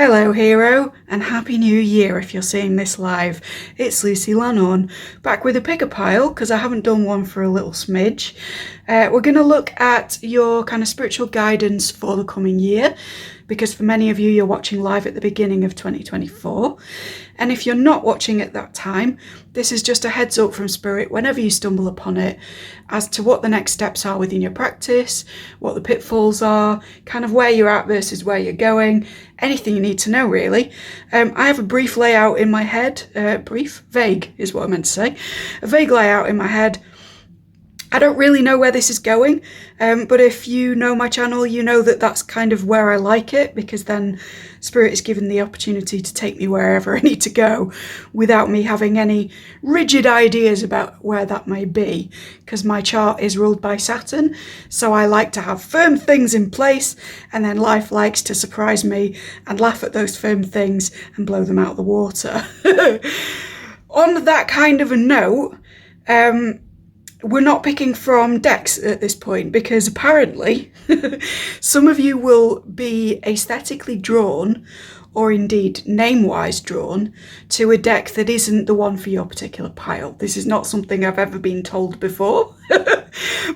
Hello hero, and Happy New Year if you're seeing this live. It's Lucy Lannon, back with a pick a pile because I haven't done one for a little smidge. We're going to look at your kind of spiritual guidance for the coming year, because for many of you, you're watching live at the beginning of 2024. And if you're not watching at that time, this is just a heads up from Spirit whenever you stumble upon it as to what the next steps are within your practice, what the pitfalls are, kind of where you're at versus where you're going, anything you need to know really. I have a brief layout in my head, vague is what I meant to say, a vague layout in my head. I don't really know where this is going, but if you know my channel, you know that that's kind of where I like it, because then Spirit is given the opportunity to take me wherever I need to go without me having any rigid ideas about where that may be, because my chart is ruled by Saturn, so I like to have firm things in place, and then life likes to surprise me and laugh at those firm things and blow them out of the water. On that kind of a note, we're not picking from decks at this point, because apparently some of you will be aesthetically drawn, or indeed name-wise drawn, to a deck that isn't the one for your particular pile. This is not something I've ever been told before,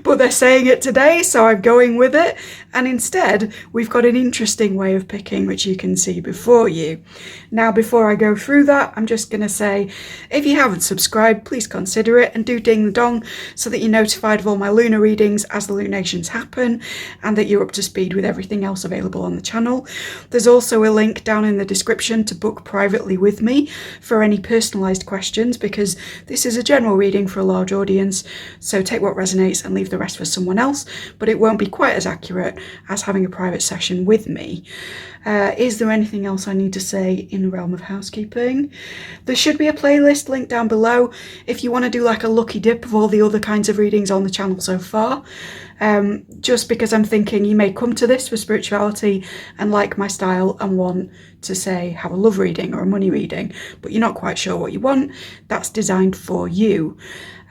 but they're saying it today, so I'm going with it. And instead, we've got an interesting way of picking, which you can see before you. Now, before I go through that, I'm just going to say, if you haven't subscribed, please consider it and do ding the dong so that you're notified of all my lunar readings as the lunations happen, and that you're up to speed with everything else available on the channel. There's also a link down in the description to book privately with me for any personalised questions, because this is a general reading for a large audience, so take what resonates and leave the rest for someone else, but it won't be quite as accurate as having a private session with me. Is there anything else I need to say in the realm of housekeeping? There should be a playlist linked down below if you want to do like a lucky dip of all the other kinds of readings on the channel so far. Just because I'm thinking you may come to this for spirituality and like my style and want to say have a love reading or a money reading, but you're not quite sure what you want. That's designed for you.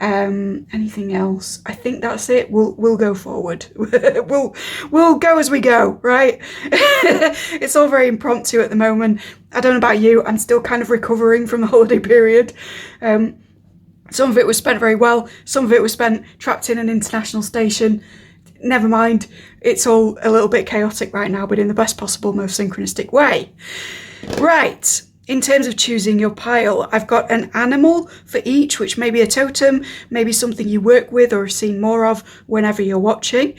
Anything else? I think that's it. We'll go forward. we'll go as we go, right? It's all very impromptu at the moment. I don't know about you, I'm still kind of recovering from the holiday period. Some of it was spent very well, some of it was spent trapped in an international station. Never mind, it's all a little bit chaotic right now, but in the best possible, most synchronistic way. Right. In terms of choosing your pile, I've got an animal for each, which may be a totem, maybe something you work with or have seen more of whenever you're watching.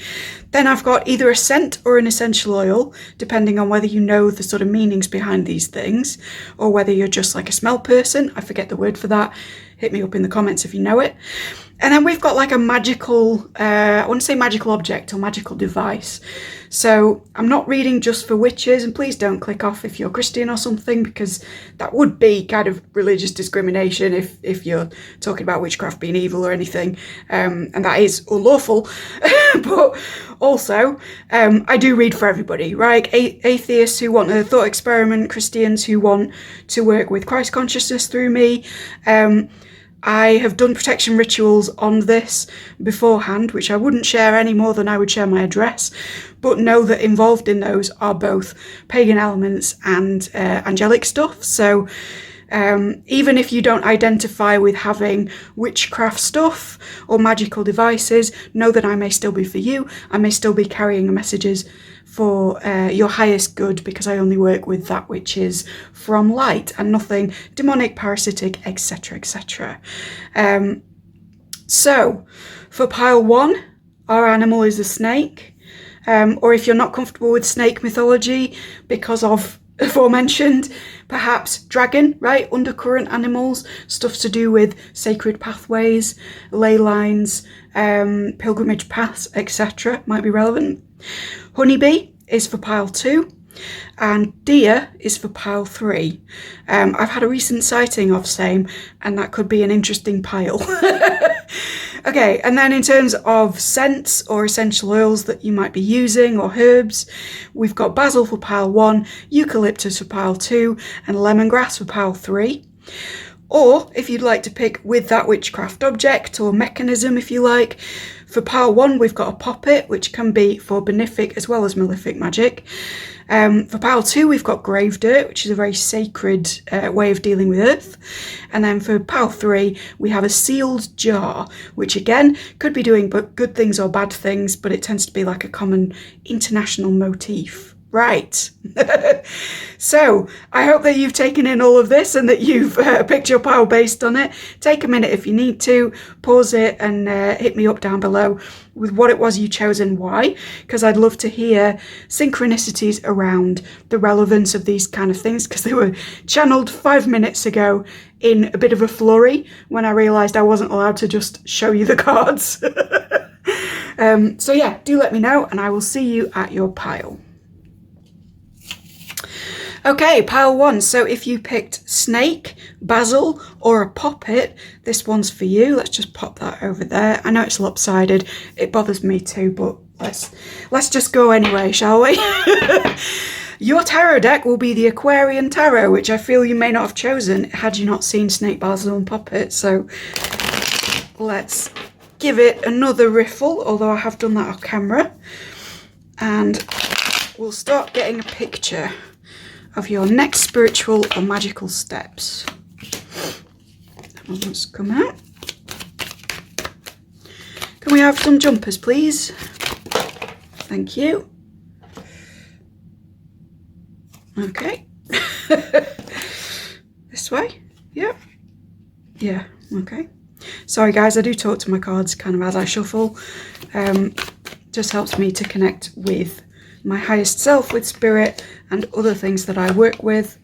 Then I've got either a scent or an essential oil, depending on whether you know the sort of meanings behind these things, or whether you're just like a smell person. I forget the word for that. Hit me up in the comments if you know it. And then we've got like a magical, I want to say magical object or magical device. So I'm not reading just for witches, and please don't click off if you're Christian or something, because that would be kind of religious discrimination if you're talking about witchcraft being evil or anything, and that is unlawful. But also, I do read for everybody, right? Atheists who want a thought experiment, Christians who want to work with Christ consciousness through me. I have done protection rituals on this beforehand, which I wouldn't share any more than I would share my address, but know that involved in those are both pagan elements and angelic stuff. So even if you don't identify with having witchcraft stuff or magical devices, know that I may still be for you. I may still be carrying messages for your highest good, because I only work with that which is from light and nothing demonic, parasitic, etc., etc. So for pile 1, our animal is a snake, or if you're not comfortable with snake mythology because of aforementioned, perhaps dragon, right? Undercurrent animals, stuff to do with sacred pathways, ley lines, pilgrimage paths, etc. might be relevant. Honeybee is for pile 2, and deer is for pile 3. I've had a recent sighting of same, and that could be an interesting pile. Okay, and then in terms of scents or essential oils that you might be using, or herbs, we've got basil for pile 1, eucalyptus for pile 2, and lemongrass for pile 3. Or if you'd like to pick with that witchcraft object or mechanism, if you like, For pile 1, we've got a poppet, which can be for benefic as well as malefic magic. For pile 2, we've got grave dirt, which is a very sacred way of dealing with earth. And then for pile 3, we have a sealed jar, which again could be doing good things or bad things, but it tends to be like a common international motif. Right. So I hope that you've taken in all of this and that you've picked your pile based on it. Take a minute if you need to, pause it and hit me up down below with what it was you chose and why, because I'd love to hear synchronicities around the relevance of these kind of things, because they were channeled 5 minutes ago in a bit of a flurry when I realised I wasn't allowed to just show you the cards. So yeah, do let me know and I will see you at your pile. Okay, pile 1. So if you picked snake, basil, or a poppet, this one's for you. Let's just pop that over there. I know it's lopsided. It bothers me too, but let's just go anyway, shall we? Your tarot deck will be the Aquarian Tarot, which I feel you may not have chosen had you not seen snake, basil, and poppet. So let's give it another riffle, although I have done that off camera. And we'll start getting a picture of your next spiritual or magical steps. That one wants to come out. Can we have some jumpers, please? Thank you. Okay. This way? Yep. Yeah, okay. Sorry guys, I do talk to my cards kind of as I shuffle. Just helps me to connect with my highest self, with spirit, and other things that I work with,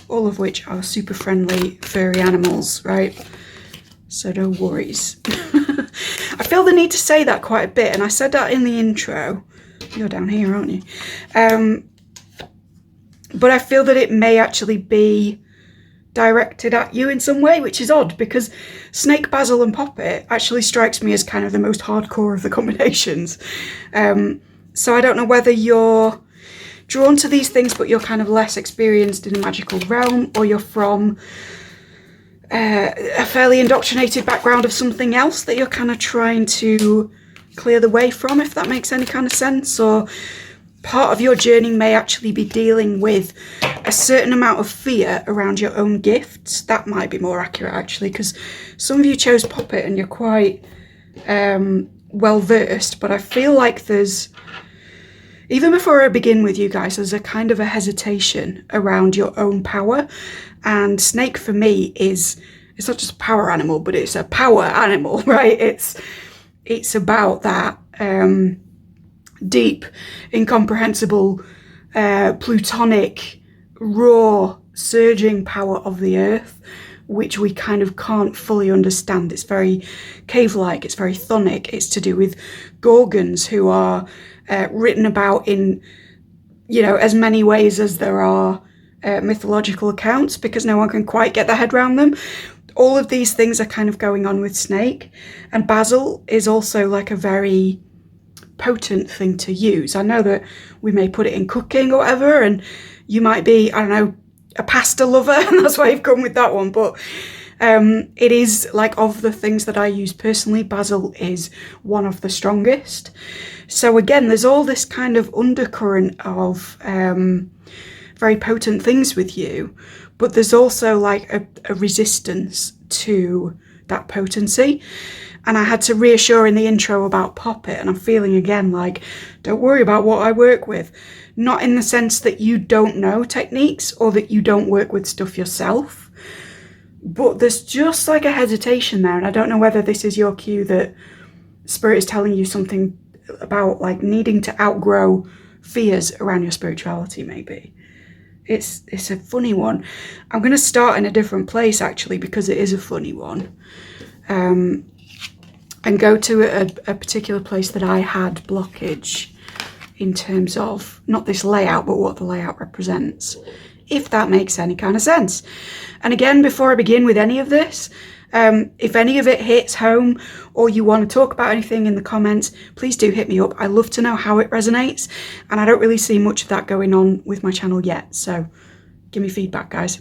all of which are super friendly furry animals, right? So no worries. I feel the need to say that quite a bit, and I said that in the intro. You're down here, aren't you? But I feel that it may actually be directed at you in some way, which is odd, because snake, basil, and poppet actually strikes me as kind of the most hardcore of the combinations. So I don't know whether you're drawn to these things but you're kind of less experienced in the magical realm, or you're from a fairly indoctrinated background of something else that you're kind of trying to clear the way from, if that makes any kind of sense. Or part of your journey may actually be dealing with a certain amount of fear around your own gifts. That might be more accurate actually, because some of you chose poppet and you're quite well versed, but I feel like there's, even before I begin with you guys, there's a kind of a hesitation around your own power. And snake for me it's not just a power animal, but it's a power animal, right? It's about that deep, incomprehensible, plutonic, raw, surging power of the earth, which we kind of can't fully understand. It's very cave-like, it's very chthonic. It's to do with gorgons, who are written about in, you know, as many ways as there are mythological accounts, because no one can quite get their head around them. All of these things are kind of going on with snake. And basil is also like a very potent thing to use. I know that we may put it in cooking or whatever, and you might be, I don't know, a pasta lover, and that's why you've come with that one. But it is, like, of the things that I use personally, basil is one of the strongest. So again, there's all this kind of undercurrent of very potent things with you, but there's also like a resistance to that potency. And I had to reassure in the intro about poppet, and I'm feeling again like, don't worry about what I work with. Not in the sense that you don't know techniques or that you don't work with stuff yourself, but there's just like a hesitation there. And I don't know whether this is your cue that Spirit is telling you something about like needing to outgrow fears around your spirituality, maybe. It's a funny one. I'm going to start in a different place actually, because it is a funny one. And go to a particular place that I had blockage in terms of not this layout, but what the layout represents, if that makes any kind of sense. And again, before I begin with any of this, if any of it hits home or you want to talk about anything in the comments, please do hit me up. I love to know how it resonates, and I don't really see much of that going on with my channel yet, so give me feedback, guys.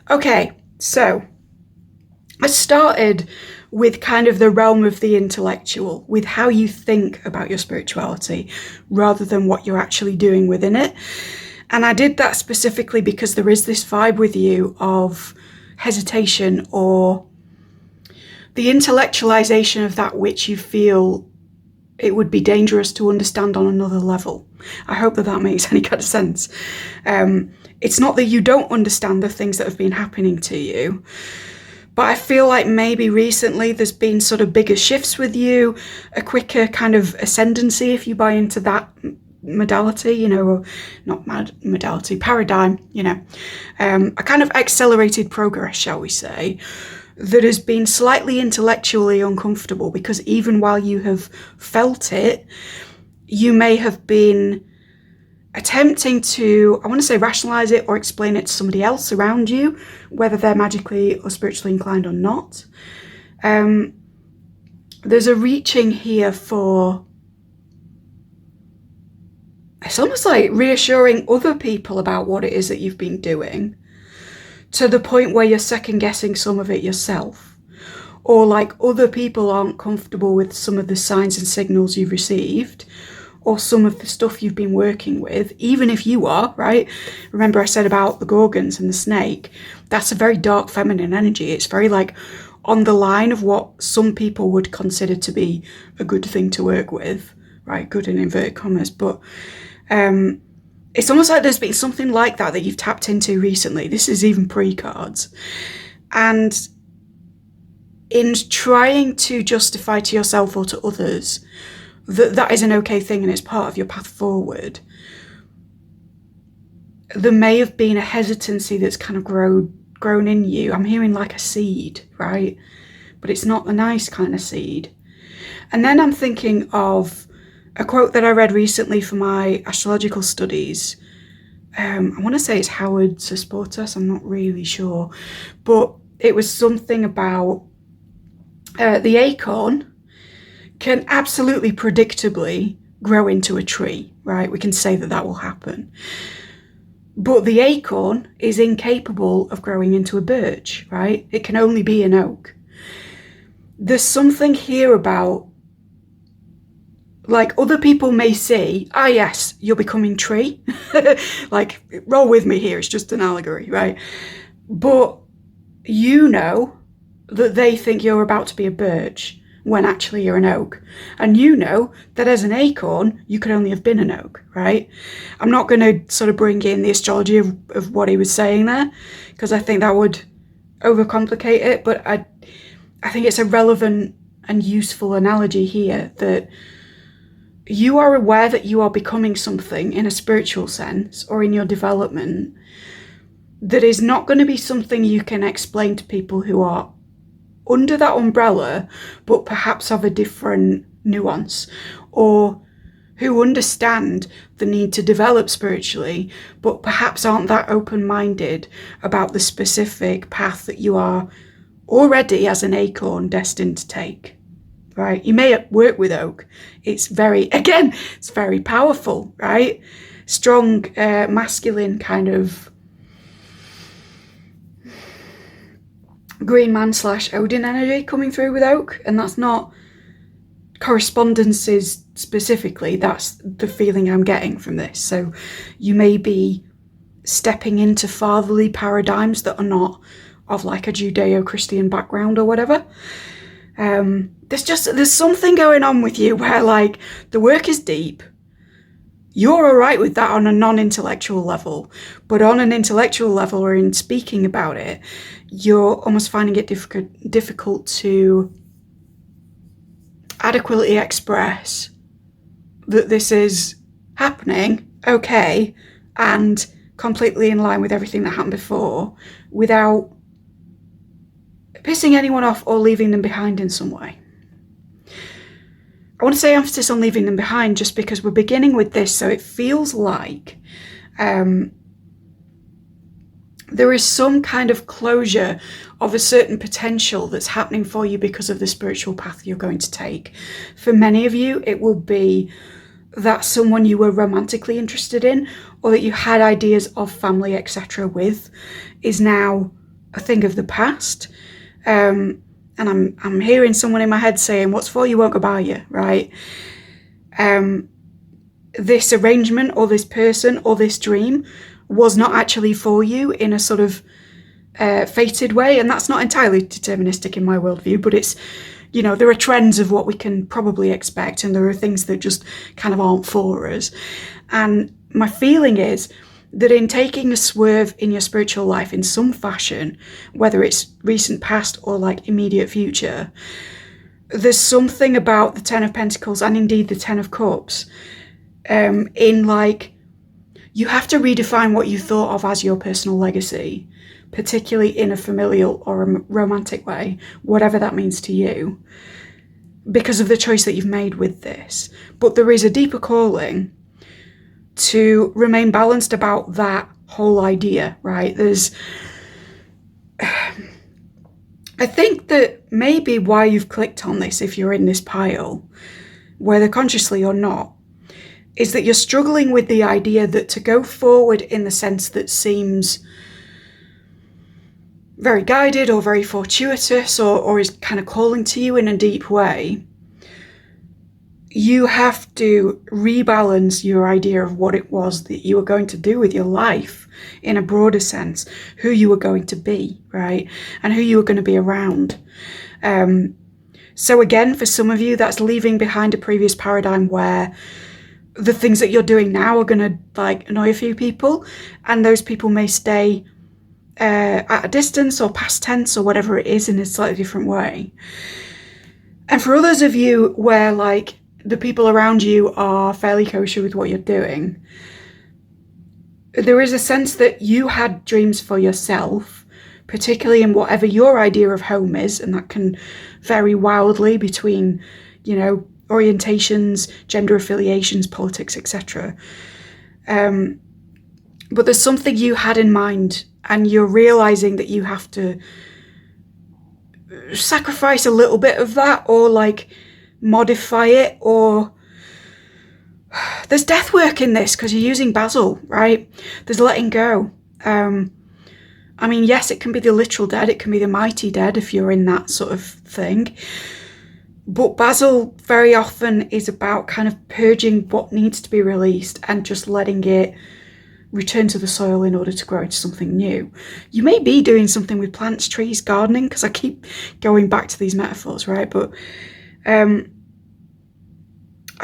Okay, so I started with kind of the realm of the intellectual, with how you think about your spirituality rather than what you're actually doing within it. And I did that specifically because there is this vibe with you of hesitation or the intellectualization of that which you feel it would be dangerous to understand on another level. I hope that that makes any kind of sense. It's not that you don't understand the things that have been happening to you, but I feel like maybe recently there's been sort of bigger shifts with you, a quicker kind of ascendancy, if you buy into that modality, you know, or not modality, paradigm, you know, a kind of accelerated progress, shall we say, that has been slightly intellectually uncomfortable, because even while you have felt it, you may have been attempting to, I want to say, rationalize it or explain it to somebody else around you, whether they're magically or spiritually inclined or not. There's a reaching here for, it's almost like reassuring other people about what it is that you've been doing, to the point where you're second guessing some of it yourself, or like other people aren't comfortable with some of the signs and signals you've received, or some of the stuff you've been working with, even if you are, right? Remember I said about the Gorgons and the snake, that's a very dark feminine energy. It's very like on the line of what some people would consider to be a good thing to work with, right? Good in inverted commas, but it's almost like there's been something like that that you've tapped into recently. This is even pre-cards. And in trying to justify to yourself or to others that that is an okay thing and it's part of your path forward, there may have been a hesitancy that's kind of grown in you. I'm hearing like a seed, right? But it's not the nice kind of seed. And then I'm thinking of a quote that I read recently for my astrological studies. I want to say it's Howard Susportas, I'm not really sure. But it was something about the acorn can absolutely predictably grow into a tree, right? We can say that that will happen. But the acorn is incapable of growing into a birch, right? It can only be an oak. There's something here about, like, other people may say, ah, yes, you're becoming tree. Like, roll with me here, it's just an allegory, right? But you know that they think you're about to be a birch when actually you're an oak. And you know that as an acorn, you could only have been an oak, right? I'm not going to sort of bring in the astrology of what he was saying there, because I think that would overcomplicate it. But I think it's a relevant and useful analogy here, that you are aware that you are becoming something in a spiritual sense or in your development that is not going to be something you can explain to people who are under that umbrella, but perhaps have a different nuance, or who understand the need to develop spiritually, but perhaps aren't that open-minded about the specific path that you are already as an acorn destined to take, right? You may work with oak. It's very, again, it's very powerful, right? Strong, masculine kind of green man / Odin energy coming through with oak, and that's not correspondences specifically, that's the feeling I'm getting from this. So you may be stepping into fatherly paradigms that are not of like a Judeo-Christian background or whatever. There's something going on with you where like the work is deep. You're all right with that on a non-intellectual level, but on an intellectual level or in speaking about it, you're almost finding it difficult to adequately express that this is happening, okay, and completely in line with everything that happened before, without pissing anyone off or leaving them behind in some way. I want to say emphasis on leaving them behind just because we're beginning with this, so it feels like there is some kind of closure of a certain potential that's happening for you because of the spiritual path you're going to take. For many of you, it will be that someone you were romantically interested in, or that you had ideas of family, etc. with, is now a thing of the past. And I'm hearing someone in my head saying, what's for you won't go by you, right? This arrangement or this person or this dream was not actually for you in a sort of fated way. And that's not entirely deterministic in my worldview, but it's, you know, there are trends of what we can probably expect, and there are things that just kind of aren't for us. And my feeling is that in taking a swerve in your spiritual life in some fashion, whether it's recent past or like immediate future, there's something about the Ten of Pentacles and indeed the Ten of Cups in like, you have to redefine what you thought of as your personal legacy, particularly in a familial or a romantic way, whatever that means to you, because of the choice that you've made with this. But there is a deeper calling to remain balanced about that whole idea, right? I think that maybe why you've clicked on this, if you're in this pile, whether consciously or not, is that you're struggling with the idea that to go forward in the sense that seems very guided or very fortuitous or is kind of calling to you in a deep way, you have to rebalance your idea of what it was that you were going to do with your life in a broader sense, who you were going to be, right? And who you were going to be around. So again, for some of you, that's leaving behind a previous paradigm where the things that you're doing now are going to like annoy a few people, and those people may stay at a distance or past tense or whatever it is in a slightly different way. And for others of you where like the people around you are fairly kosher with what you're doing, there is a sense that you had dreams for yourself, particularly in whatever your idea of home is, and that can vary wildly between, you know, orientations, gender affiliations, politics, etc. But there's something you had in mind, and you're realizing that you have to sacrifice a little bit of that, or like modify it, or there's death work in this because you're using Basil, right? There's letting go. I mean, yes, it can be the literal dead, it can be the mighty dead if you're in that sort of thing. But Basil very often is about kind of purging what needs to be released and just letting it return to the soil in order to grow into something new. You may be doing something with plants, trees, gardening, because I keep going back to these metaphors, right? But I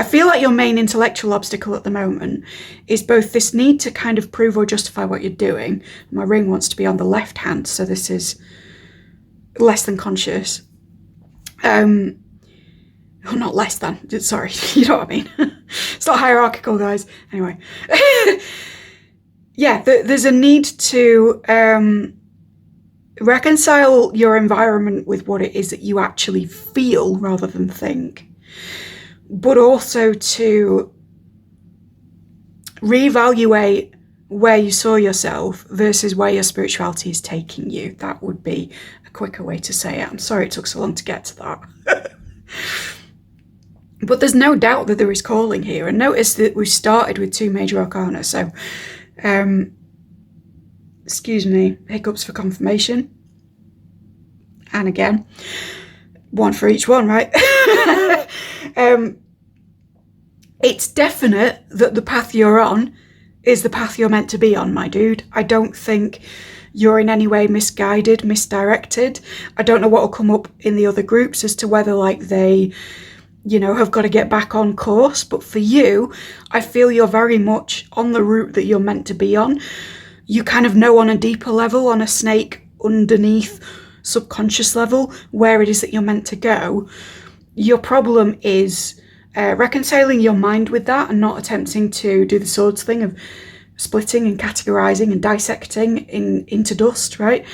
feel like your main intellectual obstacle at the moment is both this need to kind of prove or justify what you're doing. My ring wants to be on the left hand, so this is less than conscious. Oh, not less than, sorry, you know what I mean? It's not hierarchical, guys. Anyway. Yeah, there's a need to reconcile your environment with what it is that you actually feel rather than think, but also to reevaluate where you saw yourself versus where your spirituality is taking you. That would be a quicker way to say it. I'm sorry it took so long to get to that. But there's no doubt that there is calling here. And notice that we started with 2 major arcana. So, excuse me, hiccups for confirmation. And again, 1 for each one, right? It's definite that the path you're on is the path you're meant to be on, my dude. I don't think you're in any way misguided, misdirected. I don't know what will come up in the other groups as to whether like they, you know, have got to get back on course. But for you, I feel you're very much on the route that you're meant to be on. You kind of know on a deeper level, on a snake underneath subconscious level, where it is that you're meant to go. Your problem is reconciling your mind with that and not attempting to do the swords thing of splitting and categorizing and dissecting into dust, right?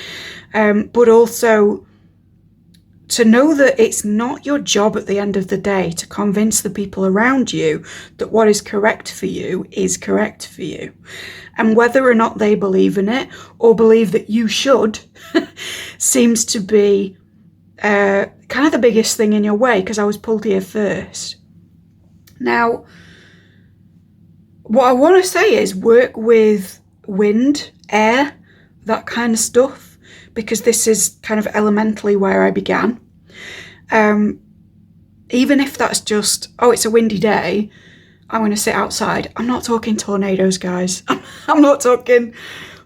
But also to know that it's not your job at the end of the day to convince the people around you that what is correct for you is correct for you. And whether or not they believe in it or believe that you should seems to be kind of the biggest thing in your way, because I was pulled here first. Now, what I want to say is work with wind, air, that kind of stuff. because this is kind of elementally where I began. Even if that's just, oh, it's a windy day, I'm going to sit outside. I'm not talking tornadoes, guys. I'm not talking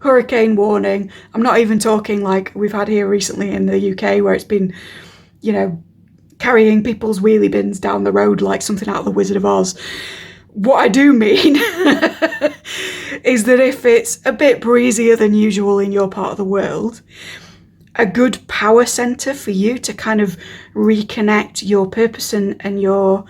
hurricane warning. I'm not even talking like we've had here recently in the UK where it's been, you know, carrying people's wheelie bins down the road like something out of the Wizard of Oz. What I do mean is that if it's a bit breezier than usual in your part of the world, a good power centre for you to kind of reconnect your purpose and your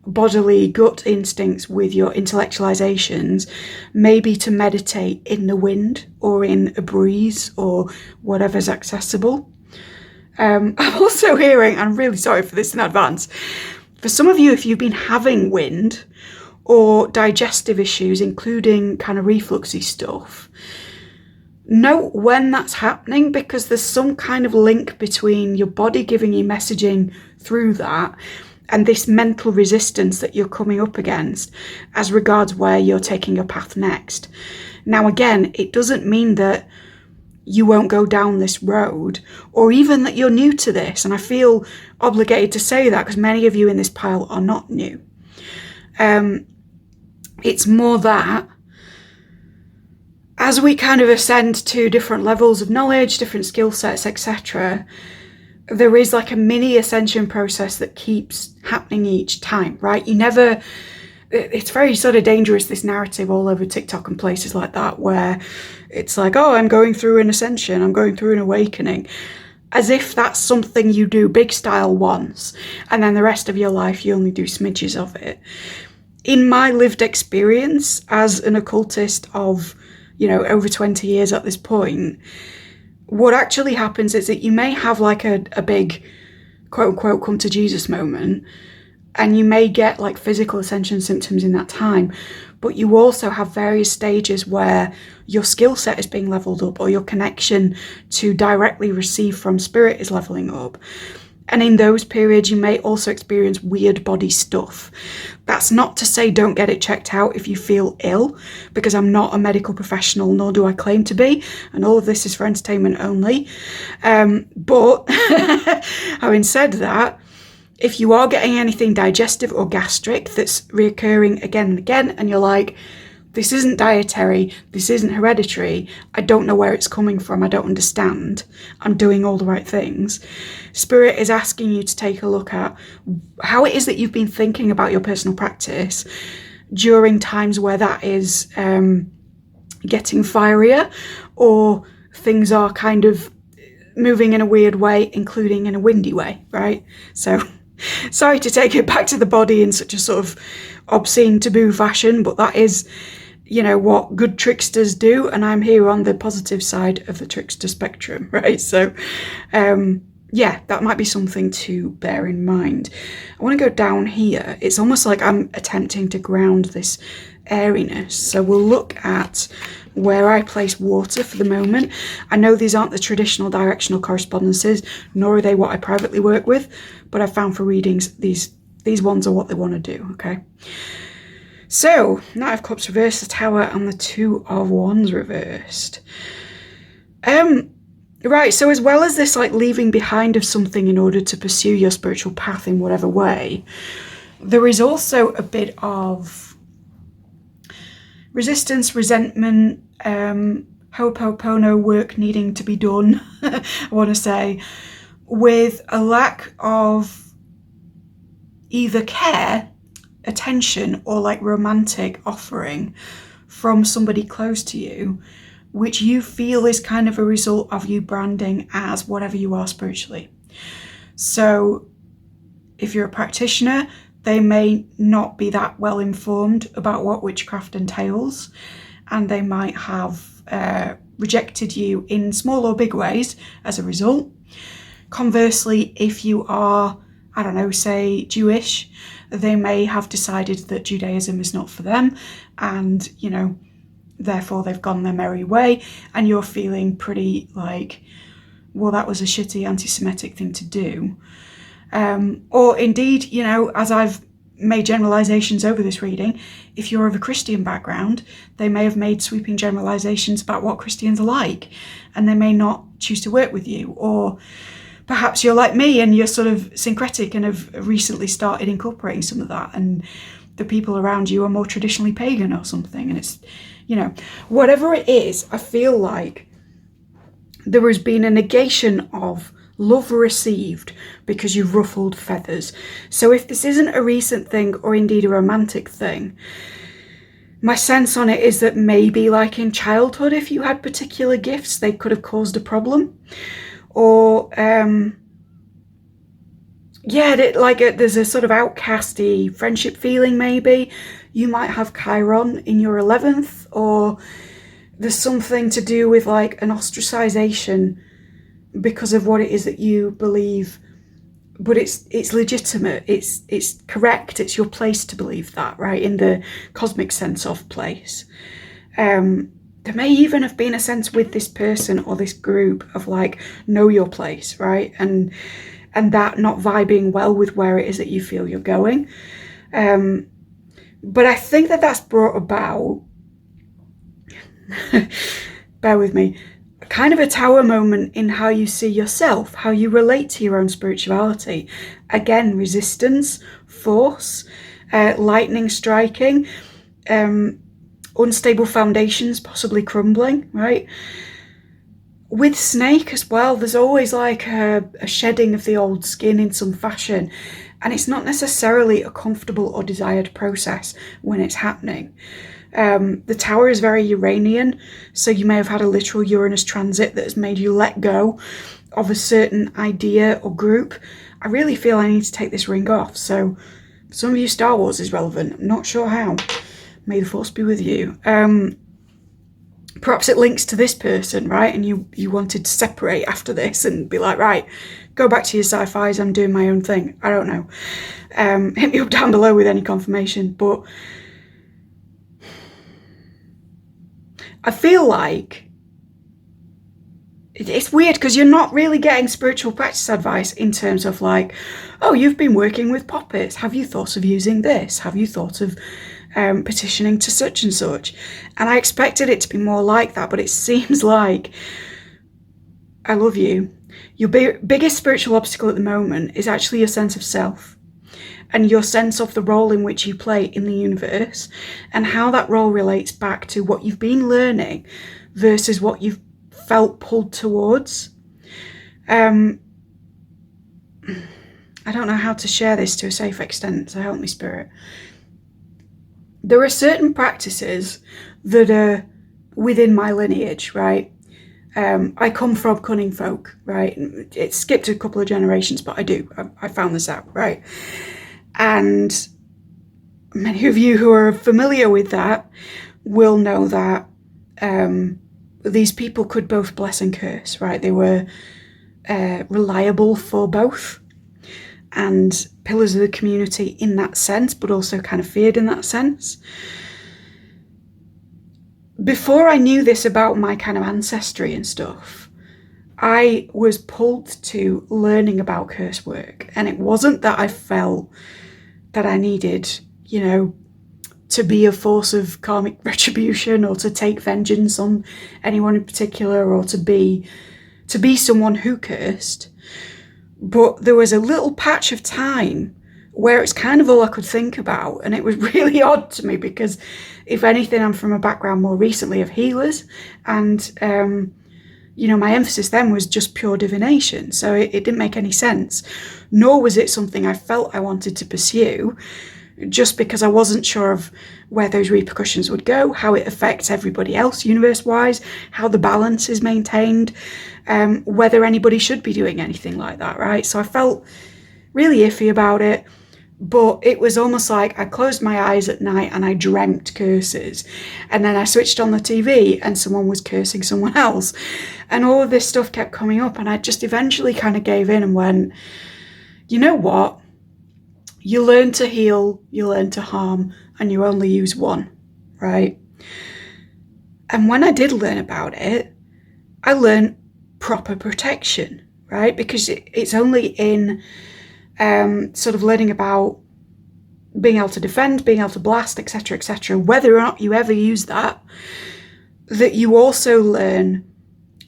bodily gut instincts with your intellectualizations, maybe to meditate in the wind or in a breeze or whatever's accessible. I'm also hearing, I'm really sorry for this in advance, for some of you, if you've been having wind or digestive issues, including kind of refluxy stuff, note when that's happening, because there's some kind of link between your body giving you messaging through that and this mental resistance that you're coming up against as regards where you're taking your path next. Now, again, it doesn't mean that you won't go down this road, or even that you're new to this. And I feel obligated to say that because many of you in this pile are not new. It's more that as we kind of ascend to different levels of knowledge, different skill sets, etc., there is like a mini ascension process that keeps happening each time, right? It's very sort of dangerous, this narrative all over TikTok and places like that, where it's like, oh, I'm going through an ascension, I'm going through an awakening, as if that's something you do big style once, and then the rest of your life you only do smidges of it. In my lived experience as an occultist of, you know, over 20 years at this point, what actually happens is that you may have like a big quote unquote come to Jesus moment, and you may get like physical ascension symptoms in that time, but you also have various stages where your skill set is being leveled up, or your connection to directly receive from spirit is leveling up. And in those periods, you may also experience weird body stuff. That's not to say don't get it checked out if you feel ill, because I'm not a medical professional, nor do I claim to be, and all of this is for entertainment only. But having said that, if you are getting anything digestive or gastric that's reoccurring again and again, and you're like, this isn't dietary, this isn't hereditary, I don't know where it's coming from, I don't understand, I'm doing all the right things, Spirit is asking you to take a look at how it is that you've been thinking about your personal practice during times where that is getting fierier, or things are kind of moving in a weird way, including in a windy way, right? So sorry to take it back to the body in such a sort of obscene taboo fashion, but that is, you know, what good tricksters do, and I'm here on the positive side of the trickster spectrum, right? So yeah, that might be something to bear in mind. I want to go down here. It's almost like I'm attempting to ground this airiness. So we'll look at where I place water for the moment. I know these aren't the traditional directional correspondences, nor are they what I privately work with, but I found for readings, these ones are what they want to do, okay? So, Knight of Cups reversed, the Tower, and the Two of Wands reversed. Right, so as well as this like leaving behind of something in order to pursue your spiritual path in whatever way, there is also a bit of resistance, resentment, ho'oponopono work needing to be done, I want to say, with a lack of either care, attention, or like romantic offering from somebody close to you, which you feel is kind of a result of you branding as whatever you are spiritually. So if you're a practitioner, they may not be that well informed about what witchcraft entails, and they might have rejected you in small or big ways as a result. Conversely, if you are, I don't know, say Jewish, they may have decided that Judaism is not for them, and, you know, therefore they've gone their merry way, and you're feeling pretty like, well, that was a shitty anti-Semitic thing to do. Or indeed, you know, as I've made generalizations over this reading. If you're of a Christian background, they may have made sweeping generalizations about what Christians are like, and they may not choose to work with you. Or perhaps you're like me and you're sort of syncretic and have recently started incorporating some of that, and the people around you are more traditionally pagan or something. And it's, you know, whatever it is, I feel like there has been a negation of love received because you've ruffled feathers. So if this isn't a recent thing or indeed a romantic thing, my sense on it is that maybe like in childhood, if you had particular gifts, they could have caused a problem. Or there's a sort of outcasty friendship feeling. Maybe you might have Chiron in your 11th, or there's something to do with like an ostracization because of what it is that you believe, but it's legitimate, it's correct, it's your place to believe that, right? In the cosmic sense of place. There may even have been a sense with this person or this group of like, know your place, right? And that not vibing well with where it is that you feel you're going. But I think that that's brought about, bear with me, kind of a tower moment in how you see yourself, how you relate to your own spirituality. Again, resistance, force, lightning striking, unstable foundations possibly crumbling, right? With snake as well, there's always like a shedding of the old skin in some fashion, and it's not necessarily a comfortable or desired process when it's happening. The tower is very Uranian, so you may have had a literal Uranus transit that has made you let go of a certain idea or group. I really feel I need to take this ring off, so for some of you Star Wars is relevant. I'm not sure how. May the force be with you. Perhaps it links to this person, right? And you wanted to separate after this and be like, right, go back to your sci-fis, I'm doing my own thing. I don't know. Hit me up down below with any confirmation. But I feel like it's weird because you're not really getting spiritual practice advice in terms of like, oh, you've been working with puppets. Have you thought of using this? Have you thought of petitioning to such and such? And I expected it to be more like that, but it seems like, I love you, your biggest spiritual obstacle at the moment is actually your sense of self and your sense of the role in which you play in the universe, and how that role relates back to what you've been learning versus what you've felt pulled towards. I don't know how to share this to a safe extent, so help me spirit. There are certain practices that are within my lineage, right? I come from cunning folk, right? It skipped a couple of generations, but I do. I found this out, right? And many of you who are familiar with that will know that these people could both bless and curse, right? They were reliable for both, and pillars of the community in that sense, but also kind of feared in that sense. Before I knew this about my kind of ancestry and stuff, I was pulled to learning about curse work. And it wasn't that I felt that I needed, you know, to be a force of karmic retribution or to take vengeance on anyone in particular, or to be someone who cursed. But there was a little patch of time where it's kind of all I could think about. And it was really odd to me because, if anything, I'm from a background more recently of healers. And, you know, my emphasis then was just pure divination. So it didn't make any sense. Nor was it something I felt I wanted to pursue, just because I wasn't sure of where those repercussions would go, how it affects everybody else universe-wise, how the balance is maintained, whether anybody should be doing anything like that, right? So I felt really iffy about it, but it was almost like I closed my eyes at night and I dreamt curses, and then I switched on the TV and someone was cursing someone else, and all of this stuff kept coming up, and I just eventually kind of gave in and went, you know what? You learn to heal, you learn to harm, and you only use one, right? And when I did learn about it, I learned proper protection, right? Because it's only in sort of learning about being able to defend, being able to blast, etc., whether or not you ever use that you also learn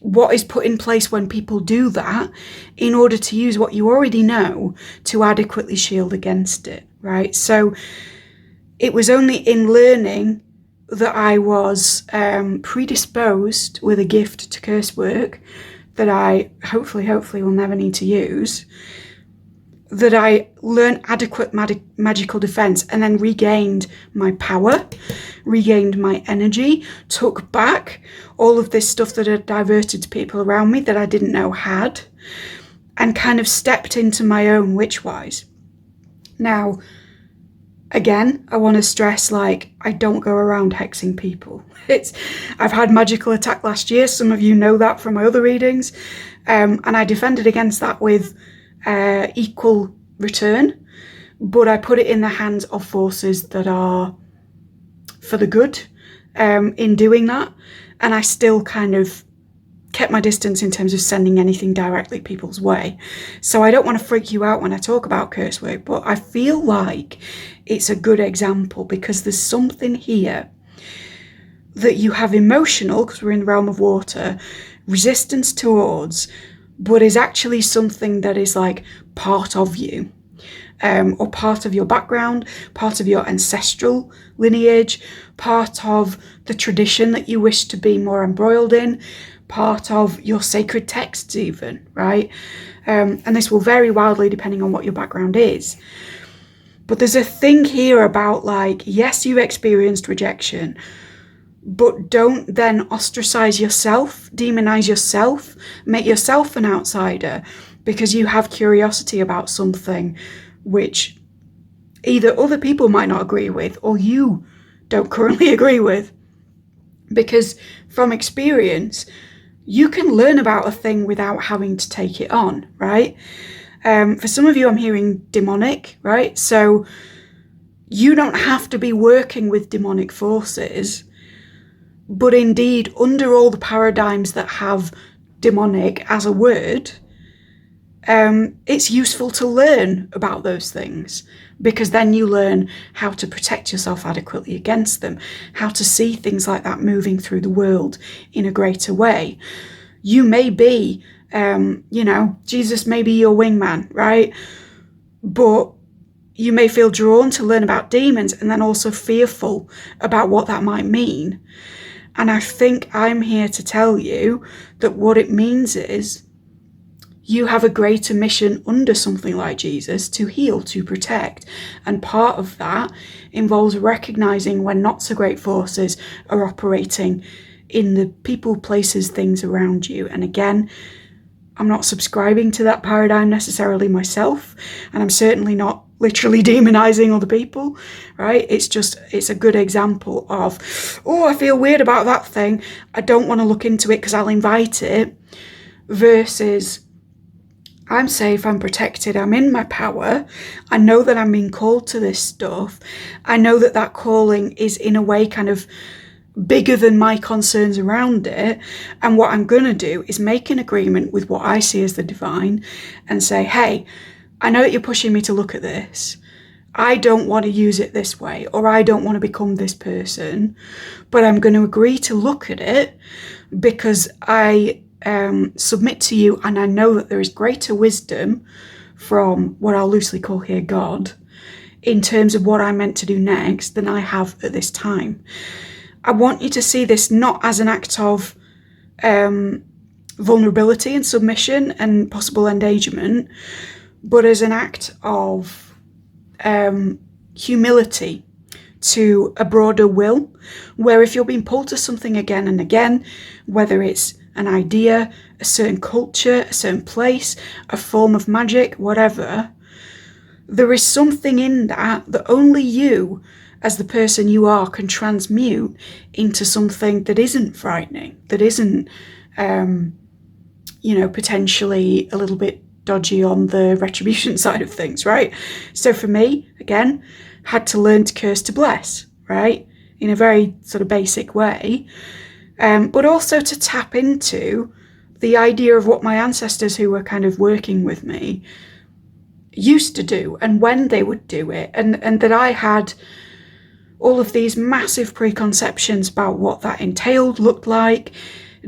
what is put in place when people do that in order to use what you already know to adequately shield against it, right? So it was only in learning that I was predisposed with a gift to curse work that I hopefully will never need to use, that I learned adequate magical defense and then regained my power, regained my energy, took back all of this stuff that had diverted to people around me that I didn't know had, and kind of stepped into my own witch-wise. Now, again, I want to stress, like, I don't go around hexing people. I've had magical attack last year. Some of you know that from my other readings. And I defended against that with equal return. But I put it in the hands of forces that are for the good in doing that. And I still kind of kept my distance in terms of sending anything directly people's way. So I don't want to freak you out when I talk about curse work, but I feel like it's a good example because there's something here that you have emotional, because we're in the realm of water, resistance towards, but is actually something that is like part of you, or part of your background, part of your ancestral lineage, part of the tradition that you wish to be more embroiled in, part of your sacred texts even, right? And this will vary wildly depending on what your background is. But there's a thing here about, like, yes, you've experienced rejection, but don't then ostracize yourself, demonize yourself, make yourself an outsider because you have curiosity about something which either other people might not agree with or you don't currently agree with. Because from experience, you can learn about a thing without having to take it on, right? For some of you, I'm hearing demonic, right? So you don't have to be working with demonic forces, but indeed, under all the paradigms that have demonic as a word, it's useful to learn about those things because then you learn how to protect yourself adequately against them, how to see things like that moving through the world in a greater way. You may be, Jesus may be your wingman, right? But you may feel drawn to learn about demons and then also fearful about what that might mean. And I think I'm here to tell you that what it means is you have a greater mission under something like Jesus to heal, to protect. And part of that involves recognizing when not so great forces are operating in the people, places, things around you. And again, I'm not subscribing to that paradigm necessarily myself, and I'm certainly not literally demonizing other people, right? It's a good example of, oh, I feel weird about that thing, I don't want to look into it because I'll invite it, versus I'm safe, I'm protected, I'm in my power, I know that I'm being called to this stuff, I know that that calling is in a way kind of bigger than my concerns around it, and what I'm going to do is make an agreement with what I see as the divine and say, hey, I know that you're pushing me to look at this. I don't want to use it this way, or I don't want to become this person, but I'm going to agree to look at it because I submit to you, and I know that there is greater wisdom from what I'll loosely call here God in terms of what I'm meant to do next than I have at this time. I want you to see this not as an act of vulnerability and submission and possible engagement, but as an act of humility to a broader will, where if you're being pulled to something again and again, whether it's an idea, a certain culture, a certain place, a form of magic, whatever, there is something in that only you, as the person you are, can transmute into something that isn't frightening, that isn't, potentially a little bit dodgy on the retribution side of things, right? So for me, again, had to learn to curse to bless, right? In a very sort of basic way, but also to tap into the idea of what my ancestors who were kind of working with me used to do and when they would do it, and that I had all of these massive preconceptions about what that entailed, looked like,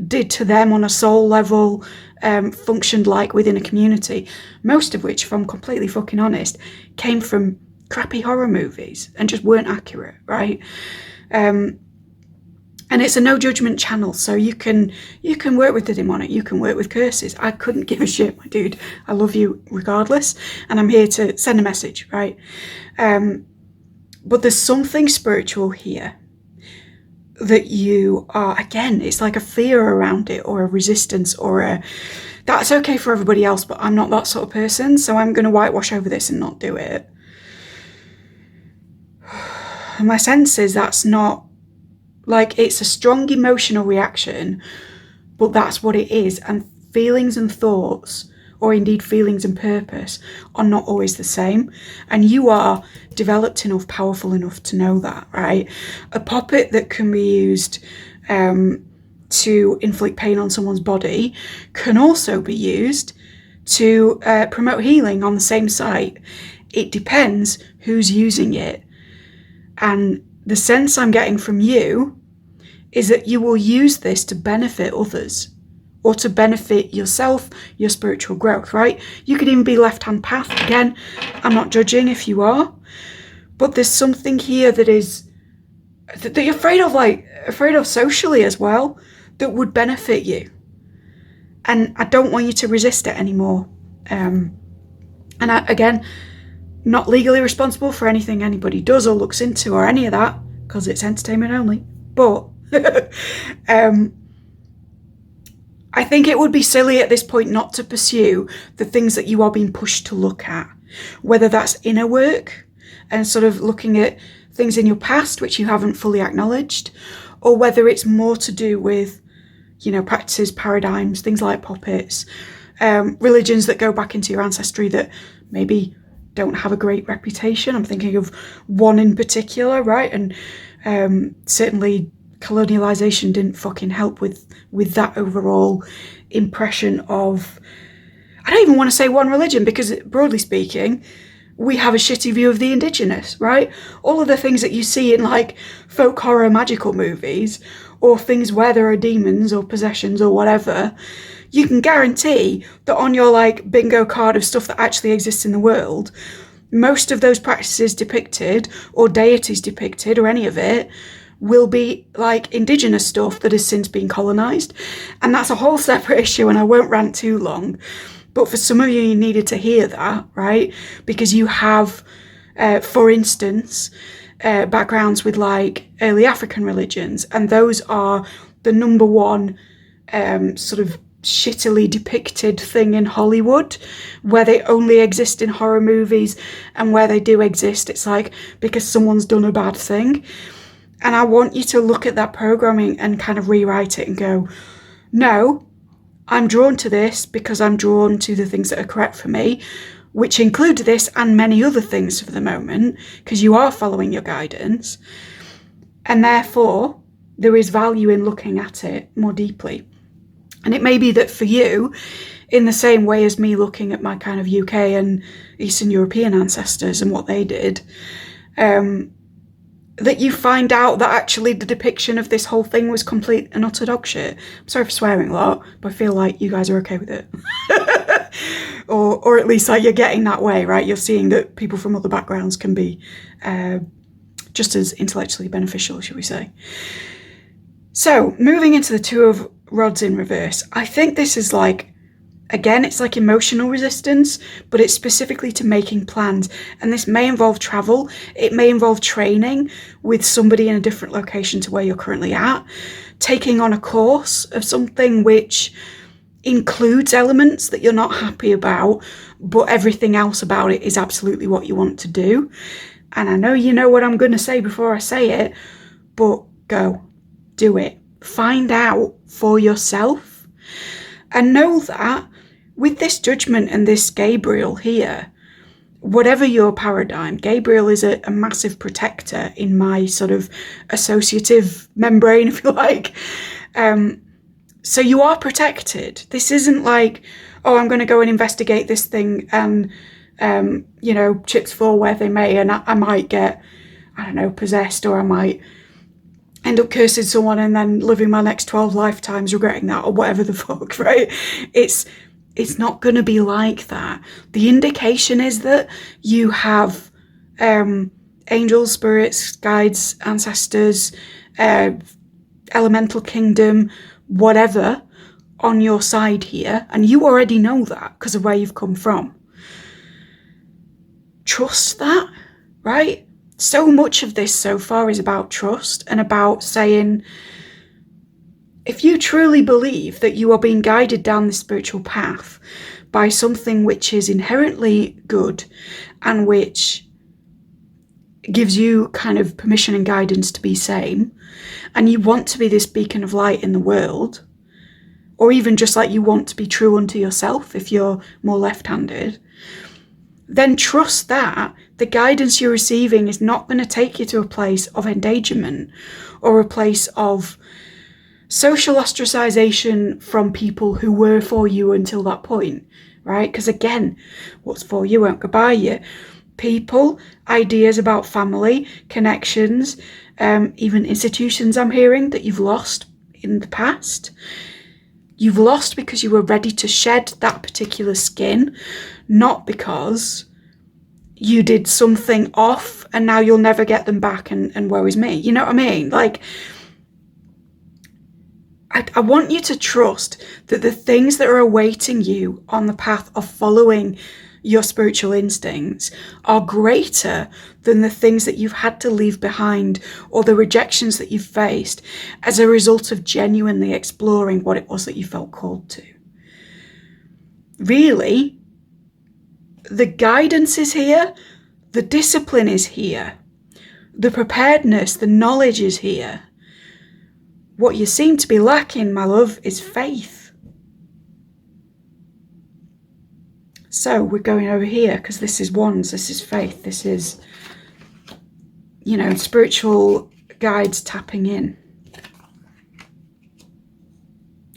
did to them on a soul level, functioned like within a community, most of which, if I'm completely fucking honest, came from crappy horror movies and just weren't accurate, right? And it's a no judgment channel, so you can work with the demonic, you can work with curses. I couldn't give a shit, my dude. I love you regardless, and I'm here to send a message, right? But there's something spiritual here that you are, again, it's like a fear around it, or a resistance, or that's okay for everybody else, but I'm not that sort of person, so I'm going to whitewash over this and not do it. And my sense is that's not, like, it's a strong emotional reaction, but that's what it is. And feelings and thoughts, or indeed feelings and purpose, are not always the same. And you are developed enough, powerful enough to know that, right? A puppet that can be used to inflict pain on someone's body can also be used to promote healing on the same site. It depends who's using it. And the sense I'm getting from you is that you will use this to benefit others, or to benefit yourself, your spiritual growth, right? You could even be left-hand path. Again, I'm not judging if you are, but there's something here that is, that you're afraid of socially as well, that would benefit you. And I don't want you to resist it anymore. And again, not legally responsible for anything anybody does or looks into or any of that, because it's entertainment only. But I think it would be silly at this point not to pursue the things that you are being pushed to look at, whether that's inner work and sort of looking at things in your past which you haven't fully acknowledged, or whether it's more to do with, you know, practices, paradigms, things like puppets, religions that go back into your ancestry that maybe don't have a great reputation. I'm thinking of one in particular, right? And certainly colonialization didn't fucking help with that overall impression of, I don't even want to say one religion, because broadly speaking, we have a shitty view of the indigenous, right? All of the things that you see in like folk horror magical movies, or things where there are demons or possessions or whatever, you can guarantee that on your like bingo card of stuff that actually exists in the world, most of those practices depicted, or deities depicted, or any of it, will be like indigenous stuff that has since been colonized. And that's a whole separate issue, and I won't rant too long. But for some of you, you needed to hear that, right? Because you have, for instance, backgrounds with like early African religions, and those are the number one sort of shittily depicted thing in Hollywood, where they only exist in horror movies, and where they do exist, it's like because someone's done a bad thing. And I want you to look at that programming and kind of rewrite it and go, no, I'm drawn to this because I'm drawn to the things that are correct for me, which include this and many other things for the moment, because you are following your guidance. And therefore, there is value in looking at it more deeply. And it may be that for you, in the same way as me looking at my kind of UK and Eastern European ancestors and what they did, that you find out that actually the depiction of this whole thing was complete and utter dog shit. I'm sorry for swearing a lot, but I feel like you guys are okay with it. or at least like you're getting that way, right? You're seeing that people from other backgrounds can be just as intellectually beneficial, should we say. So moving into the Two of Rods in reverse, I think this is like, again, it's like emotional resistance, but it's specifically to making plans. And this may involve travel. It may involve training with somebody in a different location to where you're currently at, taking on a course of something which includes elements that you're not happy about, but everything else about it is absolutely what you want to do. And I know you know what I'm going to say before I say it, but go, do it. Find out for yourself. And know that with this judgment and this Gabriel here, whatever your paradigm, Gabriel is a massive protector in my sort of associative membrane, if you like. So you are protected. This isn't like, oh, I'm going to go and investigate this thing and chips fall where they may, and I might get, I don't know, possessed, or I might end up cursing someone and then living my next 12 lifetimes regretting that, or whatever the fuck, right? It's not going to be like that. The indication is that you have angels, spirits, guides, ancestors, elemental kingdom, whatever, on your side here, and you already know that because of where you've come from. Trust that, right? So much of this so far is about trust and about saying, if you truly believe that you are being guided down the spiritual path by something which is inherently good and which gives you kind of permission and guidance to be sane, and you want to be this beacon of light in the world, or even just like you want to be true unto yourself if you're more left-handed, then trust that the guidance you're receiving is not going to take you to a place of endangerment or a place of social ostracization from people who were for you until that point, right? Because again, what's for you won't go by you. People, ideas about family, connections, even institutions I'm hearing that you've lost in the past. You've lost because you were ready to shed that particular skin, not because you did something off and now you'll never get them back and woe is me. You know what I mean? Like, I want you to trust that the things that are awaiting you on the path of following your spiritual instincts are greater than the things that you've had to leave behind or the rejections that you've faced as a result of genuinely exploring what it was that you felt called to. Really, the guidance is here, the discipline is here, the preparedness, the knowledge is here. What you seem to be lacking, my love, is faith. So we're going over here because this is wands, this is faith, this is, spiritual guides tapping in.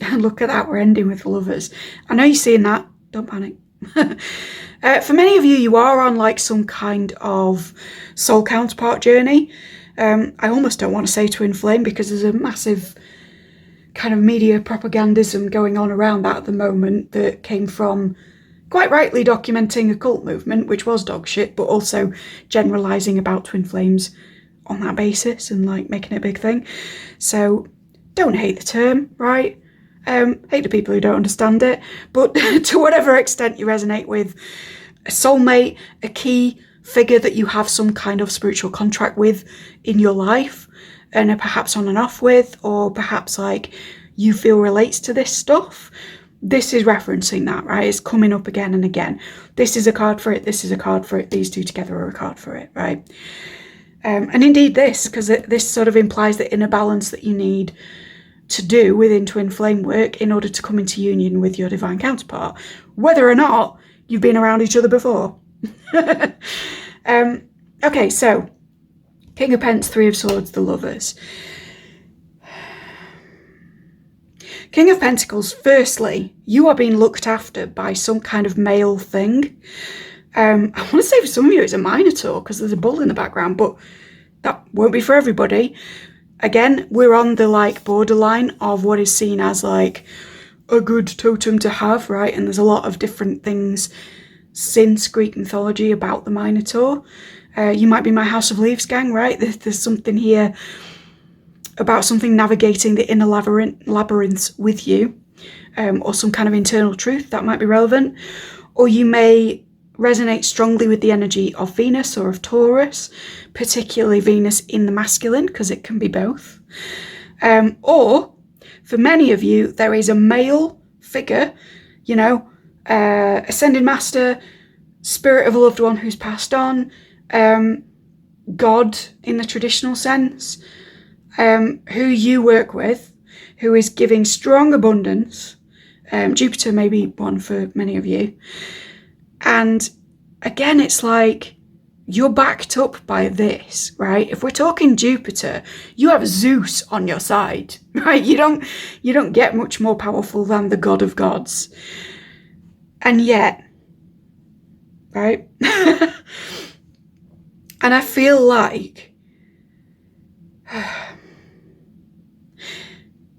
And look at that, we're ending with lovers. I know you're seeing that, don't panic. For many of you, you are on like some kind of soul counterpart journey. I almost don't want to say twin flame because there's a massive kind of media propagandism going on around that at the moment that came from quite rightly documenting a cult movement, which was dog shit, but also generalising about twin flames on that basis and like making it a big thing. So don't hate the term, right? Hate the people who don't understand it, but to whatever extent you resonate with a soulmate, a key figure that you have some kind of spiritual contract with in your life and are perhaps on and off with, or perhaps like you feel relates to this stuff, this is referencing that, right? It's coming up again and again. This is a card for it, this is a card for it, these two together are a card for it, right? And indeed this, because this sort of implies the inner balance that you need to do within twin flame work in order to come into union with your divine counterpart, whether or not you've been around each other before. Okay, so King of Pence, Three of Swords, the lovers. King of Pentacles, firstly, you are being looked after by some kind of male thing. I want to say for some of you it's a minotaur because there's a bull in the background, but that won't be for everybody. Again, we're on the like borderline of what is seen as like a good totem to have, right? And there's a lot of different things since Greek mythology about the Minotaur. You might be my House of Leaves gang, right? There's something here about something navigating the inner labyrinths with you, or some kind of internal truth that might be relevant. Or you may resonate strongly with the energy of Venus or of Taurus, particularly Venus in the masculine, because it can be both. Or for many of you, there is a male figure, ascended master, spirit of a loved one who's passed on, God in the traditional sense, who you work with, who is giving strong abundance. Jupiter may be one for many of you. And again, it's like you're backed up by this, right? If we're talking Jupiter, you have Zeus on your side, right? You don't get much more powerful than the god of gods. And yet, right? And I feel like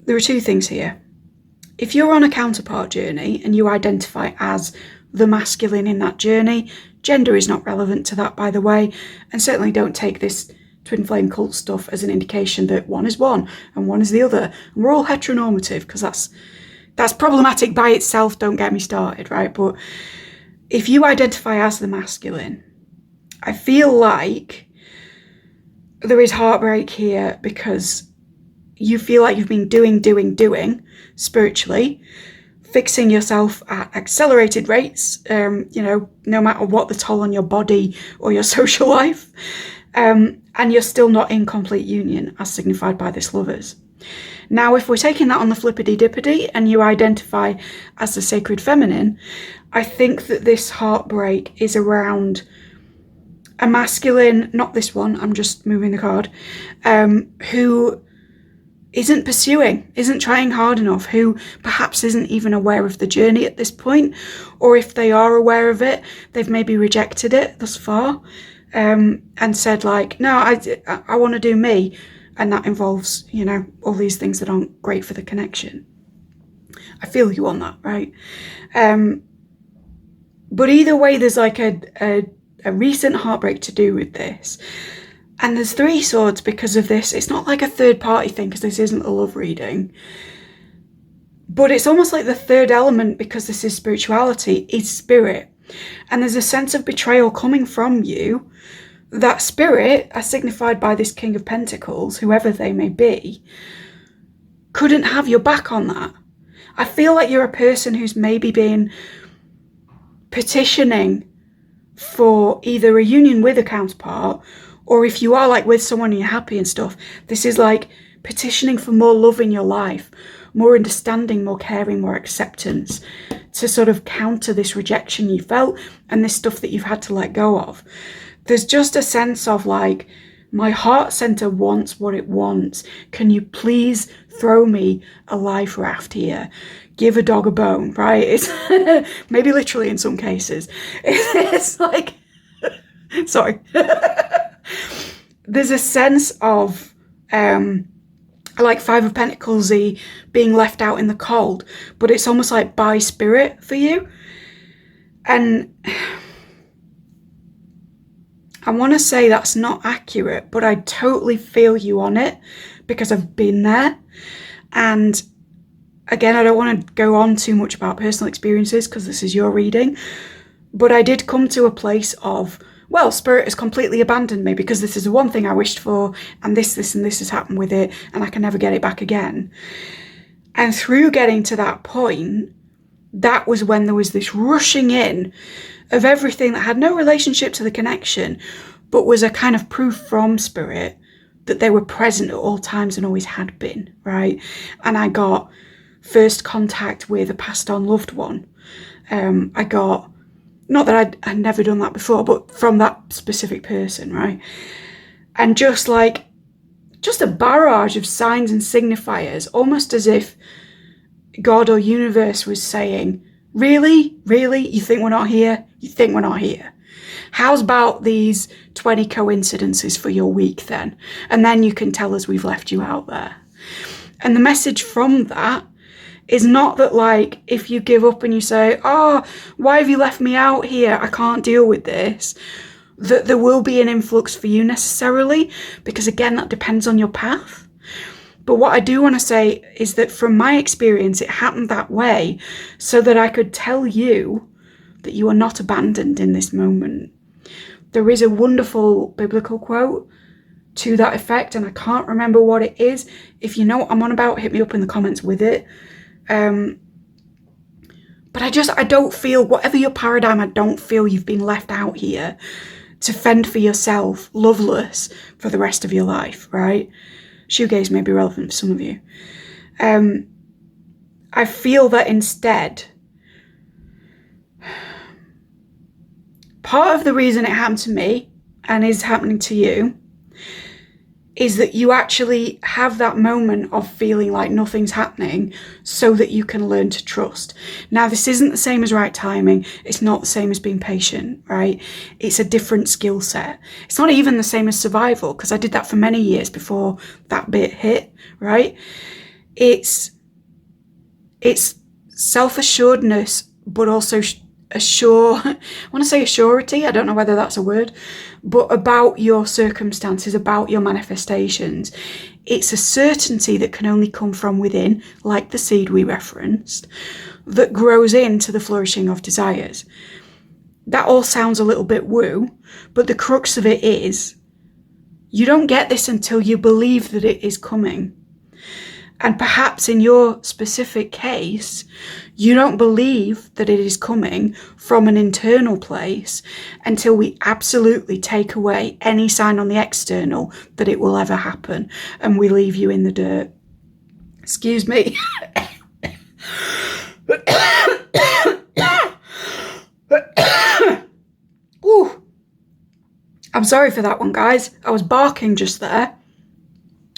there are two things here. If you're on a counterpart journey and you identify as the masculine in that journey, gender is not relevant to that, by the way, and certainly don't take this twin flame cult stuff as an indication that one is one and one is the other, and we're all heteronormative, because that's problematic by itself, don't get me started, right? But if you identify as the masculine, I feel like there is heartbreak here because you feel like you've been doing spiritually, fixing yourself at accelerated rates, no matter what the toll on your body or your social life, and you're still not in complete union as signified by this Lovers. Now, if we're taking that on the flippity-dippity and you identify as the sacred feminine, I think that this heartbreak is around a masculine, not this one, I'm just moving the card, who isn't pursuing, isn't trying hard enough, who perhaps isn't even aware of the journey at this point, or if they are aware of it, they've maybe rejected it thus far, and said like, no, I want to do me, and that involves, all these things that aren't great for the connection. I feel you on that, right? But either way, there's like a recent heartbreak to do with this. And there's 3 swords because of this. It's not like a third party thing, because this isn't a love reading. But it's almost like the third element, because this is spirituality, is spirit. And there's a sense of betrayal coming from you. That spirit, as signified by this King of Pentacles, whoever they may be, couldn't have your back on that. I feel like you're a person who's maybe been petitioning for either a union with a counterpart, or if you are like with someone and you're happy and stuff, this is like petitioning for more love in your life, more understanding, more caring, more acceptance, to sort of counter this rejection you felt and this stuff that you've had to let go of. There's just a sense of like, my heart center wants what it wants. Can you please throw me a life raft here? Give a dog a bone, right? It's maybe literally in some cases. It's like, sorry. There's a sense of like 5 of Pentacles being left out in the cold, but it's almost like by spirit for you. And I want to say that's not accurate, but I totally feel you on it because I've been there. And again, I don't want to go on too much about personal experiences because this is your reading, but I did come to a place of, well, spirit has completely abandoned me because this is the one thing I wished for, and this and this has happened with it, and I can never get it back again. And through getting to that point, that was when there was this rushing in of everything that had no relationship to the connection, but was a kind of proof from spirit that they were present at all times and always had been, right? And I got first contact with a passed on loved one. I got, not that I'd never done that before, but from that specific person, right? And just a barrage of signs and signifiers, almost as if God or universe was saying, really? You think we're not here? You think we're not here? How's about these 20 coincidences for your week then? And then you can tell us we've left you out there. And the message from that is not that, like, if you give up and you say, oh, why have you left me out here? I can't deal with this. That there will be an influx for you necessarily, because again, that depends on your path. But what I do want to say is that from my experience, it happened that way so that I could tell you that you are not abandoned in this moment. There is a wonderful biblical quote to that effect, and I can't remember what it is. If you know what I'm on about, hit me up in the comments with it. But I don't feel, whatever your paradigm, I don't feel you've been left out here to fend for yourself, loveless, for the rest of your life, right? Shoegaze may be relevant for some of you. I feel that instead, part of the reason it happened to me and is happening to you is that you actually have that moment of feeling like nothing's happening so that you can learn to trust. Now, this isn't the same as right timing. It's not the same as being patient, right? It's a different skill set. It's not even the same as survival, because I did that for many years before that bit hit, right? It's self-assuredness, but also I want to say assurity, I don't know whether that's a word, but about your circumstances, about your manifestations. It's a certainty that can only come from within, like the seed we referenced, that grows into the flourishing of desires. That all sounds a little bit woo, but the crux of it is, you don't get this until you believe that it is coming. And perhaps in your specific case, you don't believe that it is coming from an internal place until we absolutely take away any sign on the external that it will ever happen, and we leave you in the dirt. Excuse me. Ooh. I'm sorry for that one, guys. I was barking just there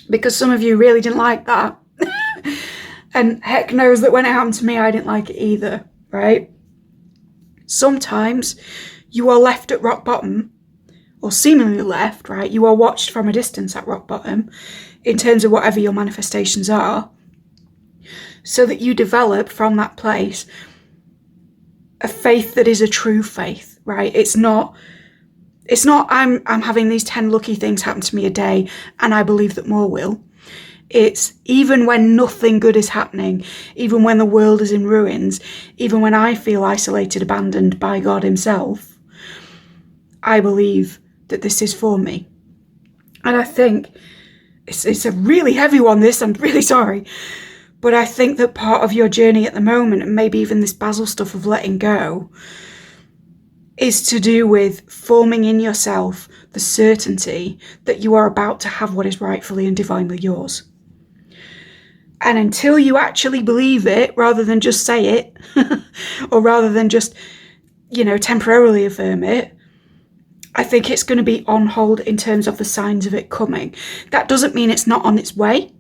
because some of you really didn't like that. And heck knows that when it happened to me, I didn't like it either, right? Sometimes you are left at rock bottom, or seemingly left, right? You are watched from a distance at rock bottom in terms of whatever your manifestations are, so that you develop from that place a faith that is a true faith, right? It's not I'm having these 10 lucky things happen to me a day and I believe that more will. It's even when nothing good is happening, even when the world is in ruins, even when I feel isolated, abandoned by God himself, I believe that this is for me. And I think it's a really heavy one, this, I'm really sorry. But I think that part of your journey at the moment, and maybe even this Basil stuff of letting go, is to do with forming in yourself the certainty that you are about to have what is rightfully and divinely yours. And until you actually believe it, rather than just say it, or rather than just, temporarily affirm it, I think it's going to be on hold in terms of the signs of it coming. That doesn't mean it's not on its way,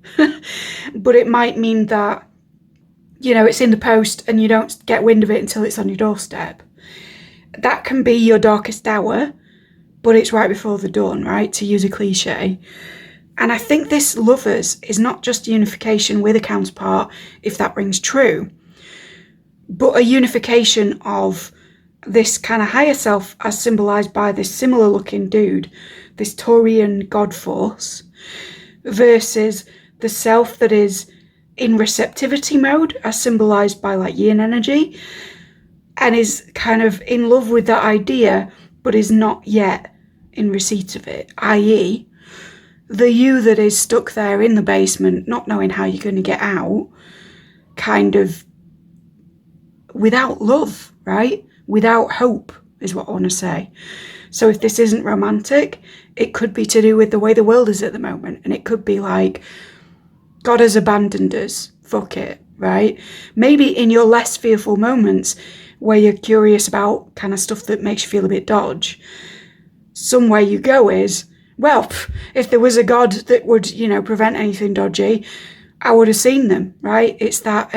but it might mean that, it's in the post and you don't get wind of it until it's on your doorstep. That can be your darkest hour, but it's right before the dawn, right? To use a cliche. And I think this lovers is not just unification with a counterpart, if that rings true, but a unification of this kind of higher self as symbolized by this similar looking dude, this Taurian god force, versus the self that is in receptivity mode as symbolized by like yin energy, and is kind of in love with that idea, but is not yet in receipt of it, i.e., the you that is stuck there in the basement, not knowing how you're going to get out, kind of without love, right? Without hope is what I want to say. So if this isn't romantic, it could be to do with the way the world is at the moment. And it could be like, God has abandoned us, fuck it, right? Maybe in your less fearful moments where you're curious about kind of stuff that makes you feel a bit dodge, somewhere you go is, well, if there was a God that would, prevent anything dodgy, I would have seen them, right? It's that,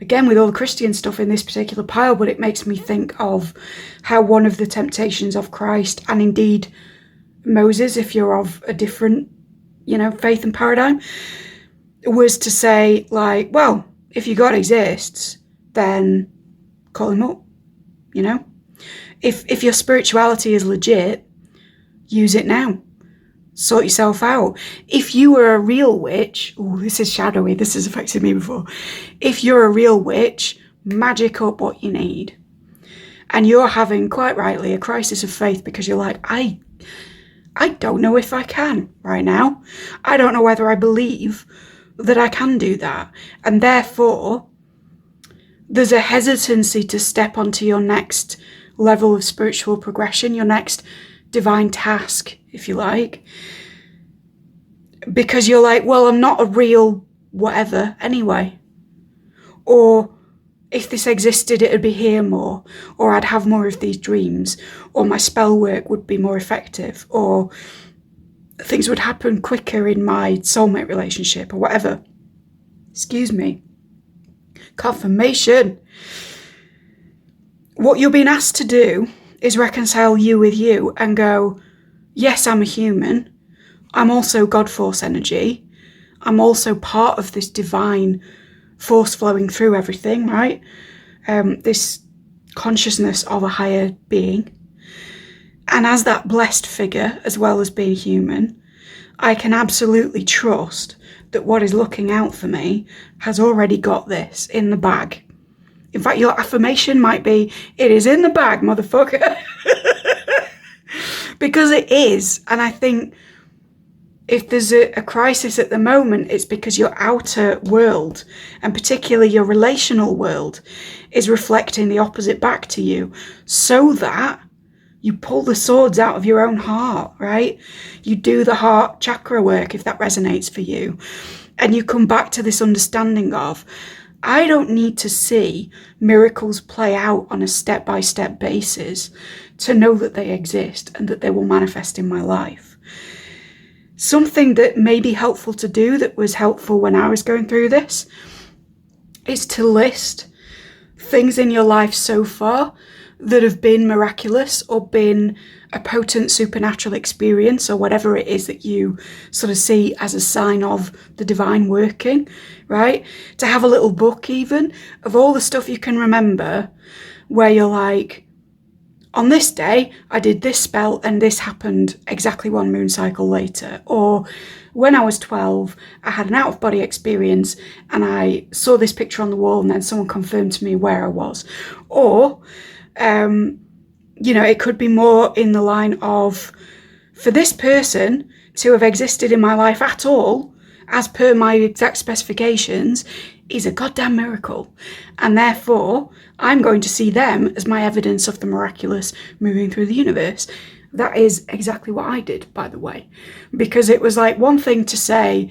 again, with all the Christian stuff in this particular pile, but it makes me think of how one of the temptations of Christ, and indeed Moses, if you're of a different, faith and paradigm, was to say, like, well, if your God exists, then call him up, If your spirituality is legit, use it now. Sort yourself out. If you were a real witch, this is shadowy, this has affected me before. If you're a real witch, magic up what you need. And you're having, quite rightly, a crisis of faith because you're like, I don't know if I can right now. I don't know whether I believe that I can do that. And therefore, there's a hesitancy to step onto your next level of spiritual progression, your next divine task, if you like, because you're like, well, I'm not a real whatever anyway, or if this existed, it'd be here more, or I'd have more of these dreams, or my spell work would be more effective, or things would happen quicker in my soulmate relationship or whatever. Excuse me. Confirmation. What you're being asked to do is reconcile you with you and go, yes, I'm a human. I'm also God force energy. I'm also part of this divine force flowing through everything, right? This consciousness of a higher being. And as that blessed figure, as well as being human, I can absolutely trust that what is looking out for me has already got this in the bag. In fact, your affirmation might be, it is in the bag, motherfucker. Because it is. And I think if there's a crisis at the moment, it's because your outer world, and particularly your relational world, is reflecting the opposite back to you, so that you pull the swords out of your own heart, right? You do the heart chakra work, if that resonates for you. And you come back to this understanding of, I don't need to see miracles play out on a step-by-step basis to know that they exist and that they will manifest in my life. Something that may be helpful to do, that was helpful when I was going through this, is to list things in your life so far that have been miraculous or been a potent supernatural experience, or whatever it is that you sort of see as a sign of the divine working, right? To have a little book even of all the stuff you can remember where you're like, on this day, I did this spell and this happened exactly 1 moon cycle later. Or when I was 12, I had an out-of-body experience and I saw this picture on the wall and then someone confirmed to me where I was. Or, you know, it could be more in the line of, for this person to have existed in my life at all, as per my exact specifications, is a goddamn miracle. And therefore, I'm going to see them as my evidence of the miraculous moving through the universe. That is exactly what I did, by the way. Because it was like one thing to say,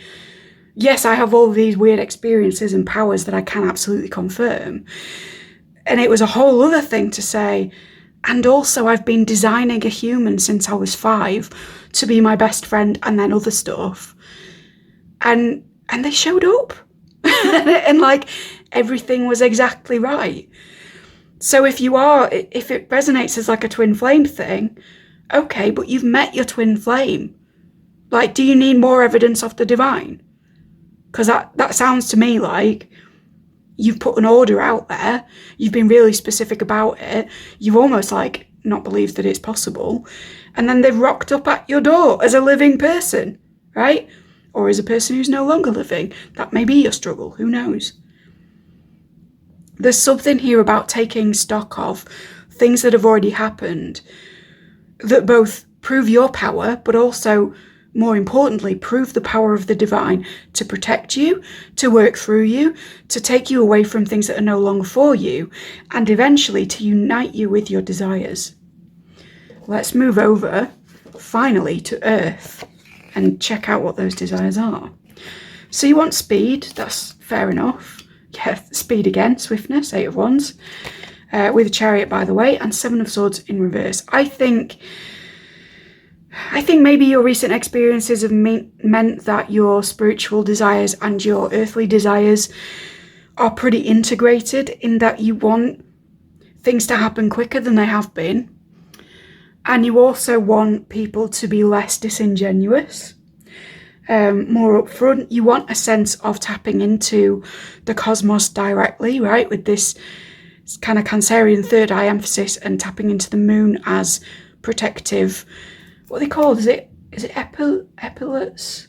yes, I have all these weird experiences and powers that I can absolutely confirm. And it was a whole other thing to say, and also I've been designing a human since I was 5 to be my best friend and then other stuff. And they showed up. And like everything was exactly right. So if it resonates as like a twin flame thing, okay, but you've met your twin flame. Like, do you need more evidence of the divine? Because that sounds to me like you've put an order out there, you've been really specific about it, you've almost like not believed that it's possible, and then they've rocked up at your door as a living person, right? Or as a person who's no longer living. That may be your struggle, who knows? There's something here about taking stock of things that have already happened that both prove your power, but also, more importantly, prove the power of the divine to protect you, to work through you, to take you away from things that are no longer for you, and eventually to unite you with your desires. Let's move over, finally, to Earth and check out what those desires are. So you want speed, that's fair enough. Yeah, speed again, swiftness, 8 of Wands, with a Chariot, by the way, and 7 of Swords in reverse. I think maybe your recent experiences have meant that your spiritual desires and your earthly desires are pretty integrated, in that you want things to happen quicker than they have been. And you also want people to be less disingenuous, more upfront. You want a sense of tapping into the cosmos directly, right? With this kind of Cancerian third eye emphasis, and tapping into the moon as protective. What are they called? Is it epaulets?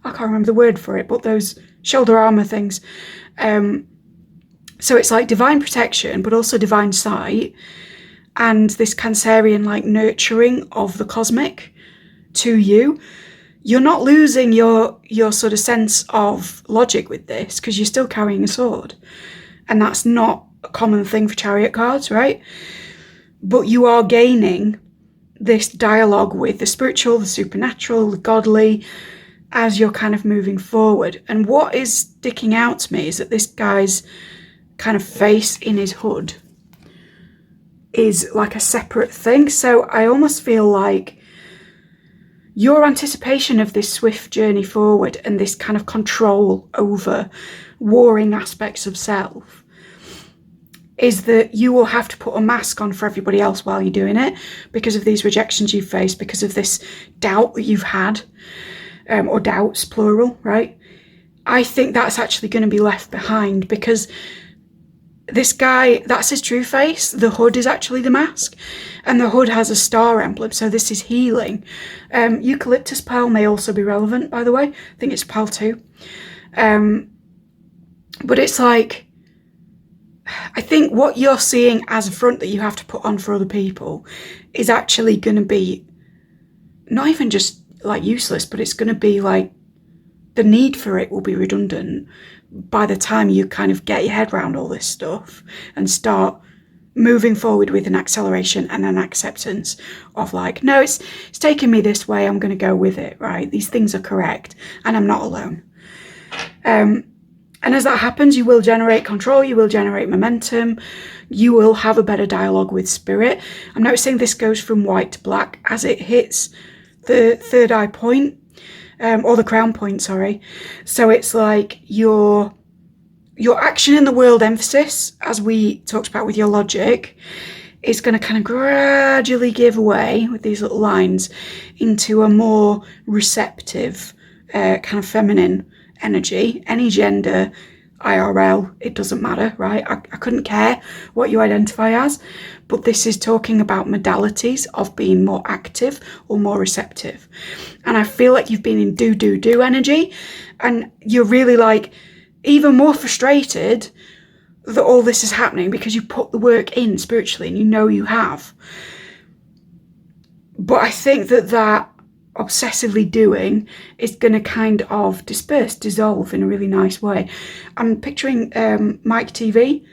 I can't remember the word for it, but those shoulder armor things. So it's like divine protection, but also divine sight. And this Cancerian like nurturing of the cosmic to you. You're not losing your sort of sense of logic with this, because you're still carrying a sword. And that's not a common thing for Chariot cards, right? But you are gaining this dialogue with the spiritual, the supernatural, the godly, as you're kind of moving forward. And what is sticking out to me is that this guy's kind of face in his hood is like a separate thing. So I almost feel like your anticipation of this swift journey forward and this kind of control over warring aspects of self is that you will have to put a mask on for everybody else while you're doing it because of these rejections you've faced, because of this doubt that you've had, or doubts, plural, right? I think that's actually going to be left behind because this guy, that's his true face. The hood is actually the mask, and the hood has a star emblem, so this is healing. Eucalyptus pearl may also be relevant, by the way. I think it's pearl 2. But it's like, I think what you're seeing as a front that you have to put on for other people is actually going to be not even just like useless, but it's going to be like the need for it will be redundant by the time you kind of get your head around all this stuff and start moving forward with an acceleration and an acceptance of like, no, it's taking me this way, I'm going to go with it, right? These things are correct and I'm not alone. And as that happens, you will generate control, you will generate momentum, you will have a better dialogue with spirit. I'm noticing this goes from white to black as it hits the third eye point, or the crown point, sorry. So it's like your action in the world emphasis, as we talked about with your logic, is going to kind of gradually give way with these little lines into a more receptive, kind of feminine energy. Any gender, IRL, it doesn't matter, right? I couldn't care what you identify as, but this is talking about modalities of being more active or more receptive. And I feel like you've been in do energy, and you're really like even more frustrated that all this is happening because you put the work in spiritually and you know you have. But I think that obsessively doing is going to kind of dissolve in a really nice way. I'm picturing Mike TV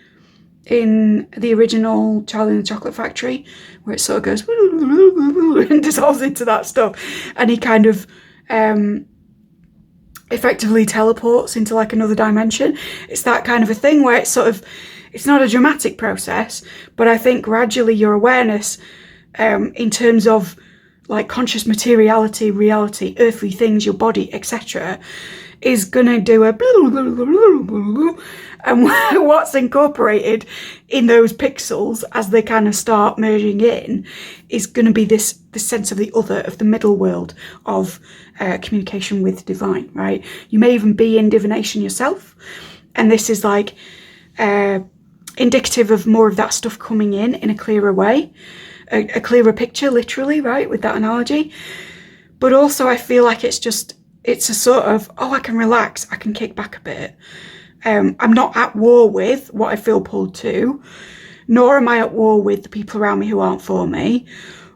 in the original Charlie and the Chocolate Factory, where it sort of goes and dissolves into that stuff, and he kind of effectively teleports into like another dimension. It's that kind of a thing where it's sort of, it's not a dramatic process, but I think gradually your awareness in terms of like conscious materiality, reality, earthly things, your body, etc., is gonna do a and what's incorporated in those pixels as they kind of start merging in is going to be this sense of the other, of the middle world of communication with divine, right? You may even be in divination yourself, and this is like indicative of more of that stuff coming in a clearer way, a clearer picture, literally, right, with that analogy. But also I feel like it's a sort of, oh, I can relax, I can kick back a bit. I'm not at war with what I feel pulled to, nor am I at war with the people around me who aren't for me,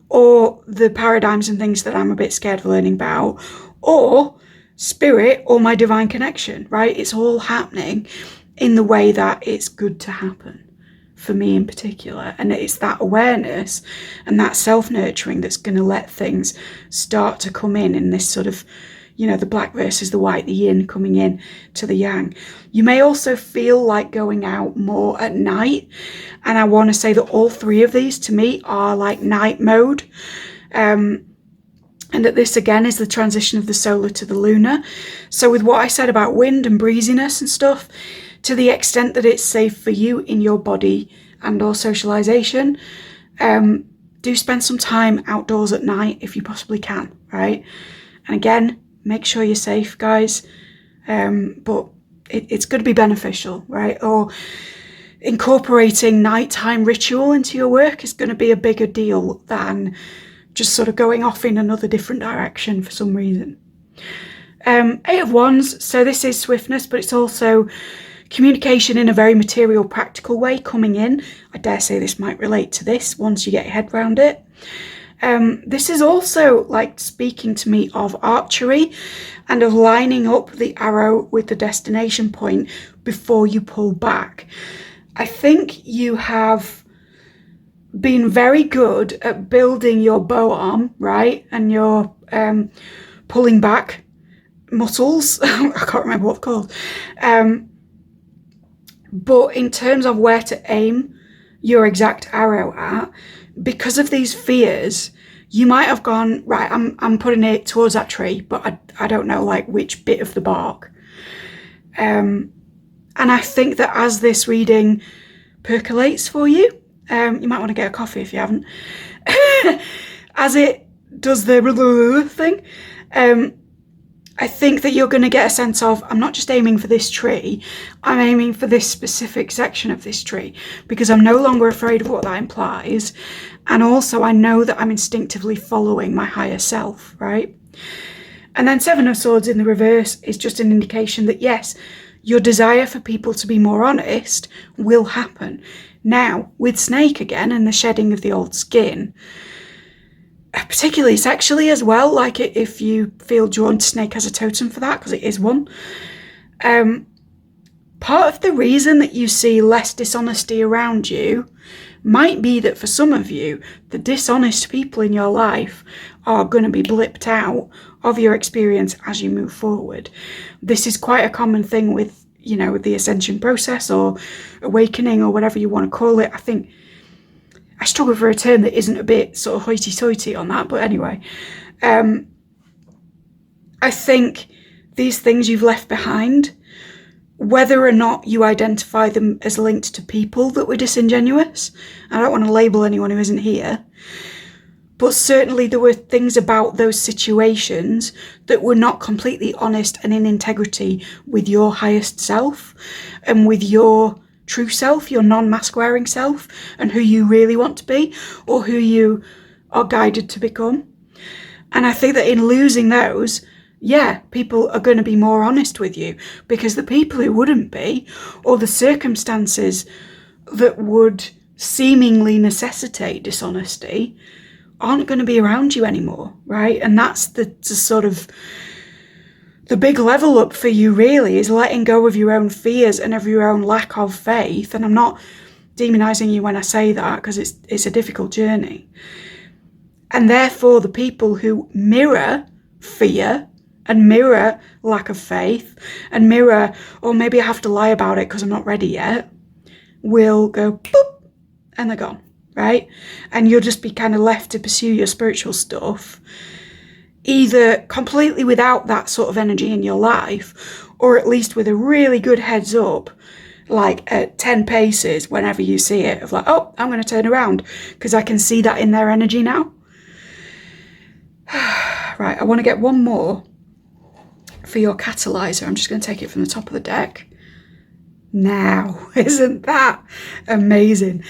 or the paradigms and things that I'm a bit scared of learning about, or spirit, or my divine connection, right? It's all happening in the way that it's good to happen, for me in particular. And it's that awareness and that self-nurturing that's going to let things start to come in this sort of, you know, the black versus the white, the yin coming in to the yang. You may also feel like going out more at night. And I want to say that all three of these to me are like night mode. And that this again is the transition of the solar to the lunar. So with what I said about wind and breeziness and stuff, to the extent that it's safe for you in your body and or socialization, do spend some time outdoors at night if you possibly can, right? And again, make sure you're safe, guys. But it's going to be beneficial, right? Or incorporating nighttime ritual into your work is going to be a bigger deal than just sort of going off in another different direction for some reason. 8 of Wands. So this is swiftness, but it's also communication in a very material, practical way coming in. I dare say this might relate to this once you get your head around it. This is also like speaking to me of archery and of lining up the arrow with the destination point before you pull back. I think you have been very good at building your bow arm, right? And your pulling back muscles. I can't remember what they're called. But in terms of where to aim your exact arrow at, because of these fears, you might have gone, right, I'm putting it towards that tree, but I don't know like which bit of the bark. And I think that as this reading percolates for you, you might want to get a coffee if you haven't, as it does the thing, I think that you're going to get a sense of, I'm not just aiming for this tree, I'm aiming for this specific section of this tree, because I'm no longer afraid of what that implies. And also I know that I'm instinctively following my higher self, right? And then Seven of Swords in the reverse is just an indication that yes, your desire for people to be more honest will happen. Now, with Snake again and the shedding of the old skin, particularly sexually as well, like if you feel drawn to Snake as a totem for that, because it is one. Part of the reason that you see less dishonesty around you might be that for some of you, the dishonest people in your life are going to be blipped out of your experience as you move forward. This is quite a common thing with, you know, the ascension process or awakening or whatever you want to call it. I think I struggle for a term that isn't a bit sort of hoity-toity on that, but anyway. I think these things you've left behind, whether or not you identify them as linked to people that were disingenuous, I don't want to label anyone who isn't here, but certainly there were things about those situations that were not completely honest and in integrity with your highest self and with your true self, your non-mask wearing self, and who you really want to be or who you are guided to become. And I think that in losing those, yeah, people are going to be more honest with you, because the people who wouldn't be, or the circumstances that would seemingly necessitate dishonesty, aren't going to be around you anymore, right? And that's the sort of the big level up for you, really, is letting go of your own fears and of your own lack of faith. And I'm not demonizing you when I say that, because it's a difficult journey. And therefore, the people who mirror fear and mirror lack of faith and mirror, or maybe I have to lie about it because I'm not ready yet, will go boop, and they're gone, right? And you'll just be kind of left to pursue your spiritual stuff, either completely without that sort of energy in your life, or at least with a really good heads up, like at 10 paces whenever you see it, of like, oh, I'm going to turn around because I can see that in their energy now. Right, I want to get one more for your catalyzer. I'm just going to take it from the top of the deck. Now, isn't that amazing?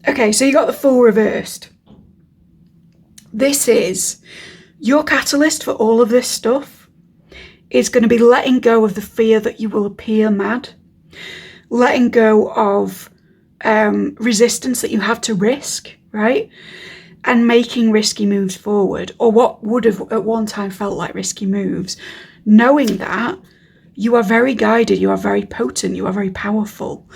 Okay, so you got the Fool reversed. This is your catalyst for all of this stuff. Is going to be letting go of the fear that you will appear mad, letting go of resistance that you have to risk, right? And making risky moves forward, or what would have at one time felt like risky moves, knowing that you are very guided, you are very potent, you are very powerful.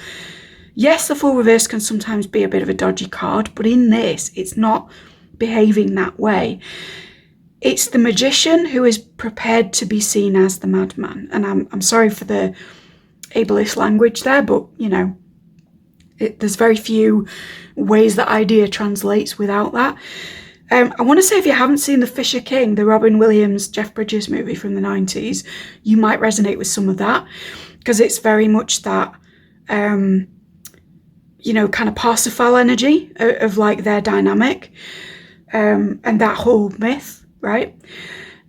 Yes, the Fool reverse can sometimes be a bit of a dodgy card, but in this, it's not behaving that way. It's the magician who is prepared to be seen as the madman. And I'm sorry for the ableist language there, but, you know, there's very few ways that idea translates without that. I want to say, if you haven't seen The Fisher King, the Robin Williams, Jeff Bridges movie from the 90s, you might resonate with some of that, because it's very much that, you know, kind of Parsifal energy of like their dynamic, and that whole myth, right?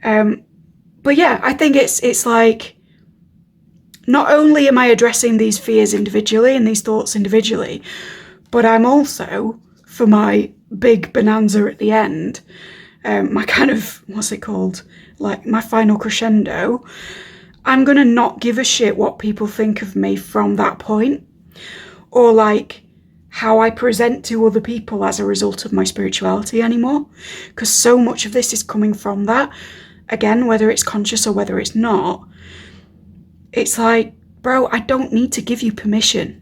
But yeah, I think it's like, not only am I addressing these fears individually and these thoughts individually, but I'm also, for my big bonanza at the end, my kind of, what's it called? Like my final crescendo, I'm going to not give a shit what people think of me from that point, or like how I present to other people as a result of my spirituality anymore. Because so much of this is coming from that. Again, whether it's conscious or whether it's not, it's like, bro, I don't need to give you permission.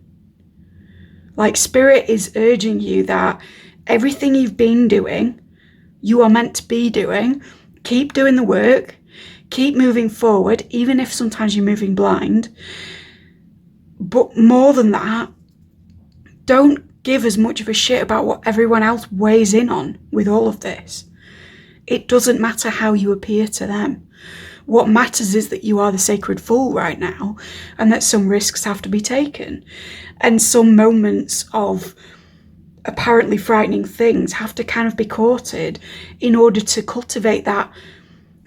Like, Spirit is urging you that everything you've been doing, you are meant to be doing. Keep doing the work. Keep moving forward, even if sometimes you're moving blind. But more than that, don't give as much of a shit about what everyone else weighs in on with all of this. It doesn't matter how you appear to them. What matters is that you are the sacred fool right now, and that some risks have to be taken. And some moments of apparently frightening things have to kind of be courted in order to cultivate that,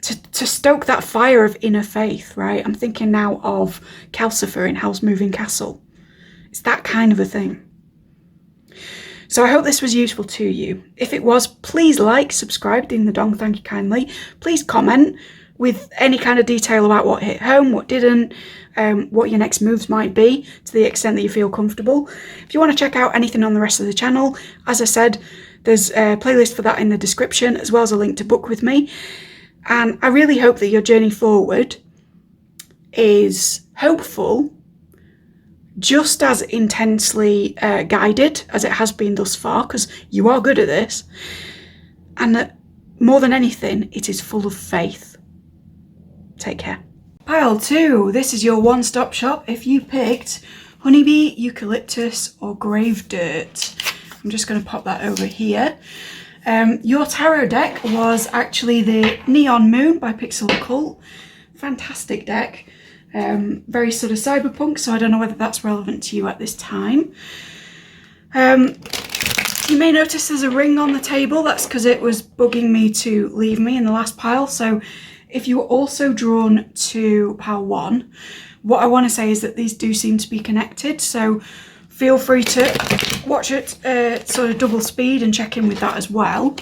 to stoke that fire of inner faith, right? I'm thinking now of Calcifer in Howl's Moving Castle. It's that kind of a thing. So I hope this was useful to you. If it was, please like, subscribe, ding the dong, thank you kindly. Please comment with any kind of detail about what hit home, what didn't, what your next moves might be, to the extent that you feel comfortable. If you want to check out anything on the rest of the channel, as I said, there's a playlist for that in the description, as well as a link to book with me. And I really hope that your journey forward is hopeful, just as intensely guided as it has been thus far, because you are good at this, and that more than anything, it is full of faith. Take care. Pile 2, this is your one-stop shop if you picked honeybee, eucalyptus or grave dirt. I'm just going to pop that over here. Your tarot deck was actually the Neon Moon by Pixel Occult. Fantastic deck. Very sort of cyberpunk, so I don't know whether that's relevant to you at this time. You may notice there's a ring on the table. That's because it was bugging me to leave me in the last pile. So if you were also drawn to pile 1, what I want to say is that these do seem to be connected. So feel free to watch it sort of double speed and check in with that as well.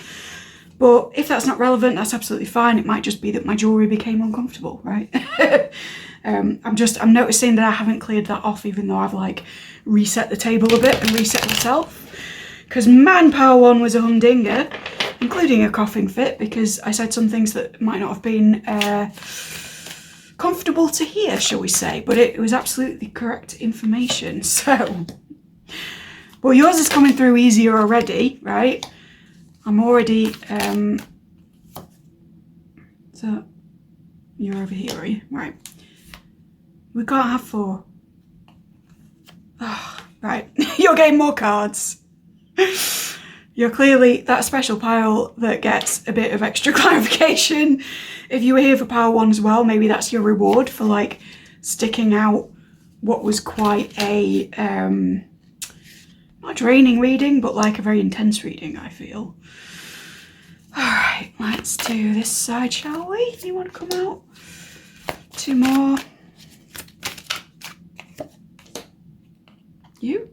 But if that's not relevant, that's absolutely fine. It might just be that my jewellery became uncomfortable, right? I'm noticing that I haven't cleared that off, even though I've like reset the table a bit and reset myself. Because man, pile 1 was a humdinger, including a coughing fit, because I said some things that might not have been comfortable to hear, shall we say, but it was absolutely correct information. So, well, yours is coming through easier already, right? I'm already, so you're over here, are you? Right. We can't have 4. Oh, right, you're getting more cards. You're clearly that special pile that gets a bit of extra clarification. If you were here for pile 1 as well, maybe that's your reward for like sticking out what was quite a, not draining reading, but like a very intense reading, I feel. All right, let's do this side, shall we? You want to come out? 2 more. You?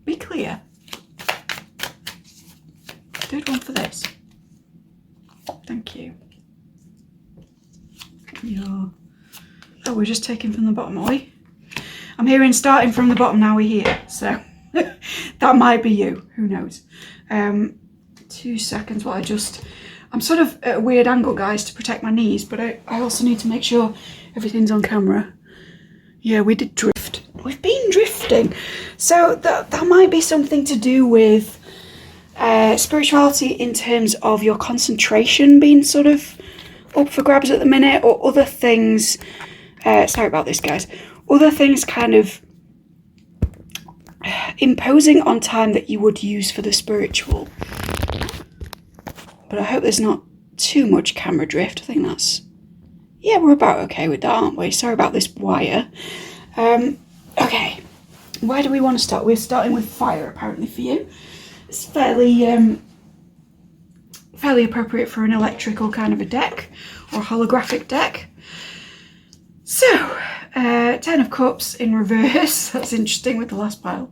Be clear. Did one for this. Thank you. Oh, we're just taking from the bottom, are we? I'm hearing starting from the bottom, now we're here. So that might be you. Who knows? 2 seconds while I'm sort of at a weird angle, guys, to protect my knees, but I also need to make sure everything's on camera. Yeah, we did drift. We've been drifting. So that might be something to do with spirituality in terms of your concentration being sort of up for grabs at the minute, or other things. Sorry about this, guys. Other things kind of imposing on time that you would use for the spiritual. But I hope there's not too much camera drift. I think that's... Yeah, we're about okay with that, aren't we? Sorry about this wire. Okay, where do we want to start? We're starting with fire, apparently, for you. It's fairly appropriate for an electrical kind of a deck, or holographic deck. So, 10 of Cups in reverse. That's interesting with the last pile.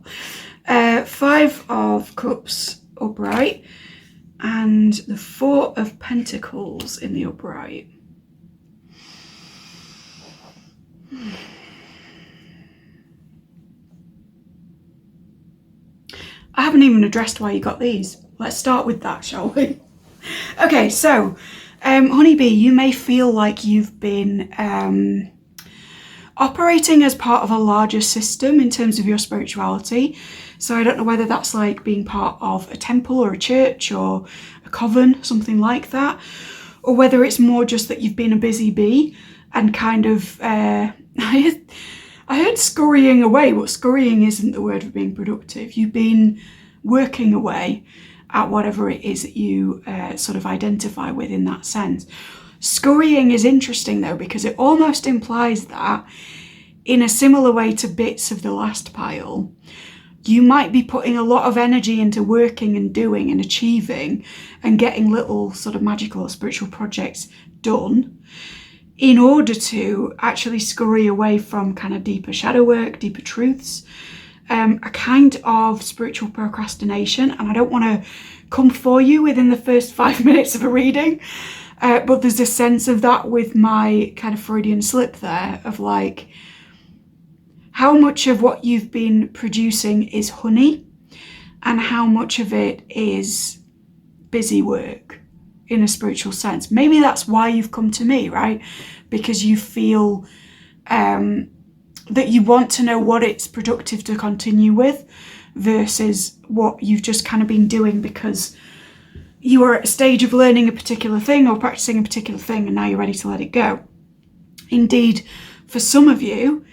5 of Cups upright, and the 4 of Pentacles in the upright. I haven't even addressed why you got these. Let's start with that, shall we? Okay, so honeybee, you may feel like you've been operating as part of a larger system in terms of your spirituality. So I don't know whether that's like being part of a temple or a church or a coven, something like that, or whether it's more just that you've been a busy bee and kind of I I heard scurrying away, but scurrying isn't the word for being productive. You've been working away at whatever it is that you sort of identify with in that sense. Scurrying is interesting though, because it almost implies that in a similar way to bits of the last pile, you might be putting a lot of energy into working and doing and achieving and getting little sort of magical or spiritual projects done in order to actually scurry away from kind of deeper shadow work, deeper truths, a kind of spiritual procrastination. And I don't want to come for you within the first 5 minutes of a reading, but there's a sense of that with my kind of Freudian slip there of like, how much of what you've been producing is honey and how much of it is busy work in a spiritual sense. Maybe that's why you've come to me, right? Because you feel that you want to know what it's productive to continue with versus what you've just kind of been doing because you are at a stage of learning a particular thing or practicing a particular thing and now you're ready to let it go. Indeed, for some of you,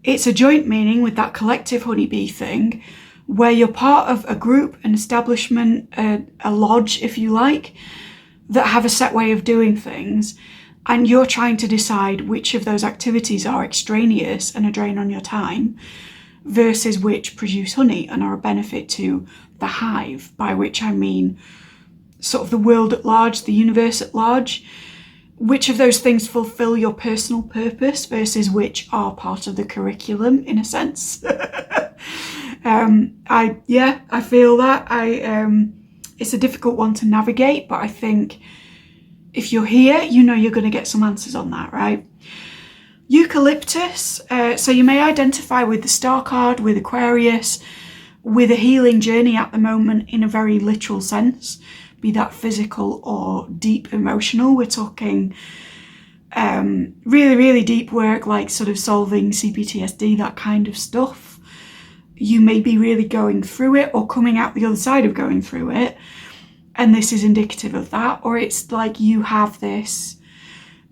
it's a joint meaning with that collective honeybee thing where you're part of a group, an establishment, a lodge, if you like, that have a set way of doing things. And you're trying to decide which of those activities are extraneous and a drain on your time versus which produce honey and are a benefit to the hive, by which I mean sort of the world at large, the universe at large. Which of those things fulfill your personal purpose versus which are part of the curriculum, in a sense. I feel that. It's a difficult one to navigate, but I think if you're here, you know you're going to get some answers on that, right? Eucalyptus, so you may identify with the Star card, with Aquarius, with a healing journey at the moment in a very literal sense, be that physical or deep emotional. We're talking really, really deep work, like sort of solving CPTSD, that kind of stuff. You may be really going through it or coming out the other side of going through it, and this is indicative of that. Or it's like you have this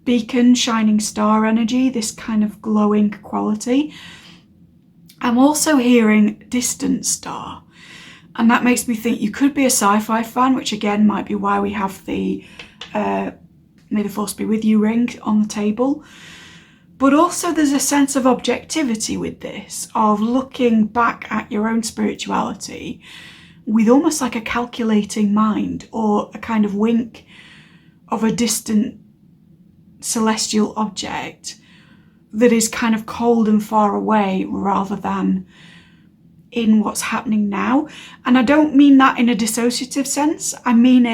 beacon, shining star energy, this kind of glowing quality. I'm also hearing distant star. And that makes me think you could be a sci-fi fan, which again might be why we have the May the Force be with you ring on the table. But also there's a sense of objectivity with this, of looking back at your own spirituality with almost like a calculating mind or a kind of wink of a distant celestial object that is kind of cold and far away rather than in what's happening now. And I don't mean that in a dissociative sense. I mean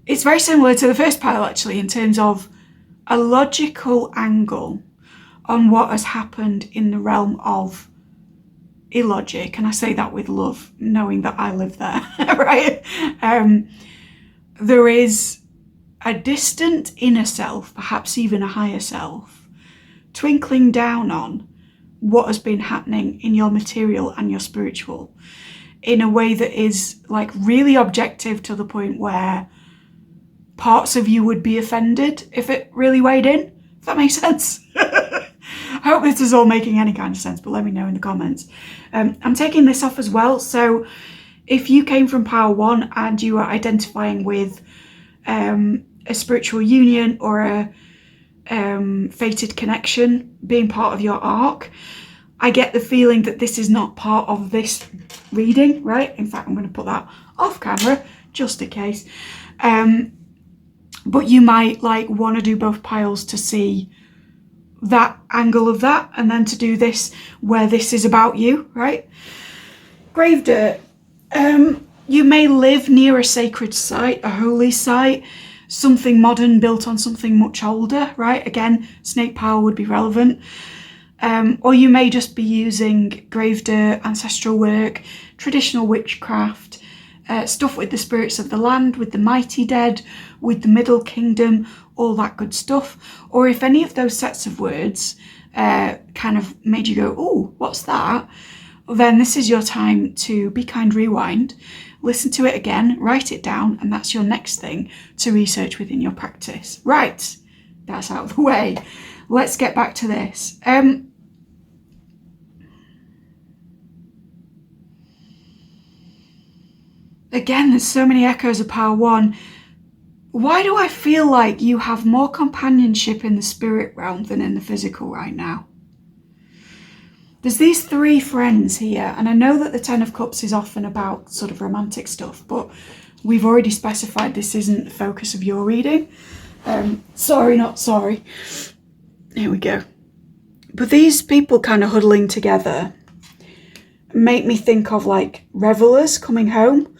it's very similar to the first pile actually, in terms of a logical angle on what has happened in the realm of illogic. And I say that with love, knowing that I live there, right? There is a distant inner self, perhaps even a higher self, twinkling down on what has been happening in your material and your spiritual in a way that is like really objective, to the point where parts of you would be offended if it really weighed in, if that makes sense. I hope this is all making any kind of sense, but let me know in the comments. I'm taking this off as well, so if you came from pile 1 and you are identifying with a spiritual union or a fated connection being part of your arc, I get the feeling that this is not part of this reading, right? In fact, I'm going to put that off camera just in case. But you might like want to do both piles to see that angle of that, and then to do this where this is about you, right? Grave dirt. You may live near a sacred site, a holy site, something modern built on something much older, right? Again, snake pile would be relevant. Or you may just be using grave dirt, ancestral work, traditional witchcraft, stuff with the spirits of the land, with the mighty dead, with the Middle Kingdom, all that good stuff. Or if any of those sets of words kind of made you go, oh, what's that? Then this is your time to be kind, rewind, listen to it again, write it down, and that's your next thing to research within your practice. Right, that's out of the way. let's get back to this. Again, there's so many echoes of Pile 1. Why do I feel like you have more companionship in the spirit realm than in the physical right now? There's these 3 friends here, and I know that the Ten of Cups is often about sort of romantic stuff, but we've already specified this isn't the focus of your reading. Sorry, not sorry. Here we go. But these people kind of huddling together make me think of like revelers coming home.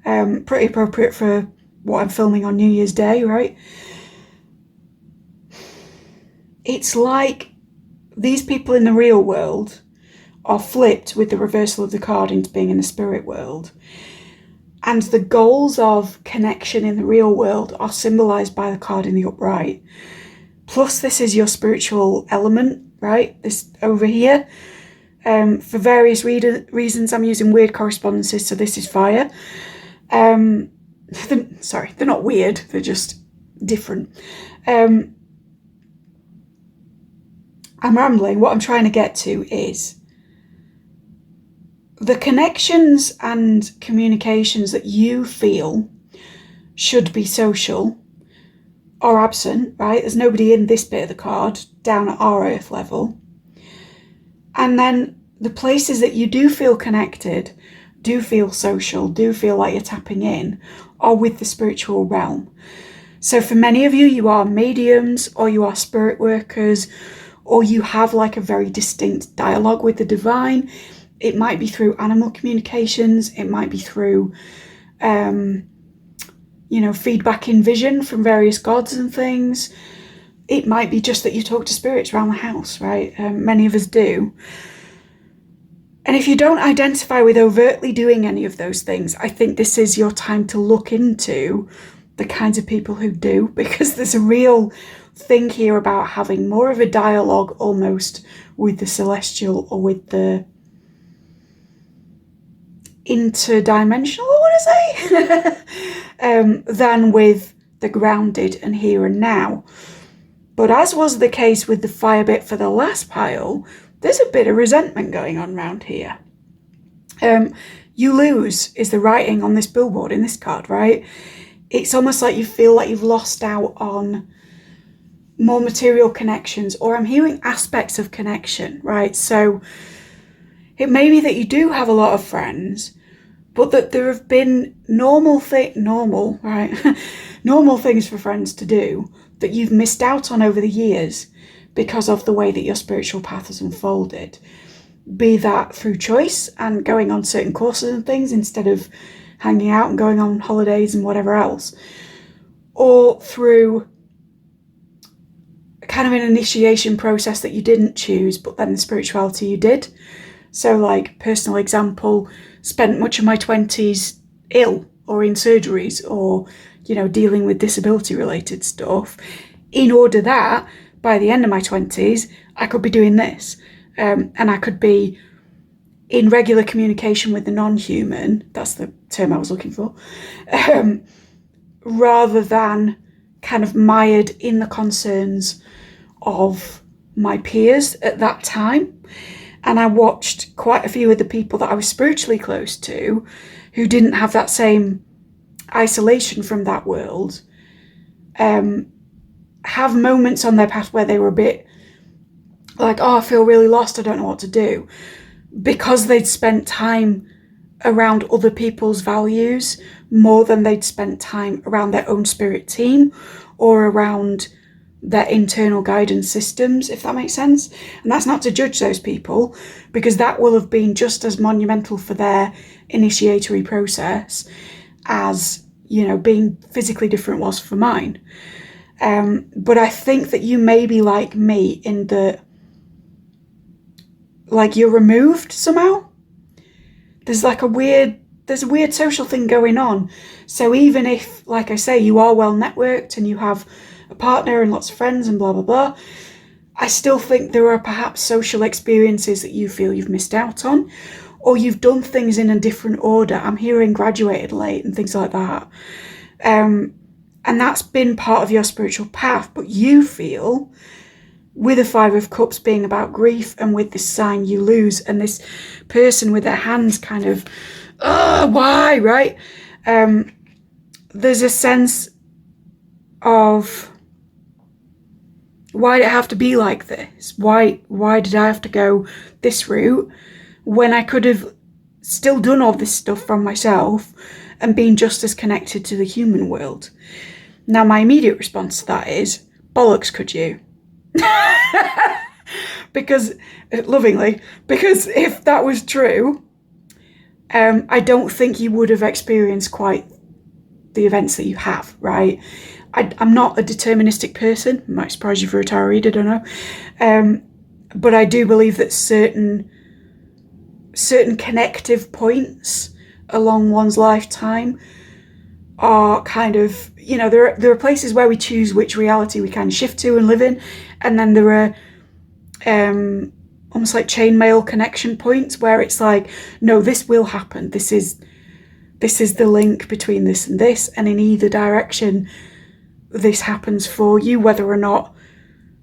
Pretty appropriate for what I'm filming on New Year's Day, right? It's like these people in the real world are flipped with the reversal of the card into being in the spirit world. And the goals of connection in the real world are symbolized by the card in the upright. Plus, this is your spiritual element, right? This over here. For various reasons, I'm using weird correspondences, so this is fire. Sorry, they're not weird, they're just different. I'm rambling. What I'm trying to get to is the connections and communications that you feel should be social are absent, right? There's nobody in this bit of the card down at our earth level. And then the places that you do feel connected, do feel social, do feel like you're tapping in, are with the spiritual realm. So for many of you, you are mediums, or you are spirit workers, or you have like a very distinct dialogue with the divine. It might be through animal communications. It might be through, feedback in vision from various gods and things. It might be just that you talk to spirits around the house, right? Many of us do. And if you don't identify with overtly doing any of those things, I think this is your time to look into the kinds of people who do, because there's a real thing here about having more of a dialogue almost with the celestial or with the interdimensional, I want to say, than with the grounded and here and now. But as was the case with the fire bit for the last pile, there's a bit of resentment going on around here. You lose is the writing on this billboard in this card, right? It's almost like you feel like you've lost out on more material connections, or I'm hearing aspects of connection, right? So it may be that you do have a lot of friends, but that there have been normal things for friends to do that you've missed out on over the years because of the way that your spiritual path has unfolded. Be that through choice and going on certain courses and things instead of hanging out and going on holidays and whatever else, or through kind of an initiation process that you didn't choose, but then the spirituality you did. So like, personal example, spent much of my 20s ill or in surgeries or, dealing with disability related stuff, in order that by the end of my 20s, I could be doing this. And I could be in regular communication with the non-human, that's the term I was looking for, rather than kind of mired in the concerns of my peers at that time. And I watched quite a few of the people that I was spiritually close to who didn't have that same isolation from that world, have moments on their path where they were a bit like, oh, I feel really lost, I don't know what to do, because they'd spent time around other people's values more than they'd spent time around their own spirit team or around their internal guidance systems, if that makes sense. And that's not to judge those people, because that will have been just as monumental for their initiatory process as, being physically different was for mine. But I think that you may be like me in that, like, you're removed somehow. There's a weird social thing going on. So even if, like I say, you are well networked and you have a partner and lots of friends and blah, blah, blah, I still think there are perhaps social experiences that you feel you've missed out on, or you've done things in a different order. I'm hearing graduated late and things like that. And that's been part of your spiritual path, but you feel with the Five of Cups being about grief, and with this sign you lose, and this person with their hands kind of, why, right? There's a sense of, why did it have to be like this? Why did I have to go this route when I could have still done all this stuff from myself and been just as connected to the human world? Now, my immediate response to that is, bollocks, could you? Because, lovingly, because if that was true, I don't think you would have experienced quite the events that you have, right? I'm not a deterministic person. Might surprise you for a tarot reader, don't know. But I do believe that certain connective points along one's lifetime are kind of, you know, there are places where we choose which reality we kind of shift to and live in, and then there are almost like chainmail connection points where it's like, no, this will happen. This is the link between this and this, and in either direction this happens for you, whether or not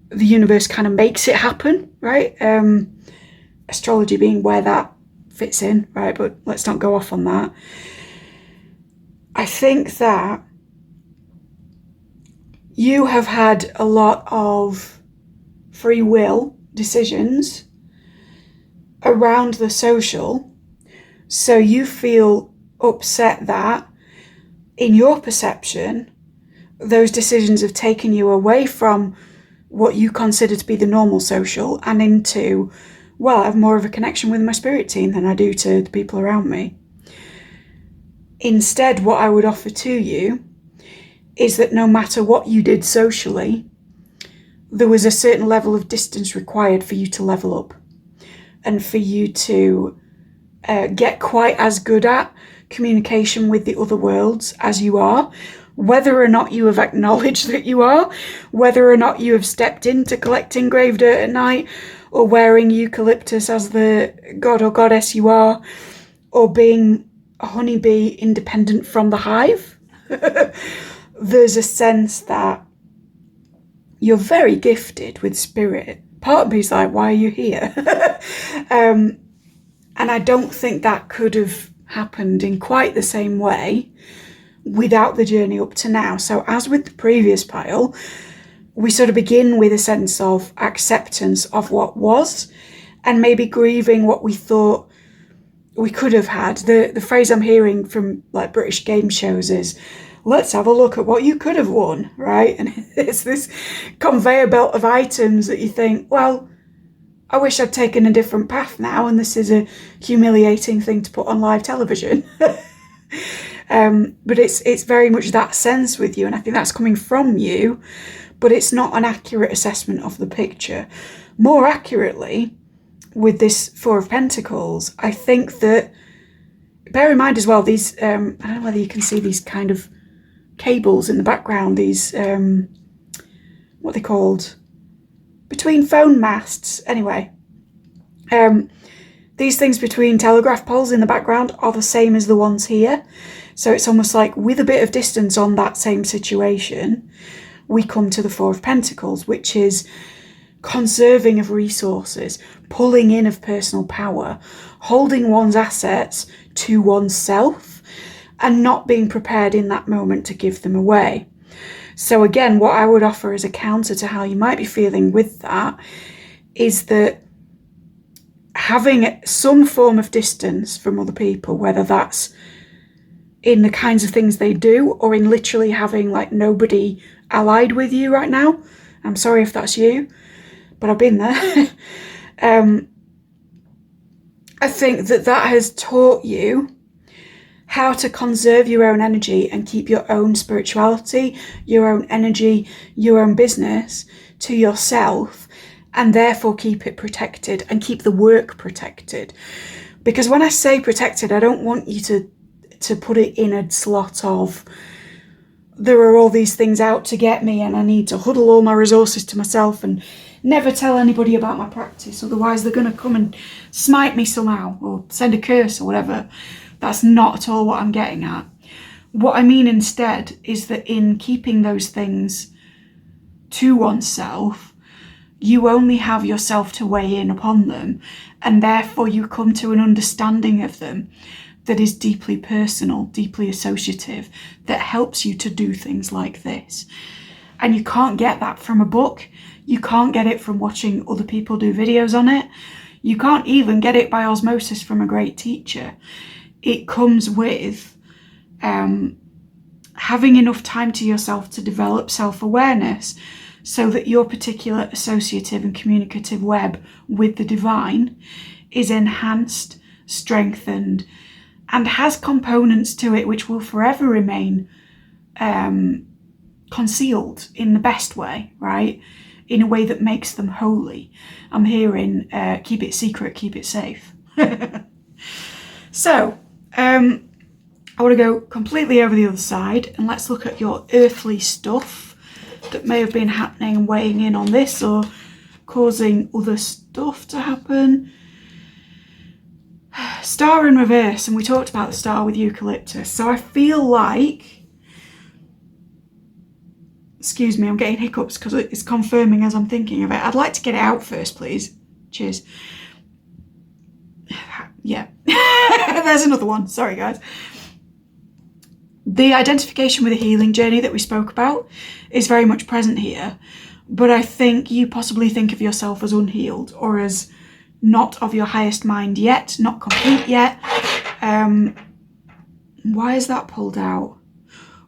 the universe kind of makes it happen, right? Astrology being where that fits in, right? But let's not go off on that. I think that you have had a lot of free will decisions around the social, so you feel upset that, in your perception, those decisions have taken you away from what you consider to be the normal social and into, well, I have more of a connection with my spirit team than I do to the people around me. Instead, what I would offer to you is that no matter what you did socially, there was a certain level of distance required for you to level up and for you to get quite as good at communication with the other worlds as you are, whether or not you have acknowledged that you are, whether or not you have stepped into collecting grave dirt at night, or wearing eucalyptus as the god or goddess you are, or being a honeybee independent from the hive. There's a sense that you're very gifted with spirit. Part of me's like, why are you here? And I don't think that could have happened in quite the same way without the journey up to now. So as with the previous pile, we sort of begin with a sense of acceptance of what was, and maybe grieving what we thought we could have had. The phrase I'm hearing from like British game shows is, let's have a look at what you could have won, right? And it's this conveyor belt of items that you think, well, I wish I'd taken a different path now, and this is a humiliating thing to put on live television. But it's very much that sense with you, and I think that's coming from you, but it's not an accurate assessment of the picture. More accurately, with this Four of Pentacles, I think that, bear in mind as well, these, I don't know whether you can see these kind of cables in the background, these, what are they called? Between phone masts, anyway. These things between telegraph poles in the background are the same as the ones here. So it's almost like, with a bit of distance on that same situation, we come to the Four of Pentacles, which is conserving of resources, pulling in of personal power, holding one's assets to oneself, and not being prepared in that moment to give them away. So again, what I would offer as a counter to how you might be feeling with that is that having some form of distance from other people, whether that's in the kinds of things they do or in literally having like nobody allied with you right now. I'm sorry if that's you, but I've been there. I think that has taught you how to conserve your own energy and keep your own spirituality, your own energy, your own business to yourself, and therefore keep it protected and keep the work protected. Because when I say protected, I don't want you to put it in a slot of, there are all these things out to get me and I need to huddle all my resources to myself and never tell anybody about my practice, otherwise they're going to come and smite me somehow or send a curse or whatever. That's not at all what I'm getting at. What I mean instead is that in keeping those things to oneself, You only have yourself to weigh in upon them, and therefore you come to an understanding of them that is deeply personal, deeply associative, that helps you to do things like this. And you can't get that from a book. You can't get it from watching other people do videos on it. You can't even get it by osmosis from a great teacher. It comes with having enough time to yourself to develop self-awareness so that your particular associative and communicative web with the divine is enhanced, strengthened, and has components to it which will forever remain concealed in the best way, right? In a way that makes them holy. I'm hearing keep it secret, keep it safe. So, I want to go completely over the other side, and let's look at your earthly stuff that may have been happening and weighing in on this or causing other stuff to happen. Star in reverse, and we talked about the star with eucalyptus. So I feel like, excuse me, I'm getting hiccups because it's confirming as I'm thinking of it. I'd like to get it out first, please. Cheers. Yeah, there's another one. Sorry, guys. The identification with the healing journey that we spoke about is very much present here, but I think you possibly think of yourself as unhealed or as not of your highest mind yet, not complete yet. Why is that pulled out?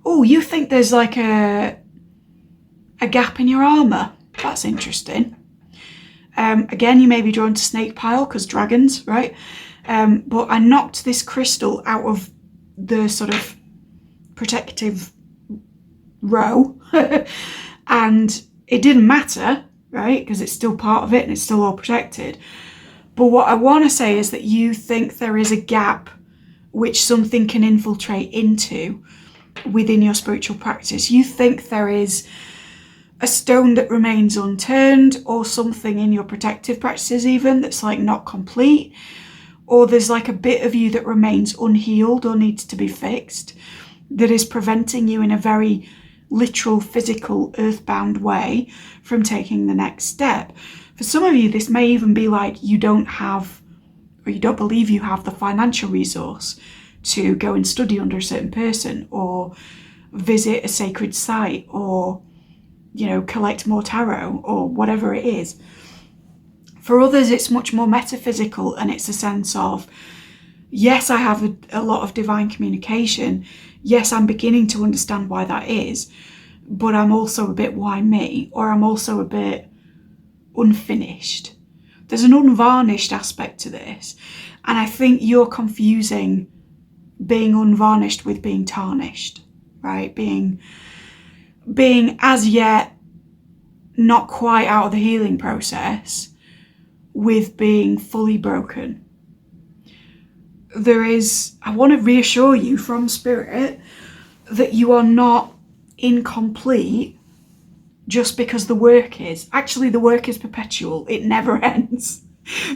Oh, you think there's like a gap in your armour. That's interesting. Again, you may be drawn to snake pile because dragons, right? But I knocked this crystal out of the sort of protective row and it didn't matter, right? Because it's still part of it and it's still all protected. But what I want to say is that you think there is a gap which something can infiltrate into within your spiritual practice. You think there is a stone that remains unturned, or something in your protective practices even that's like not complete, or there's like a bit of you that remains unhealed or needs to be fixed that is preventing you in a very literal, physical, earthbound way from taking the next step. For some of you, this may even be like you don't have, or you don't believe you have the financial resource to go and study under a certain person, or visit a sacred site, or, you know, collect more tarot, or whatever it is. For others, it's much more metaphysical, and it's a sense of, yes, I have a lot of divine communication. Yes, I'm beginning to understand why that is, but I'm also a bit why me, or I'm also a bit unfinished. There's an unvarnished aspect to this, and I think you're confusing being unvarnished with being tarnished, right? Being as yet not quite out of the healing process with being fully broken. I want to reassure you from spirit that you are not incomplete just because the work is. Actually, the work is perpetual. It never ends.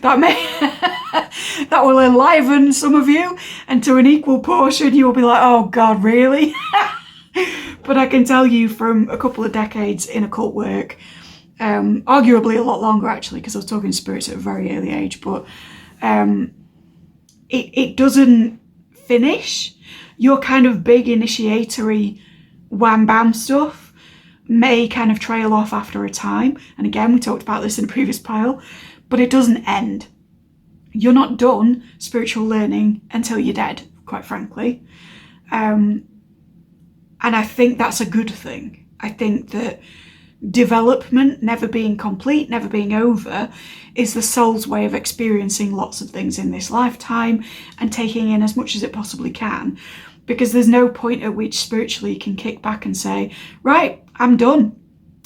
That will enliven some of you, and to an equal portion you will be like, oh God, really? But I can tell you from a couple of decades in occult work, arguably a lot longer actually, because I was talking to spirits at a very early age, but it doesn't finish. Your kind of big initiatory wham bam stuff may kind of trail off after a time, and again we talked about this in a previous pile, but it doesn't end. You're not done spiritual learning until you're dead, quite frankly. And I think that's a good thing. I think that development, never being complete, never being over, is the soul's way of experiencing lots of things in this lifetime and taking in as much as it possibly can, because there's no point at which spiritually you can kick back and say, right, I'm done.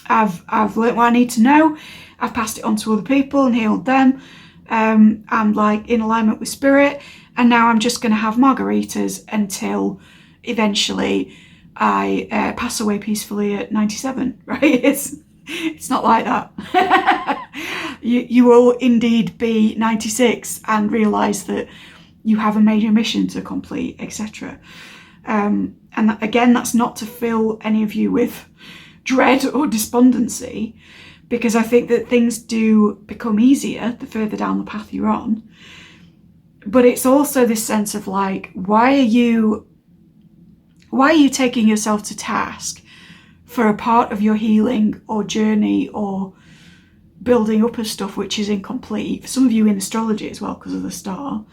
I've learnt what I need to know. I've passed it on to other people and healed them. I'm like in alignment with spirit, and now I'm just going to have margaritas until eventually I pass away peacefully at 97, right? It's not like that. You will indeed be 96 and realise that you have a major mission to complete, etc. And again, that's not to fill any of you with dread or despondency, because I think that things do become easier the further down the path you're on. But it's also this sense of like, why are you taking yourself to task for a part of your healing or journey or building up of stuff which is incomplete? For some of you in astrology as well, because of the star,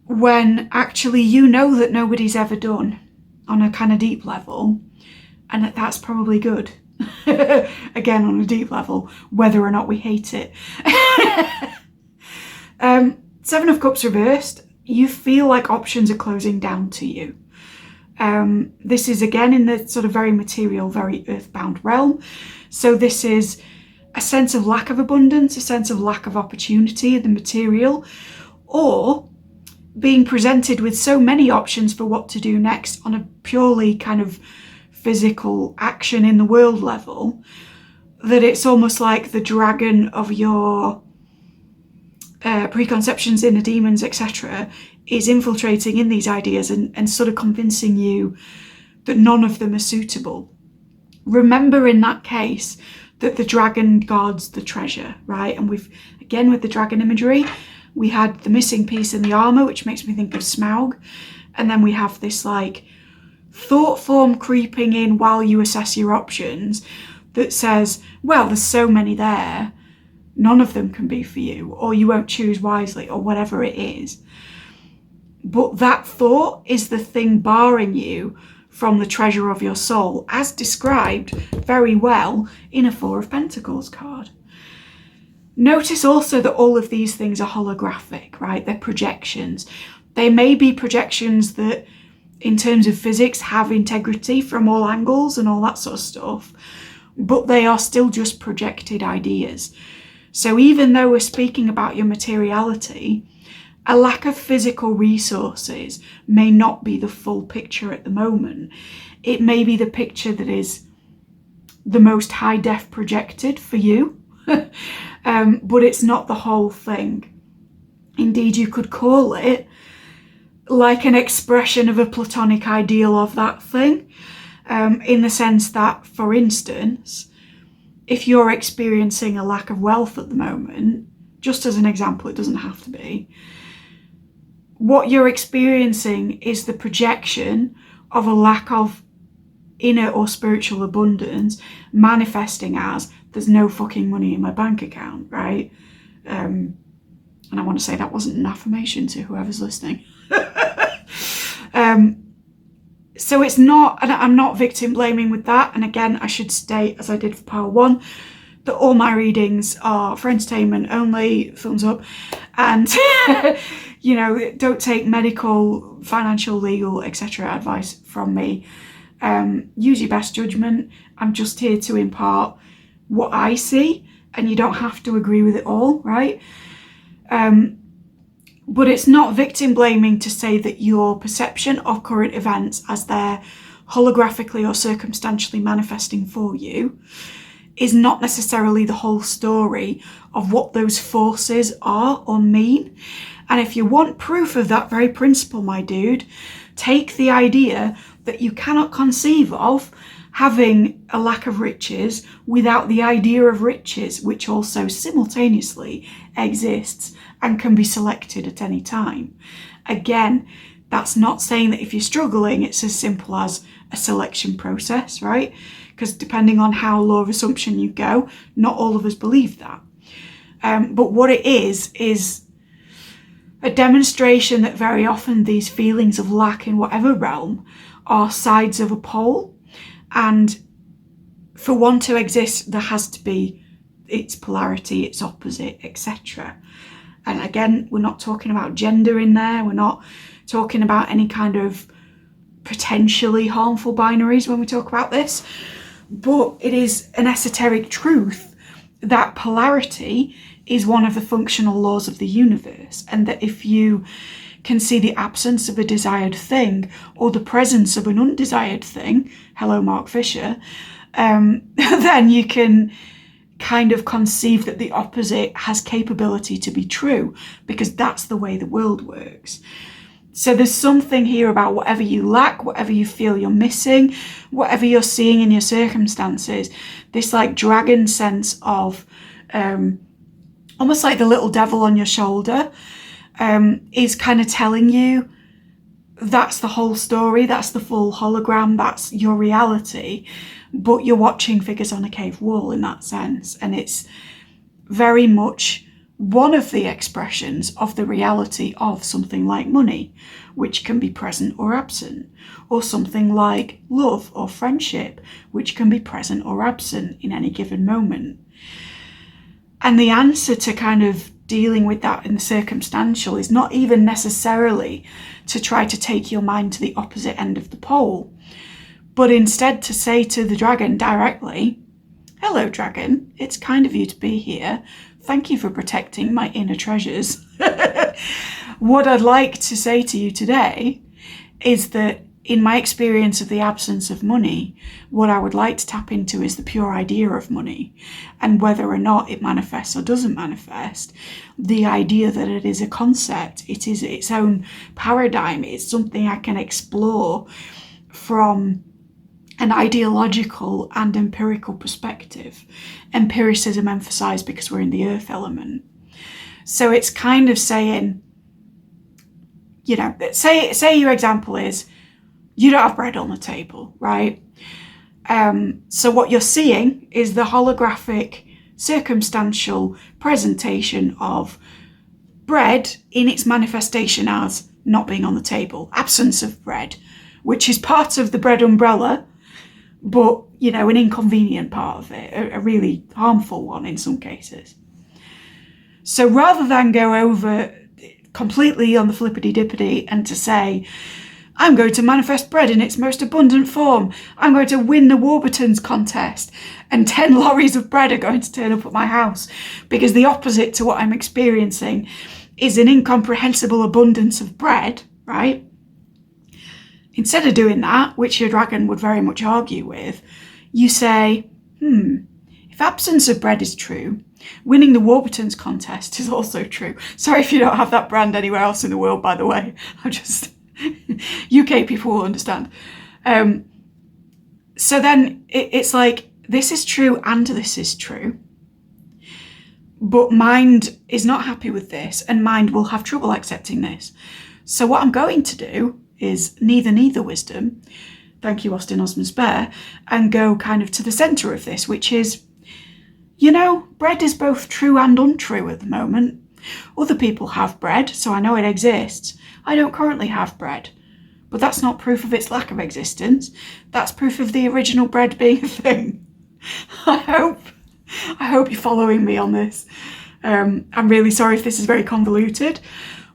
when actually you know that nobody's ever done on a kind of deep level, and that's probably good. Again, on a deep level, whether or not we hate it. Seven of Cups reversed, you feel like options are closing down to you. This is again in the sort of very material, very earthbound realm. So this is a sense of lack of abundance, a sense of lack of opportunity in the material, or being presented with so many options for what to do next on a purely kind of physical action in the world level, that it's almost like the dragon of your preconceptions, inner demons, etc., is infiltrating in these ideas and sort of convincing you that none of them are suitable. Remember in that case that the dragon guards the treasure, right? And we've, again, with the dragon imagery, we had the missing piece in the armour, which makes me think of Smaug. And then we have this like thought form creeping in while you assess your options that says, well, there's so many there, none of them can be for you, or you won't choose wisely, or whatever it is. But that thought is the thing barring you from the treasure of your soul, as described very well in a Four of Pentacles card. Notice also that all of these things are holographic, right? They're projections. They may be projections that, in terms of physics, have integrity from all angles and all that sort of stuff, but they are still just projected ideas. So even though we're speaking about your materiality, a lack of physical resources may not be the full picture at the moment. It may be the picture that is the most high def projected for you, but it's not the whole thing. Indeed, you could call it like an expression of a platonic ideal of that thing, in the sense that, for instance, if you're experiencing a lack of wealth at the moment, just as an example, it doesn't have to be, what you're experiencing is the projection of a lack of inner or spiritual abundance manifesting as there's no fucking money in my bank account, right? And I want to say that wasn't an affirmation to whoever's listening. So it's not, and I'm not victim blaming with that. And again, I should state, as I did for Power 1, that all my readings are for entertainment only, thumbs up. And, you know, don't take medical, financial, legal, etc. advice from me. Use your best judgment. I'm just here to impart what I see, and you don't have to agree with it all, right? But it's not victim blaming to say that your perception of current events as they're holographically or circumstantially manifesting for you is not necessarily the whole story of what those forces are or mean. And if you want proof of that very principle, my dude, take the idea that you cannot conceive of having a lack of riches without the idea of riches, which also simultaneously exists and can be selected at any time. Again, that's not saying that if you're struggling, it's as simple as a selection process, right? Because depending on how law of assumption you go, not all of us believe that. But what it is a demonstration that very often these feelings of lack in whatever realm are sides of a pole. And for one to exist, there has to be its polarity, its opposite, etc. And again, we're not talking about gender in there. We're not talking about any kind of potentially harmful binaries when we talk about this. But it is an esoteric truth that polarity is one of the functional laws of the universe. And that if you can see the absence of a desired thing or the presence of an undesired thing, hello Mark Fisher, then you can kind of conceive that the opposite has capability to be true, because that's the way the world works. So there's something here about whatever you lack, whatever you feel you're missing, whatever you're seeing in your circumstances, this like dragon sense of almost like the little devil on your shoulder is kind of telling you that's the whole story, that's the full hologram, that's your reality, but you're watching figures on a cave wall in that sense. And it's very much one of the expressions of the reality of something like money, which can be present or absent, or something like love or friendship, which can be present or absent in any given moment. And the answer to kind of dealing with that in the circumstantial is not even necessarily to try to take your mind to the opposite end of the pole, but instead to say to the dragon directly, "Hello, dragon, it's kind of you to be here. Thank you for protecting my inner treasures." What I'd like to say to you today is that in my experience of the absence of money, what I would like to tap into is the pure idea of money, and whether or not it manifests or doesn't manifest, the idea that it is a concept, it is its own paradigm, it's something I can explore from an ideological and empirical perspective. Empiricism emphasized because we're in the earth element. So it's kind of saying, you know, say your example is, you don't have bread on the table, right? So what you're seeing is the holographic, circumstantial presentation of bread in its manifestation as not being on the table, absence of bread, which is part of the bread umbrella, but, you know, an inconvenient part of it, a really harmful one in some cases. So rather than go over completely on the flippity-dippity and to say, I'm going to manifest bread in its most abundant form, I'm going to win the Warburtons contest, and 10 lorries of bread are going to turn up at my house, because the opposite to what I'm experiencing is an incomprehensible abundance of bread, right? Instead of doing that, which your dragon would very much argue with, you say, if absence of bread is true, winning the Warburtons contest is also true. Sorry if you don't have that brand anywhere else in the world, by the way. I'm just... UK people will understand. So then it's like, this is true and this is true. But mind is not happy with this, and mind will have trouble accepting this. So what I'm going to do is neither wisdom, thank you Austin Osman Spare, and go kind of to the centre of this, which is, you know, bread is both true and untrue at the moment. Other people have bread, so I know it exists. I don't currently have bread, but that's not proof of its lack of existence. That's proof of the original bread being a thing. I hope you're following me on this. I'm really sorry if this is very convoluted,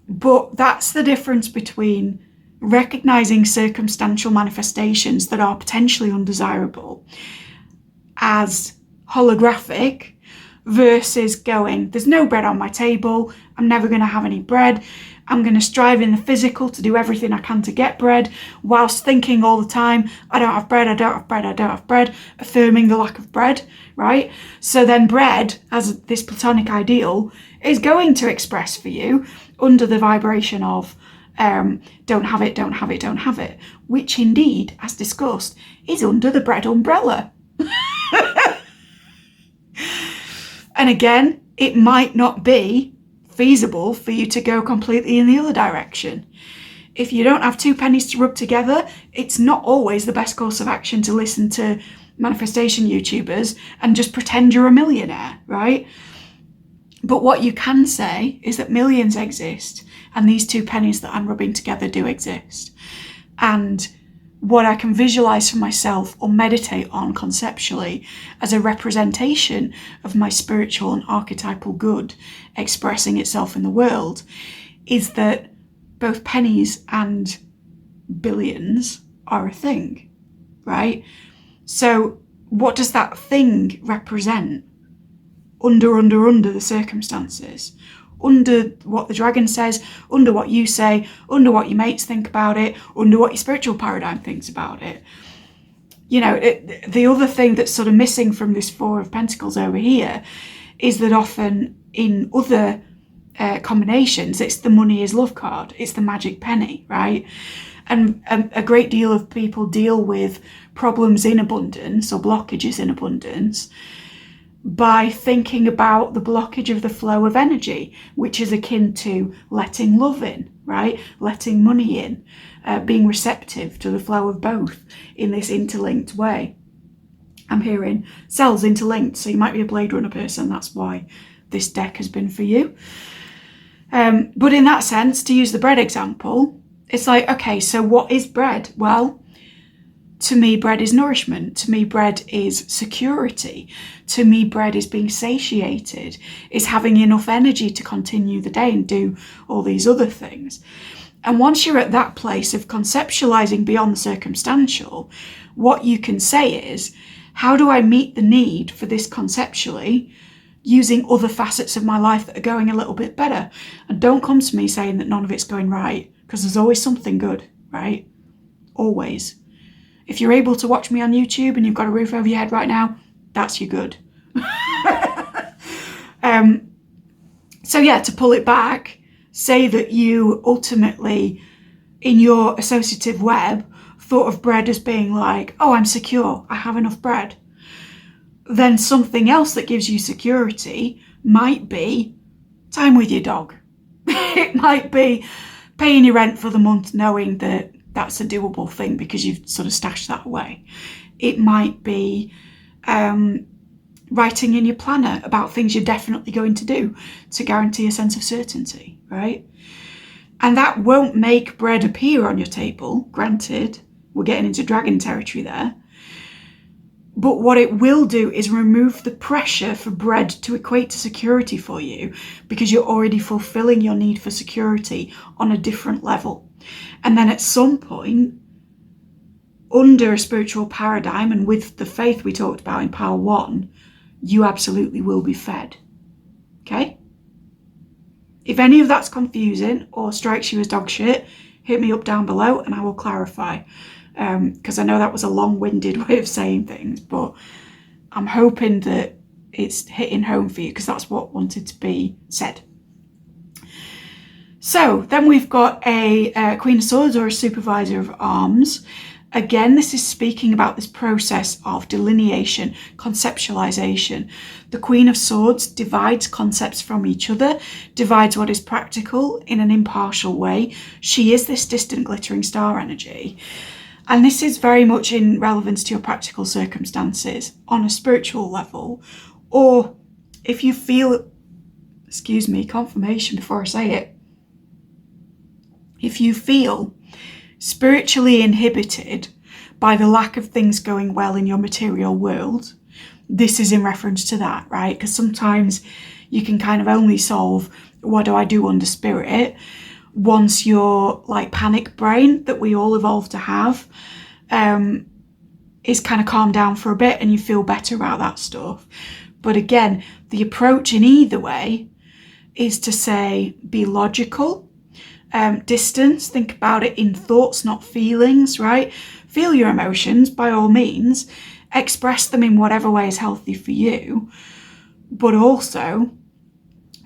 but that's the difference between recognizing circumstantial manifestations that are potentially undesirable as holographic versus going, there's no bread on my table, I'm never going to have any bread, I'm going to strive in the physical to do everything I can to get bread, whilst thinking all the time, I don't have bread, I don't have bread, I don't have bread, affirming the lack of bread, right? So then bread, as this platonic ideal, is going to express for you under the vibration of don't have it, don't have it, don't have it, which indeed, as discussed, is under the bread umbrella. And again, it might not be feasible for you to go completely in the other direction. If you don't have 2 pennies to rub together, it's not always the best course of action to listen to manifestation YouTubers and just pretend you're a millionaire, right? But what you can say is that millions exist, and these 2 pennies that I'm rubbing together do exist. And what I can visualize for myself or meditate on conceptually as a representation of my spiritual and archetypal good expressing itself in the world is that both pennies and billions are a thing, right? So what does that thing represent under the circumstances? Under what the dragon says, under what you say, under what your mates think about it, under what your spiritual paradigm thinks about it. You know, the other thing that's sort of missing from this 4 of Pentacles over here is that often in other combinations, it's the money is love card. It's the magic penny, right? And a great deal of people deal with problems in abundance or blockages in abundance by thinking about the blockage of the flow of energy, which is akin to letting love in, right? Letting money in, being receptive to the flow of both in this interlinked way. I'm hearing cells interlinked, so you might be a Blade Runner person. That's why this deck has been for you. But in that sense, to use the bread example, it's like, okay, so what is bread? Well, to me, bread is nourishment. To me, bread is security. To me, bread is being satiated, is having enough energy to continue the day and do all these other things. And once you're at that place of conceptualizing beyond the circumstantial, what you can say is, how do I meet the need for this conceptually using other facets of my life that are going a little bit better? And don't come to me saying that none of it's going right, because there's always something good, right? Always. If you're able to watch me on YouTube and you've got a roof over your head right now, that's your good. So yeah, to pull it back, say that you ultimately, in your associative web, thought of bread as being like, oh, I'm secure, I have enough bread. Then something else that gives you security might be time with your dog. It might be paying your rent for the month knowing that that's a doable thing because you've sort of stashed that away. It might be writing in your planner about things you're definitely going to do to guarantee a sense of certainty, right? And that won't make bread appear on your table, granted. We're getting into dragon territory there. But what it will do is remove the pressure for bread to equate to security for you, because you're already fulfilling your need for security on a different level. And then at some point, under a spiritual paradigm and with the faith we talked about in Power 1, you absolutely will be fed. Okay? If any of that's confusing or strikes you as dog shit, hit me up down below and I will clarify. Because I know that was a long-winded way of saying things, but I'm hoping that it's hitting home for you, because that's what wanted to be said. So then we've got a Queen of Swords, or a supervisor of arms. Again, this is speaking about this process of delineation, conceptualization. The Queen of Swords divides concepts from each other, divides what is practical in an impartial way. She is this distant glittering star energy. And this is very much in relevance to your practical circumstances on a spiritual level. Or if you feel, excuse me, confirmation before I say it. If you feel spiritually inhibited by the lack of things going well in your material world, this is in reference to that, right? Because sometimes you can kind of only solve what do I do under spirit once your like panic brain that we all evolved to have is kind of calmed down for a bit and you feel better about that stuff. But again, the approach in either way is to say, be logical, distance, think about it in thoughts, not feelings, right? Feel your emotions by all means, express them in whatever way is healthy for you, but also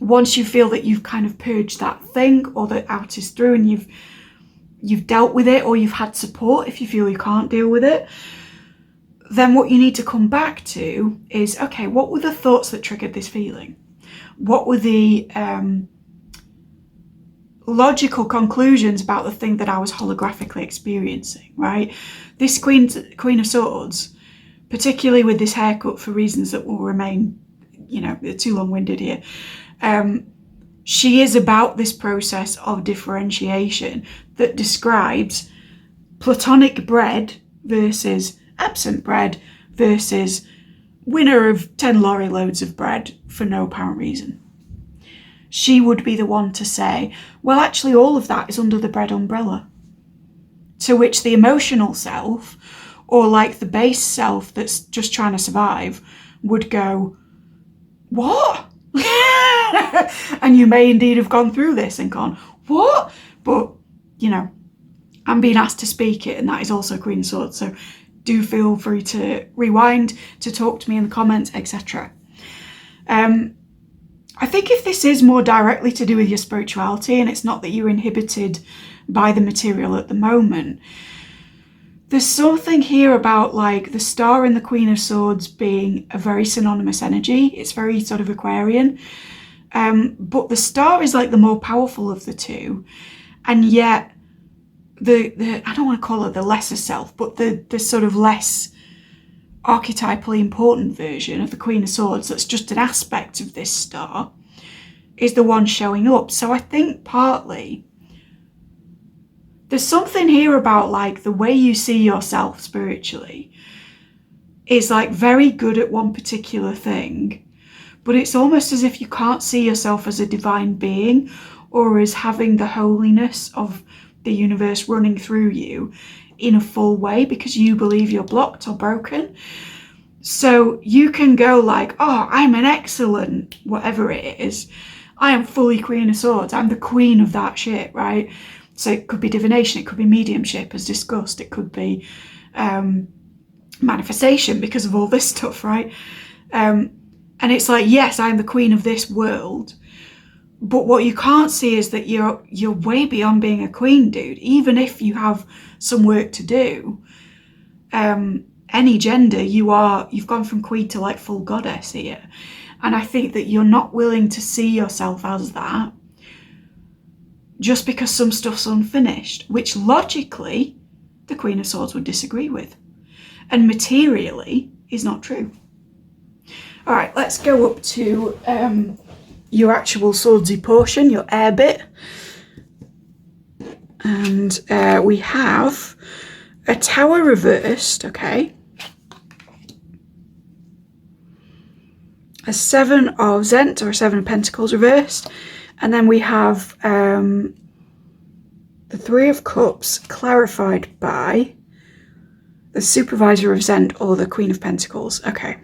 once you feel that you've kind of purged that thing, or that out is through and you've dealt with it, or you've had support if you feel you can't deal with it, then what you need to come back to is, okay, what were the thoughts that triggered this feeling? What were the logical conclusions about the thing that I was holographically experiencing, right? This Queen of Swords, particularly with this haircut for reasons that will remain, you know, too long-winded here, she is about this process of differentiation that describes platonic bread versus absent bread versus winner of 10 lorry loads of bread for no apparent reason. She would be the one to say, well, actually all of that is under the bread umbrella. To which the emotional self, or like the base self that's just trying to survive, would go, what? And you may indeed have gone through this and gone, what? But, you know, I'm being asked to speak it, and that is also Queen of Swords. So do feel free to rewind, to talk to me in the comments, etc. I think if this is more directly to do with your spirituality, and it's not that you're inhibited by the material at the moment, there's something here about like the Star and the Queen of Swords being a very synonymous energy. It's very sort of Aquarian. But the Star is like the more powerful of the two. And yet the I don't want to call it the lesser self, but the sort of less archetypally important version of the Queen of Swords that's just an aspect of this Star is the one showing up. So I think partly there's something here about like the way you see yourself spiritually is like very good at one particular thing, but it's almost as if you can't see yourself as a divine being or as having the holiness of the universe running through you in a full way because you believe you're blocked or broken. So you can go like, oh, I'm an excellent whatever it is. I am fully Queen of Swords. I'm the queen of that shit, right? So it could be divination, it could be mediumship as discussed, it could be manifestation because of all this stuff, right? And it's like, yes, I'm the queen of this world, but what you can't see is that you're way beyond being a queen, dude. Even if you have some work to do, any gender, you've gone from queen to like full goddess here. And I think that you're not willing to see yourself as that just because some stuff's unfinished, which logically the Queen of Swords would disagree with, and materially is not true. All right, let's go up to your actual swordsy portion, your air bit. And we have a Tower reversed, okay. A 7 of Zent, or a 7 of Pentacles reversed. And then we have the 3 of Cups clarified by the Supervisor of Zent or the Queen of Pentacles. Okay.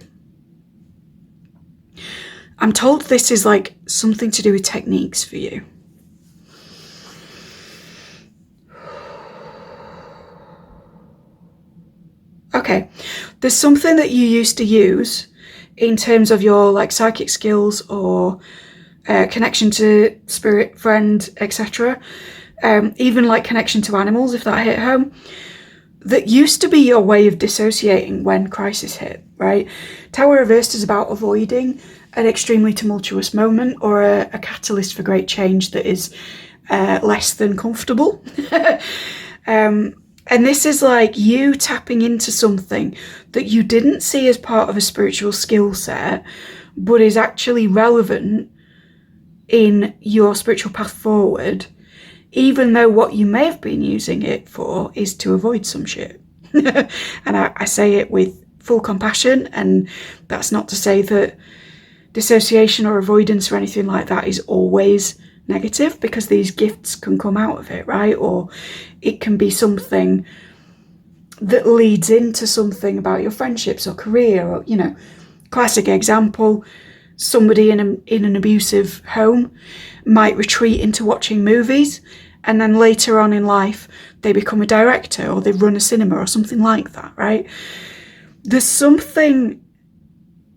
I'm told this is like something to do with techniques for you. Okay. There's something that you used to use in terms of your like psychic skills or connection to spirit, friend, etc. Even like connection to animals, if that hit home. That used to be your way of dissociating when crisis hit, right? Tower reversed is about avoiding an extremely tumultuous moment or a catalyst for great change that is less than comfortable. And this is like you tapping into something that you didn't see as part of a spiritual skill set, but is actually relevant in your spiritual path forward, even though what you may have been using it for is to avoid some shit. And I say it with full compassion, and that's not to say that dissociation or avoidance or anything like that is always negative, because these gifts can come out of it, right? Or it can be something that leads into something about your friendships or career, or, you know, classic example, somebody in an abusive home might retreat into watching movies, and then later on in life they become a director or they run a cinema or something like that, right? There's something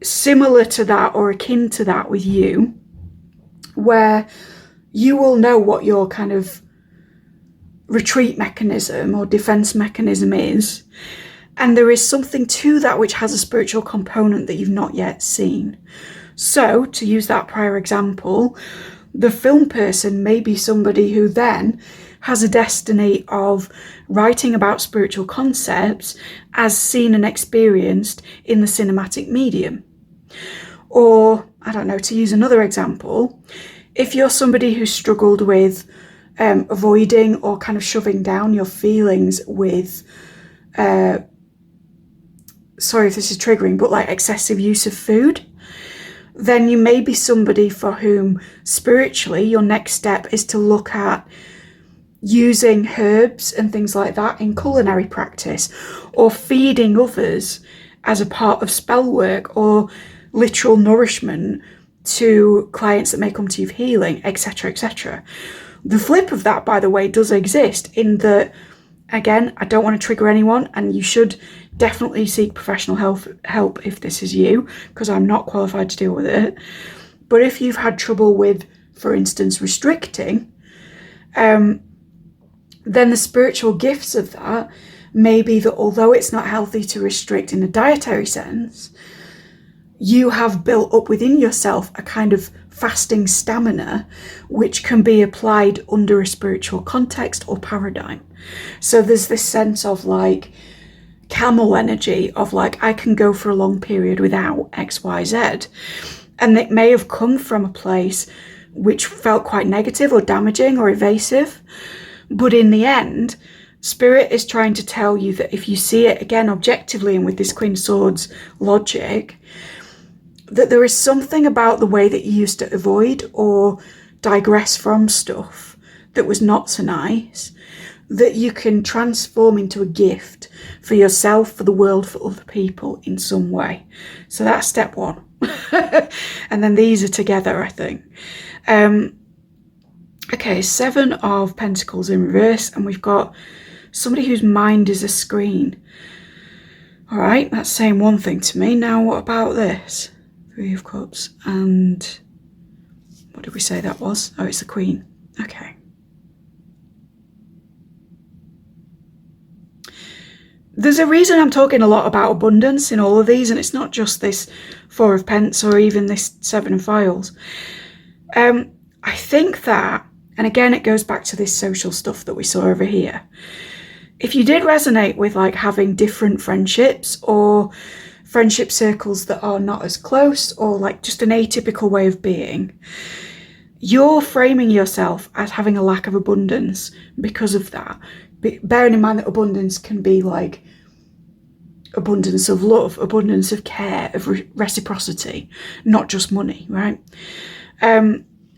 similar to that or akin to that with you, where you will know what your kind of retreat mechanism or defense mechanism is, and there is something to that which has a spiritual component that you've not yet seen. So, to use that prior example, the film person may be somebody who then has a destiny of writing about spiritual concepts as seen and experienced in the cinematic medium. Or, I don't know, to use another example, if you're somebody who struggled with avoiding or kind of shoving down your feelings with, sorry if this is triggering, but like excessive use of food, then you may be somebody for whom spiritually your next step is to look at using herbs and things like that in culinary practice, or feeding others as a part of spell work or literal nourishment to clients that may come to you for healing, etc., etc. The flip of that, by the way, does exist in that, again, I don't want to trigger anyone, and you should definitely seek professional help if this is you, because I'm not qualified to deal with it. But if you've had trouble with, for instance, restricting, then the spiritual gifts of that may be that although it's not healthy to restrict in a dietary sense, you have built up within yourself a kind of fasting stamina which can be applied under a spiritual context or paradigm. So there's this sense of like camel energy of like, I can go for a long period without XYZ. And it may have come from a place which felt quite negative or damaging or evasive. But in the end, Spirit is trying to tell you that if you see it again objectively and with this Queen of Swords logic, that there is something about the way that you used to avoid or digress from stuff that was not so nice, that you can transform into a gift for yourself, for the world, for other people in some way. So that's step one. And then these are together, I think. Okay, 7 of Pentacles in reverse, and we've got somebody whose mind is a screen. All right, that's saying one thing to me. Now, what about this? 3 of Cups, and what did we say that was? Oh, it's the Queen. Okay. There's a reason I'm talking a lot about abundance in all of these, and it's not just this 4 of Pence or even this 7 of Vials. I think that, and again, it goes back to this social stuff that we saw over here. If you did resonate with like having different friendships or friendship circles that are not as close or like just an atypical way of being, you're framing yourself as having a lack of abundance because of that. Bearing in mind that abundance can be like abundance of love, abundance of care, of reciprocity, not just money, right?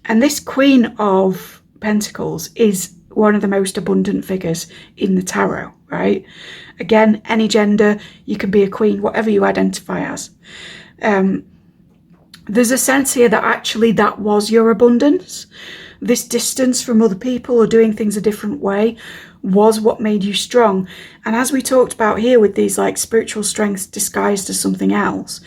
And this Queen of Pentacles is one of the most abundant figures in the tarot, right? Again, any gender, you can be a queen, whatever you identify as. There's a sense here that actually that was your abundance. This distance from other people or doing things a different way was what made you strong. And as we talked about here with these like spiritual strengths disguised as something else,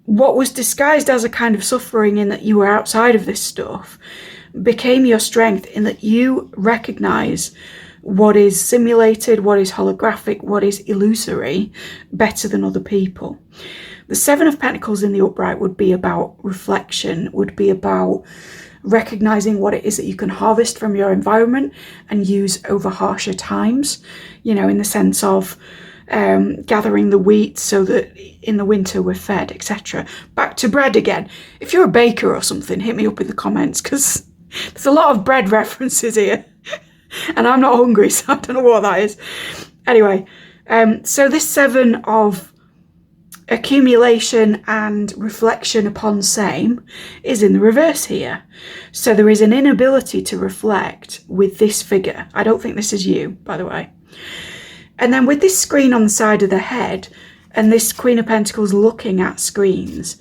what was disguised as a kind of suffering in that you were outside of this stuff became your strength in that you recognize what is simulated, what is holographic, what is illusory better than other people. The 7 of Pentacles in the upright would be about reflection, would be about recognizing what it is that you can harvest from your environment and use over harsher times, you know, in the sense of gathering the wheat so that in the winter we're fed, etc. Back to bread again. If you're a baker or something, hit me up in the comments because there's a lot of bread references here and I'm not hungry, so I don't know what that is. Anyway, so this 7 of accumulation and reflection upon same is in the reverse here. So there is an inability to reflect with this figure. I don't think this is you, by the way. And then with this screen on the side of the head and this Queen of Pentacles looking at screens,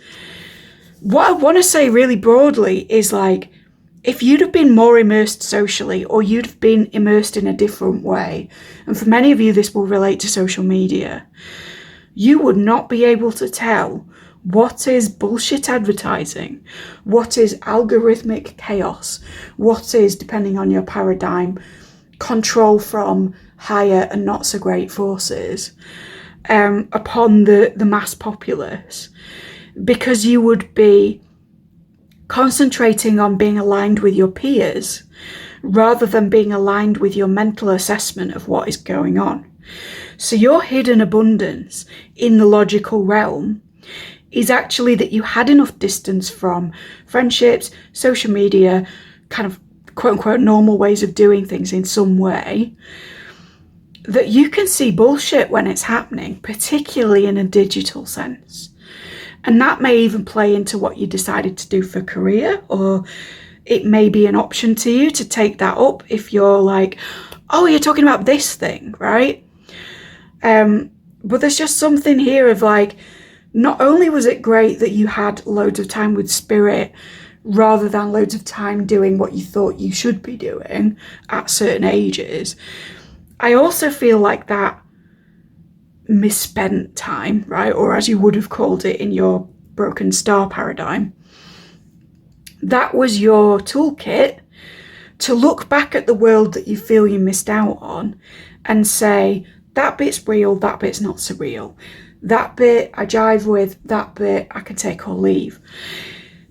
what I want to say really broadly is like, if you'd have been more immersed socially or you'd have been immersed in a different way, and for many of you this will relate to social media, you would not be able to tell what is bullshit advertising, what is algorithmic chaos, what is, depending on your paradigm, control from higher and not so great forces upon the mass populace, because you would be concentrating on being aligned with your peers rather than being aligned with your mental assessment of what is going on. So your hidden abundance in the logical realm is actually that you had enough distance from friendships, social media, kind of quote unquote normal ways of doing things in some way, that you can see bullshit when it's happening, particularly in a digital sense. And that may even play into what you decided to do for career, or it may be an option to you to take that up if you're like, oh, you're talking about this thing, right? But there's just something here of like, not only was it great that you had loads of time with Spirit rather than loads of time doing what you thought you should be doing at certain ages, I also feel like that misspent time, right? Or as you would have called it in your broken star paradigm, that was your toolkit to look back at the world that you feel you missed out on and say, that bit's real, that bit's not so real. That bit I jive with, that bit I can take or leave.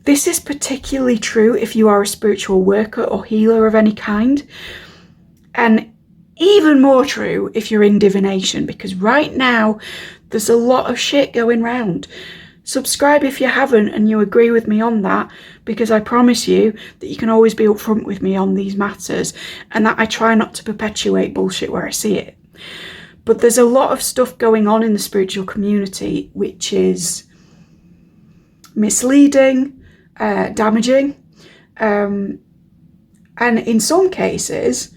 This is particularly true if you are a spiritual worker or healer of any kind. And even more true if you're in divination, because right now there's a lot of shit going round. Subscribe if you haven't and you agree with me on that, because I promise you that you can always be upfront with me on these matters, and that I try not to perpetuate bullshit where I see it. But there's a lot of stuff going on in the spiritual community which is misleading, damaging, and in some cases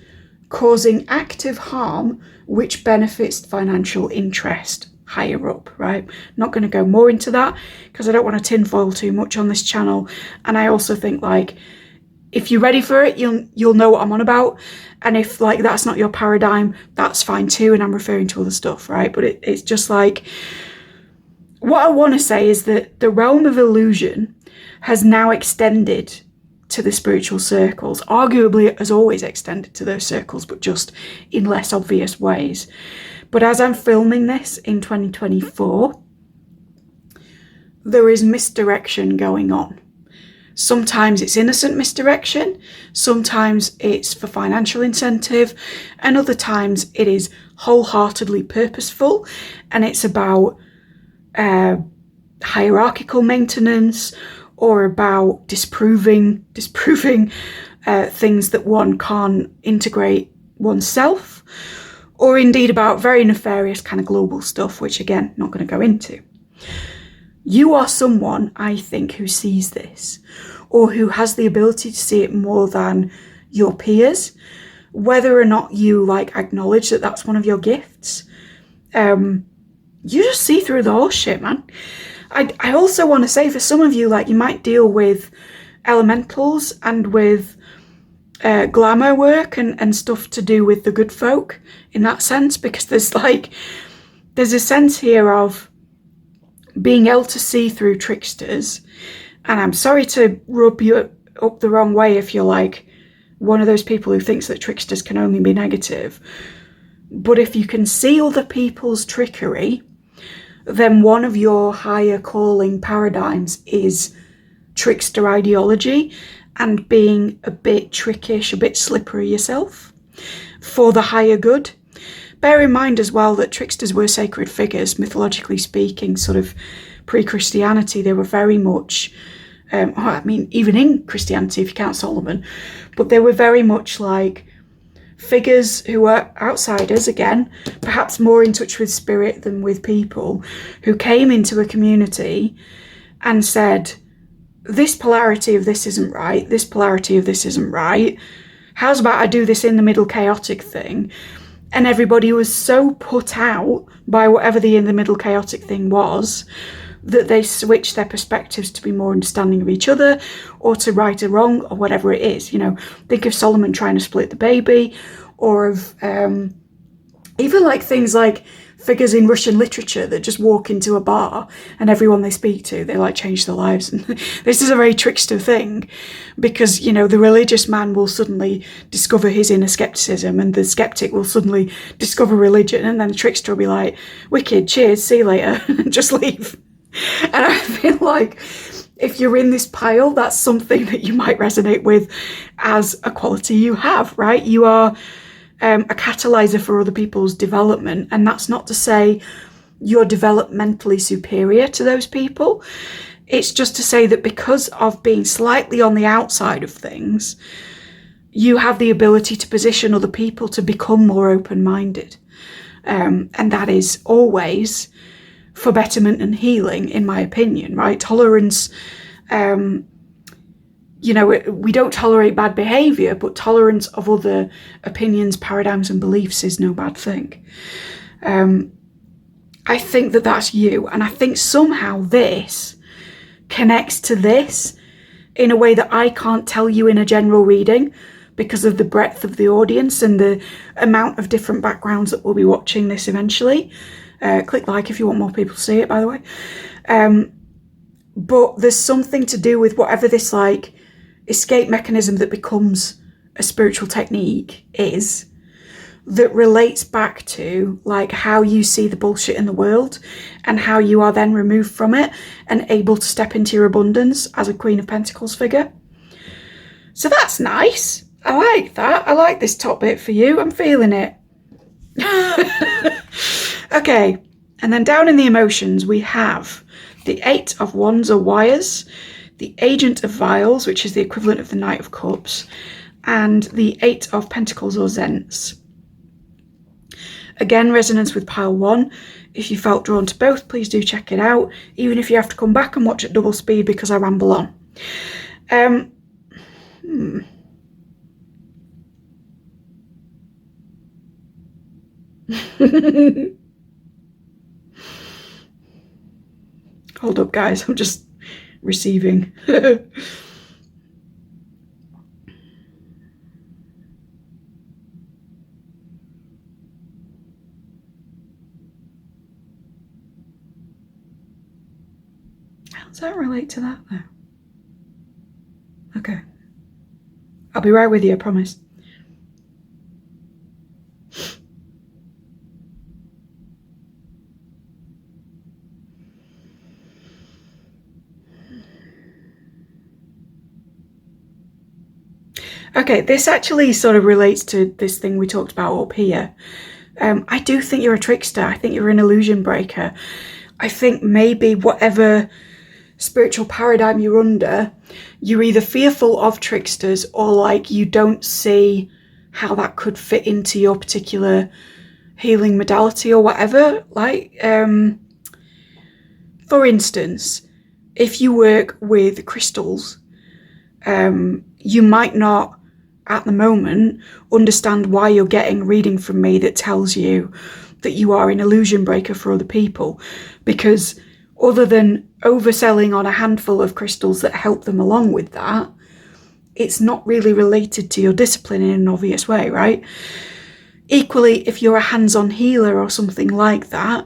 causing active harm which benefits financial interest higher up, right? Not going to go more into that because I don't want to tinfoil too much on this channel, and I also think, like, if you're ready for it, you'll know what I'm on about, and if, like, that's not your paradigm, that's fine too, and I'm referring to other stuff, right? But it's just like, what I want to say is that the realm of illusion has now extended to the spiritual circles. Arguably it has always extended to those circles, but just in less obvious ways. But as I'm filming this in 2024, there is misdirection going on. Sometimes it's innocent misdirection, sometimes it's for financial incentive, and other times it is wholeheartedly purposeful, and it's about hierarchical maintenance, or about disproving things that one can't integrate oneself, or indeed about very nefarious kind of global stuff, which again, not going to go into. You are someone, I think, who sees this, or who has the ability to see it more than your peers, whether or not you, like, acknowledge that that's one of your gifts. You just see through the horse shit, man. I also want to say, for some of you, like, you might deal with elementals and with glamour work and stuff to do with the good folk in that sense, because there's a sense here of being able to see through tricksters. And I'm sorry to rub you up the wrong way if you're, like, one of those people who thinks that tricksters can only be negative. But if you can see other people's trickery, then one of your higher calling paradigms is trickster ideology and being a bit trickish, a bit slippery yourself for the higher good. Bear in mind as well that tricksters were sacred figures, mythologically speaking, sort of pre-Christianity. They were very much, I mean, even in Christianity, if you count Solomon, but they were very much like figures who were outsiders, again, perhaps more in touch with spirit than with people, who came into a community and said, this polarity of this isn't right, this polarity of this isn't right, how's about I do this in the middle chaotic thing? And everybody was so put out by whatever the in the middle chaotic thing was that they switched their perspectives to be more understanding of each other, or to right or wrong, or whatever it is. You know, think of Solomon trying to split the baby, or of even like things like figures in Russian literature that just walk into a bar and everyone they speak to, they like change their lives. And this is a very trickster thing, because, you know, the religious man will suddenly discover his inner skepticism, and the skeptic will suddenly discover religion, and then the trickster will be like, wicked, cheers, see you later, and just leave. And I feel like if you're in this pile, that's something that you might resonate with as a quality you have, right? You are a catalyzer for other people's development. And that's not to say you're developmentally superior to those people. It's just to say that because of being slightly on the outside of things, you have the ability to position other people to become more open-minded. And that is always for betterment and healing, in my opinion, right? Tolerance, you know, we don't tolerate bad behaviour, but tolerance of other opinions, paradigms and beliefs is no bad thing. I think that that's you, and I think somehow this connects to this in a way that I can't tell you in a general reading, because of the breadth of the audience and the amount of different backgrounds that will be watching this eventually. Click like if you want more people to see it, by the way. But there's something to do with whatever this, like, escape mechanism that becomes a spiritual technique is, that relates back to like how you see the bullshit in the world and how you are then removed from it and able to step into your abundance as a Queen of Pentacles figure. So that's nice. I like that. I like this top bit for you. I'm feeling it. Okay, and then down in the emotions we have the 8 of Wands or Wires, the Agent of Vials, which is the equivalent of the Knight of Cups, and the 8 of Pentacles or Zents. Again, resonance with pile 1. If you felt drawn to both, please do check it out, even if you have to come back and watch at double speed because I ramble on. Hold up, guys, I'm just receiving. How does that relate to that, though? Okay. I'll be right with you, I promise. Okay, this actually sort of relates to this thing we talked about up here. I do think you're a trickster. I think you're an illusion breaker. I think maybe whatever spiritual paradigm you're under, you're either fearful of tricksters or like you don't see how that could fit into your particular healing modality or whatever. Like, for instance, if you work with crystals, you might not at the moment understand why you're getting reading from me that tells you that you are an illusion breaker for other people, because other than overselling on a handful of crystals that help them along with that, it's not really related to your discipline in an obvious way, right? Equally, if you're a hands-on healer or something like that,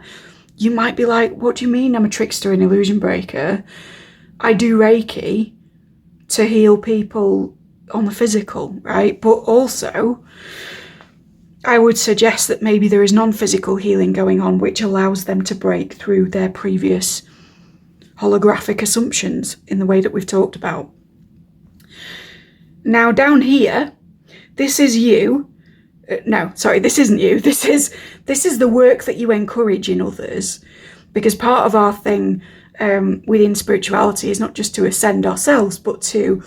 you might be like, what do you mean I'm a trickster and illusion breaker? I do Reiki to heal people on the physical, right? But also, I would suggest that maybe there is non-physical healing going on which allows them to break through their previous holographic assumptions in the way that we've talked about. Now down here, this is you. No, sorry, this isn't you. This is the work that you encourage in others, because part of our thing within spirituality is not just to ascend ourselves, but to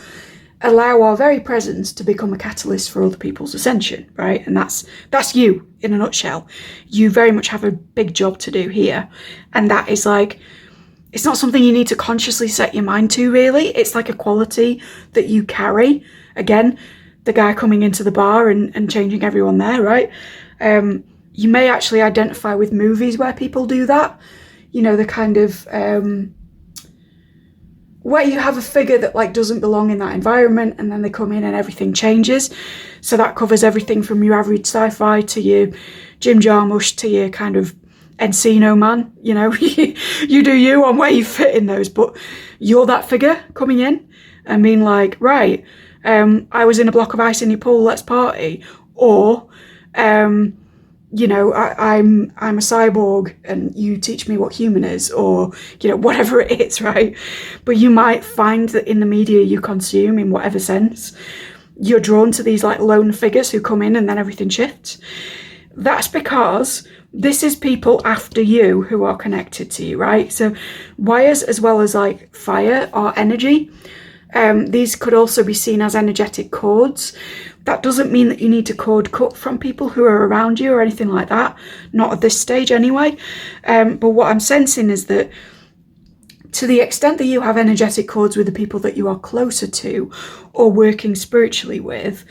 allow our very presence to become a catalyst for other people's ascension, right? And that's you in a nutshell. You very much have a big job to do here. And that is like, it's not something you need to consciously set your mind to, really. It's like a quality that you carry. Again, the guy coming into the bar and changing everyone there, right? You may actually identify with movies where people do that. You know, the kind of where you have a figure that like doesn't belong in that environment and then they come in and everything changes. So that covers everything from your average sci-fi to your Jim Jarmusch to your kind of Encino man, you know. You do you on where you fit in those, but you're that figure coming in and being like, right, I was in a block of ice in your pool, let's party. Or you know, I'm a cyborg and you teach me what human is, or, you know, whatever it is, right? But you might find that in the media you consume, in whatever sense, you're drawn to these like lone figures who come in and then everything shifts. That's because this is people after you who are connected to you, right? So wires as well as like fire are energy. These could also be seen as energetic cords. That doesn't mean that you need to cord cut from people who are around you or anything like that. Not at this stage anyway. But what I'm sensing is that to the extent that you have energetic cords with the people that you are closer to or working spiritually with,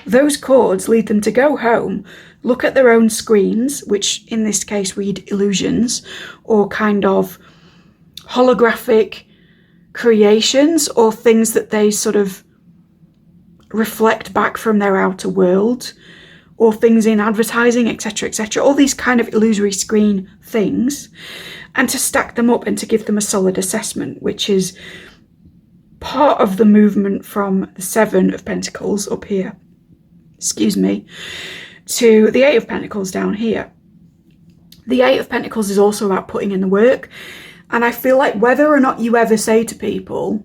those cords lead them to go home, look at their own screens, which in this case read illusions or kind of holographic creations or things that they sort of reflect back from their outer world, or things in advertising, etc., etc., all these kind of illusory screen things, and to stack them up and to give them a solid assessment, which is part of the movement from the Seven of Pentacles up here, excuse me, to the Eight of Pentacles down here. The Eight of Pentacles is also about putting in the work. And I feel like whether or not you ever say to people,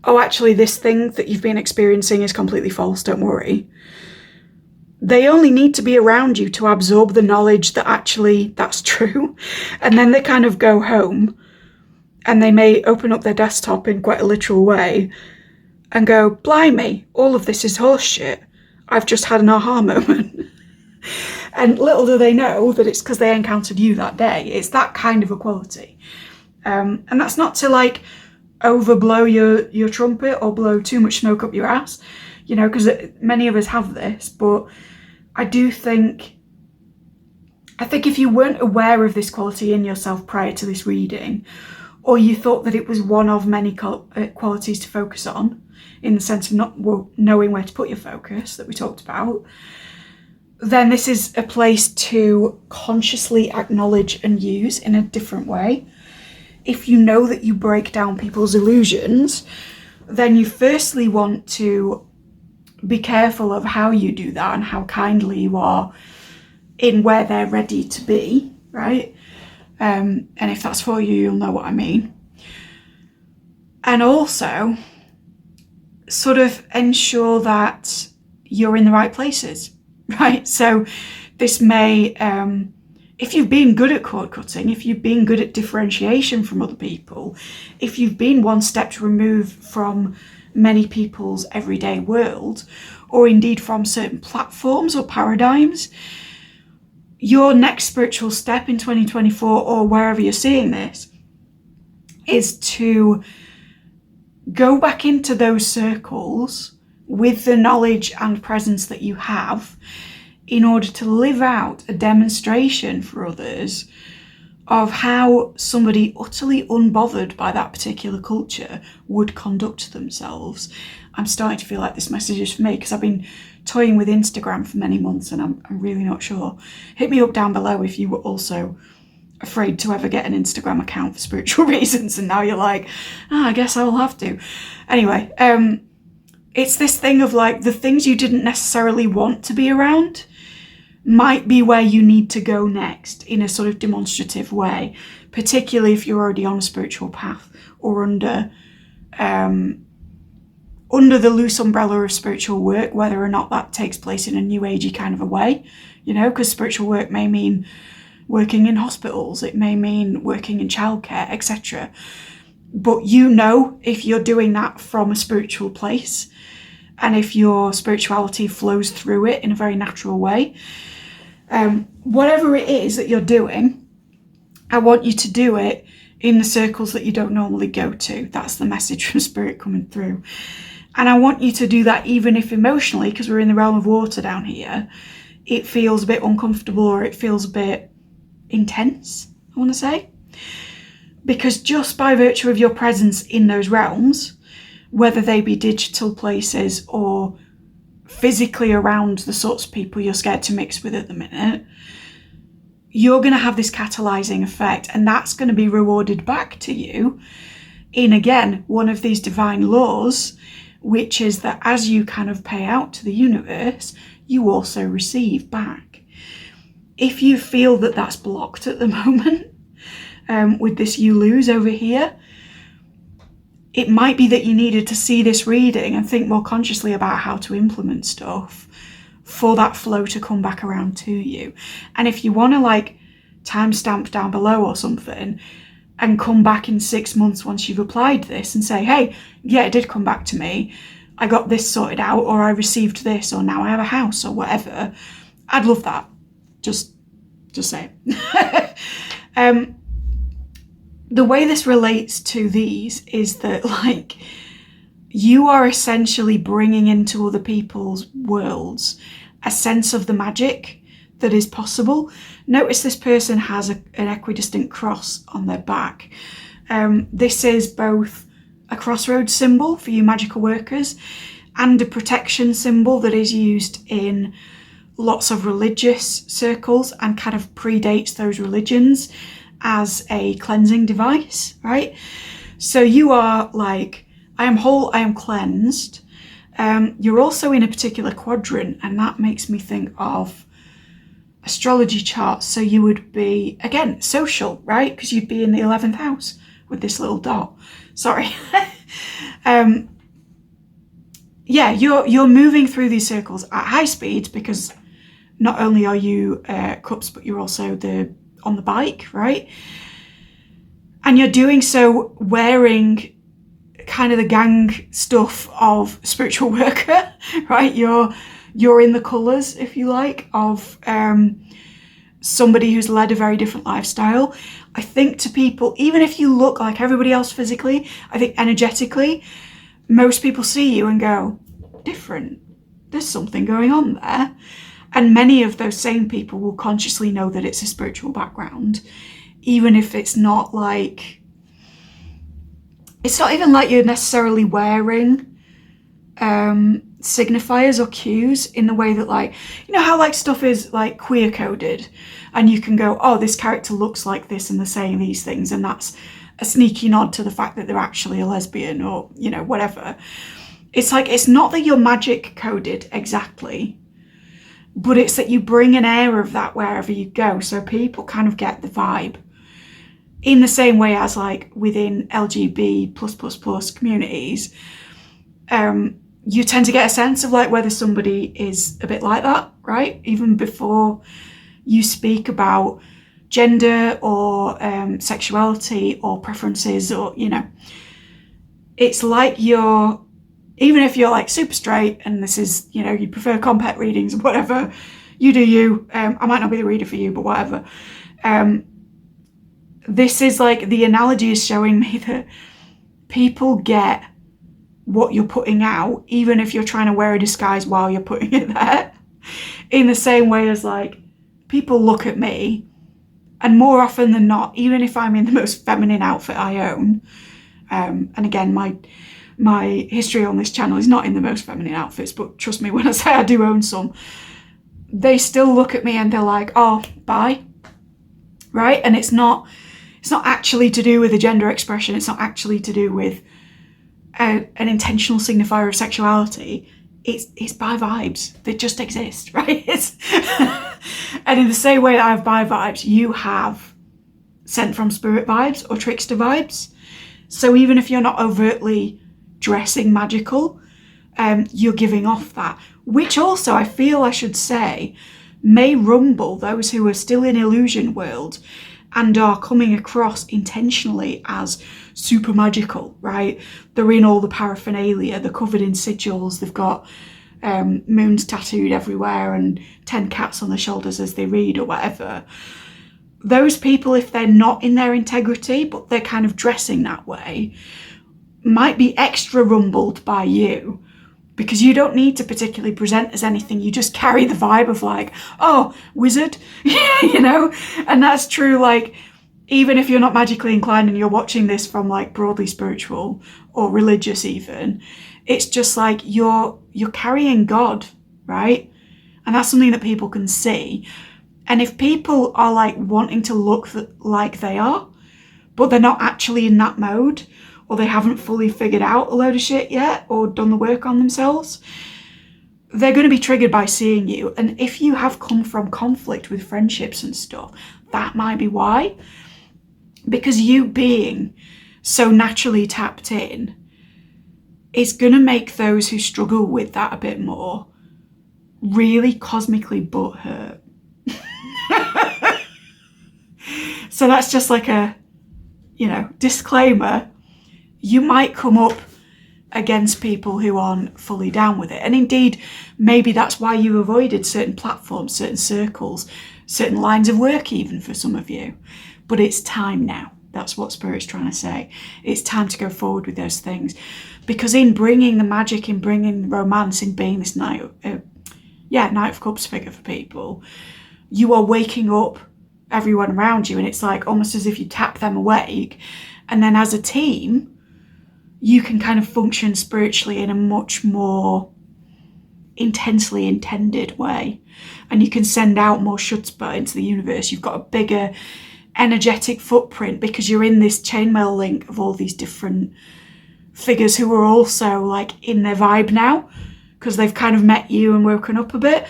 oh, actually, this thing that you've been experiencing is completely false, don't worry. They only need to be around you to absorb the knowledge that actually that's true. And then they kind of go home and they may open up their desktop in quite a literal way and go, blimey, all of this is horseshit. I've just had an aha moment. And little do they know that it's because they encountered you that day. It's that kind of a quality. And that's not to like overblow your trumpet or blow too much smoke up your ass, you know, because many of us have this. But I think if you weren't aware of this quality in yourself prior to this reading, or you thought that it was one of many qualities to focus on, in the sense of not knowing where to put your focus that we talked about, then this is a place to consciously acknowledge and use in a different way. If you know that you break down people's illusions, then you firstly want to be careful of how you do that and how kindly you are in where they're ready to be, right? And if that's for you, you'll know what I mean. And also, sort of ensure that you're in the right places, right? So this may, if you've been good at cord cutting, if you've been good at differentiation from other people, if you've been one step removed from many people's everyday world, or indeed from certain platforms or paradigms, your next spiritual step in 2024, or wherever you're seeing this, is to go back into those circles with the knowledge and presence that you have in order to live out a demonstration for others of how somebody utterly unbothered by that particular culture would conduct themselves. I'm starting to feel like this message is for me because I've been toying with Instagram for many months and I'm really not sure. Hit me up down below if you were also afraid to ever get an Instagram account for spiritual reasons and now you're like, I guess I'll have to. Anyway, it's this thing of like the things you didn't necessarily want to be around might be where you need to go next in a sort of demonstrative way, particularly if you're already on a spiritual path or under the loose umbrella of spiritual work, whether or not that takes place in a new agey kind of a way, you know, because spiritual work may mean working in hospitals, it may mean working in childcare, etc. But you know, if you're doing that from a spiritual place, and if your spirituality flows through it in a very natural way, whatever it is that you're doing, I want you to do it in the circles that you don't normally go to. That's the message from Spirit coming through. And I want you to do that even if emotionally, because we're in the realm of water down here, it feels a bit uncomfortable or it feels a bit intense, I want to say. Because just by virtue of your presence in those realms, whether they be digital places or physically around the sorts of people you're scared to mix with at the minute, you're going to have this catalyzing effect, and that's going to be rewarded back to you in, again, one of these divine laws, which is that as you kind of pay out to the universe, you also receive back. If you feel that that's blocked at the moment, with this you lose over here, it might be that you needed to see this reading and think more consciously about how to implement stuff for that flow to come back around to you. And if you want to like timestamp down below or something and come back in 6 months once you've applied this and say, hey, yeah, it did come back to me. I got this sorted out, or I received this, or now I have a house, or whatever. I'd love that. Just say it. The way this relates to these is that, like, you are essentially bringing into other people's worlds a sense of the magic that is possible. Notice this person has an equidistant cross on their back. This is both a crossroads symbol for you magical workers and a protection symbol that is used in lots of religious circles and kind of predates those religions as a cleansing device, right? So you are like I am whole, I am cleansed. You're also in a particular quadrant, and that makes me think of astrology charts. So you would be, again, social, right? Because you'd be in the 11th house with this little dot. Sorry. Yeah, you're moving through these circles at high speed, because not only are you cups, but you're also on the bike, right? And you're doing so wearing kind of the gang stuff of spiritual worker, right? You're in the colours, if you like, of somebody who's led a very different lifestyle. I think to people, even if you look like everybody else physically, I think energetically, most people see you and go, different. There's something going on there. And many of those same people will consciously know that it's a spiritual background, even if it's not like, it's not even like you're necessarily wearing signifiers or cues in the way that, like, you know how like stuff is like queer coded and you can go, oh, this character looks like this and they're saying these things, and that's a sneaky nod to the fact that they're actually a lesbian, or, you know, whatever. It's like, it's not that you're magic coded exactly, but it's that you bring an air of that wherever you go, so people kind of get the vibe. In the same way as like within LGBT++ communities, you tend to get a sense of like whether somebody is a bit like that, right? Even before you speak about gender or sexuality or preferences, or, you know, it's like you're, even if you're like super straight and this is, you know, you prefer compet readings or whatever, you do you. I might not be the reader for you, but whatever. This is like, the analogy is showing me that people get what you're putting out, even if you're trying to wear a disguise while you're putting it there. In the same way as like, people look at me, and more often than not, even if I'm in the most feminine outfit I own, and again, my history on this channel is not in the most feminine outfits, but trust me when I say I do own some, they still look at me and they're like, oh, bye, right? And it's not actually to do with a gender expression. It's not actually to do with an intentional signifier of sexuality. It's bi vibes. They just exist, right? And in the same way that I have bi vibes, you have sent from spirit vibes or trickster vibes. So even if you're not overtly dressing magical, you're giving off that, which also I feel I should say may rumble those who are still in illusion world and are coming across intentionally as super magical, right? They're in all the paraphernalia, they're covered in sigils, they've got moons tattooed everywhere and 10 cats on their shoulders as they read or whatever. Those people, if they're not in their integrity, but they're kind of dressing that way, might be extra rumbled by you, because you don't need to particularly present as anything. You just carry the vibe of like, oh, wizard, you know? And that's true, like, even if you're not magically inclined and you're watching this from like broadly spiritual or religious even, it's just like you're carrying God, right? And that's something that people can see. And if people are like wanting to look like they are, but they're not actually in that mode, or they haven't fully figured out a load of shit yet or done the work on themselves, they're going to be triggered by seeing you. And if you have come from conflict with friendships and stuff, that might be why. Because you being so naturally tapped in is going to make those who struggle with that a bit more really cosmically butthurt. So that's just like a, you know, disclaimer. You might come up against people who aren't fully down with it. And indeed, maybe that's why you avoided certain platforms, certain circles, certain lines of work even for some of you. But it's time now. That's what Spirit's trying to say. It's time to go forward with those things. Because in bringing the magic, in bringing the romance, in being this Knight of Cups figure for people, you are waking up everyone around you, and it's like almost as if you tap them awake, and then as a team you can kind of function spiritually in a much more intensely intended way, and you can send out more chutzpah into the universe. You've got a bigger energetic footprint because you're in this chainmail link of all these different figures who are also like in their vibe now, because they've kind of met you and woken up a bit.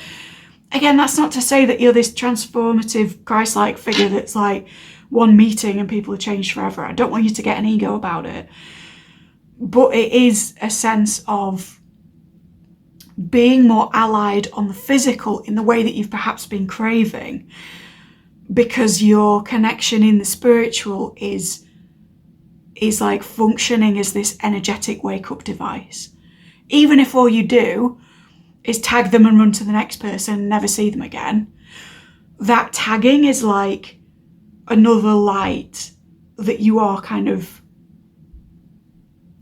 Again, that's not to say that you're this transformative Christ-like figure that's like one meeting and people are changed forever. I don't want you to get an ego about it. But it is a sense of being more allied on the physical in the way that you've perhaps been craving, because your connection in the spiritual is like functioning as this energetic wake-up device. Even if all you do is tag them and run to the next person and never see them again, that tagging is like another light that you are kind of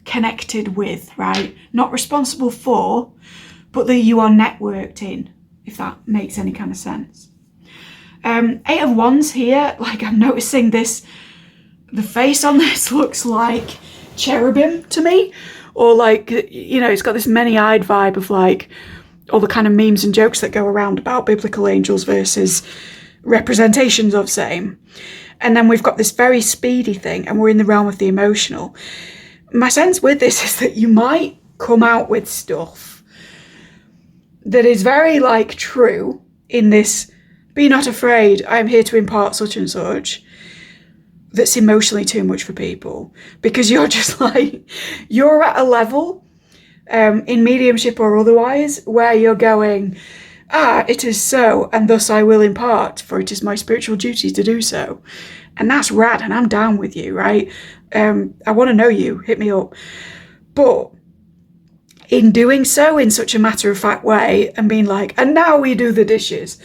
connected with, right? Not responsible for, but that you are networked in, if that makes any kind of sense. 8 of Wands here, like I'm noticing this, the face on this looks like cherubim to me, or like, you know, it's got this many-eyed vibe of like all the kind of memes and jokes that go around about biblical angels versus representations of same. And then we've got this very speedy thing, and we're in the realm of the emotional. My sense with this is that you might come out with stuff that is very like true in this, be not afraid, I am here to impart such and such, that's emotionally too much for people, because you're just like, you're at a level in mediumship or otherwise where you're going, it is so, and thus I will impart, for it is my spiritual duty to do so. And that's rad, and I'm down with you, right? I want to know you, hit me up. But in doing so in such a matter-of-fact way and being like, and now we do the dishes,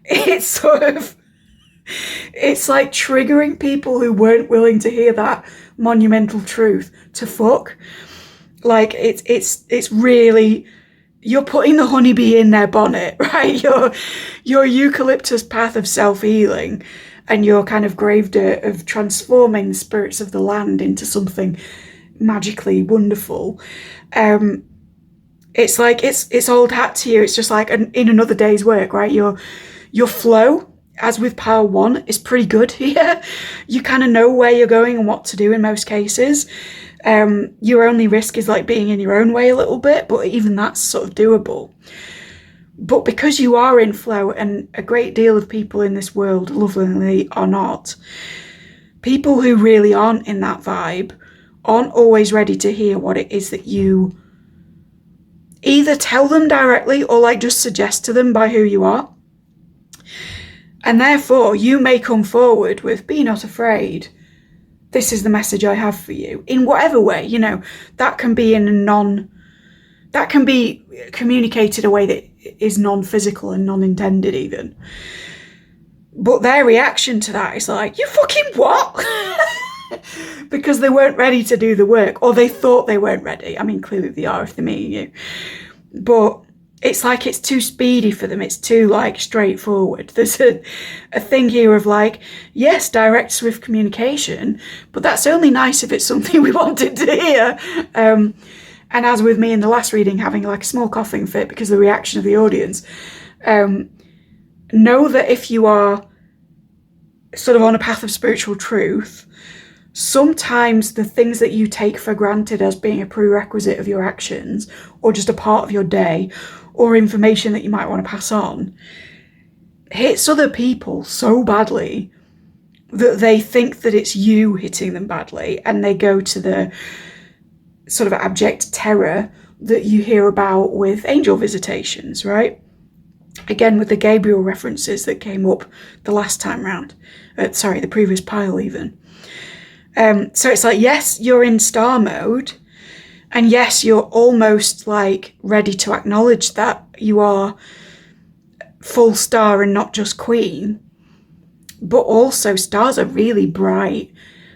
it's sort of, it's like triggering people who weren't willing to hear that monumental truth to fuck. Like it's really, you're putting the honeybee in their bonnet, right? Your eucalyptus path of self-healing and your kind of grave dirt of transforming the spirits of the land into something magically wonderful. It's like, it's old hat to you. It's just like in another day's work, right? Your flow, as with Pile 1, is pretty good here. You kind of know where you're going and what to do in most cases. Your only risk is like being in your own way a little bit, but even that's sort of doable. But because you are in flow, and a great deal of people in this world, lovingly, are not, people who really aren't in that vibe aren't always ready to hear what it is that you either tell them directly or like just suggest to them by who you are. And therefore, you may come forward with, be not afraid. This is the message I have for you. In whatever way, you know, that can be that can be communicated a way that is non-physical and non-intended even. But their reaction to that is like, you fucking what? Because they weren't ready to do the work, or they thought they weren't ready. I mean, clearly they are if they're meeting you. But it's like it's too speedy for them. It's too like straightforward. There's a thing here of like, yes, direct swift communication, but that's only nice if it's something we wanted to hear. And as with me in the last reading, having like a small coughing fit because of the reaction of the audience, know that if you are sort of on a path of spiritual truth, sometimes the things that you take for granted as being a prerequisite of your actions, or just a part of your day, or information that you might want to pass on, hits other people so badly that they think that it's you hitting them badly, and they go to the sort of abject terror that you hear about with angel visitations, right? Again, with the Gabriel references that came up the last time round. The previous pile even. So it's like, yes, you're in star mode, and yes, you're almost like ready to acknowledge that you are full star and not just queen, but also stars are really bright.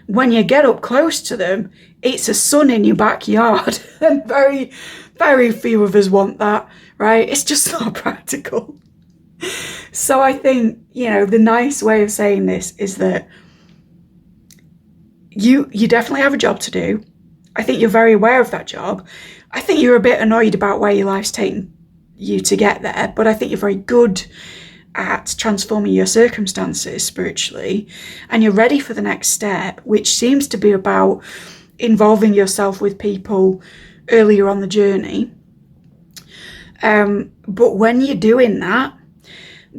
When you get up close to them, it's a sun in your backyard, and very, very few of us want that, right? It's just not practical. So I think, you know, the nice way of saying this is that you definitely have a job to do. I think you're very aware of that job. I think you're a bit annoyed about where your life's taken you to get there, but I think you're very good at transforming your circumstances spiritually, and you're ready for the next step, which seems to be about involving yourself with people earlier on the journey. But when you're doing that,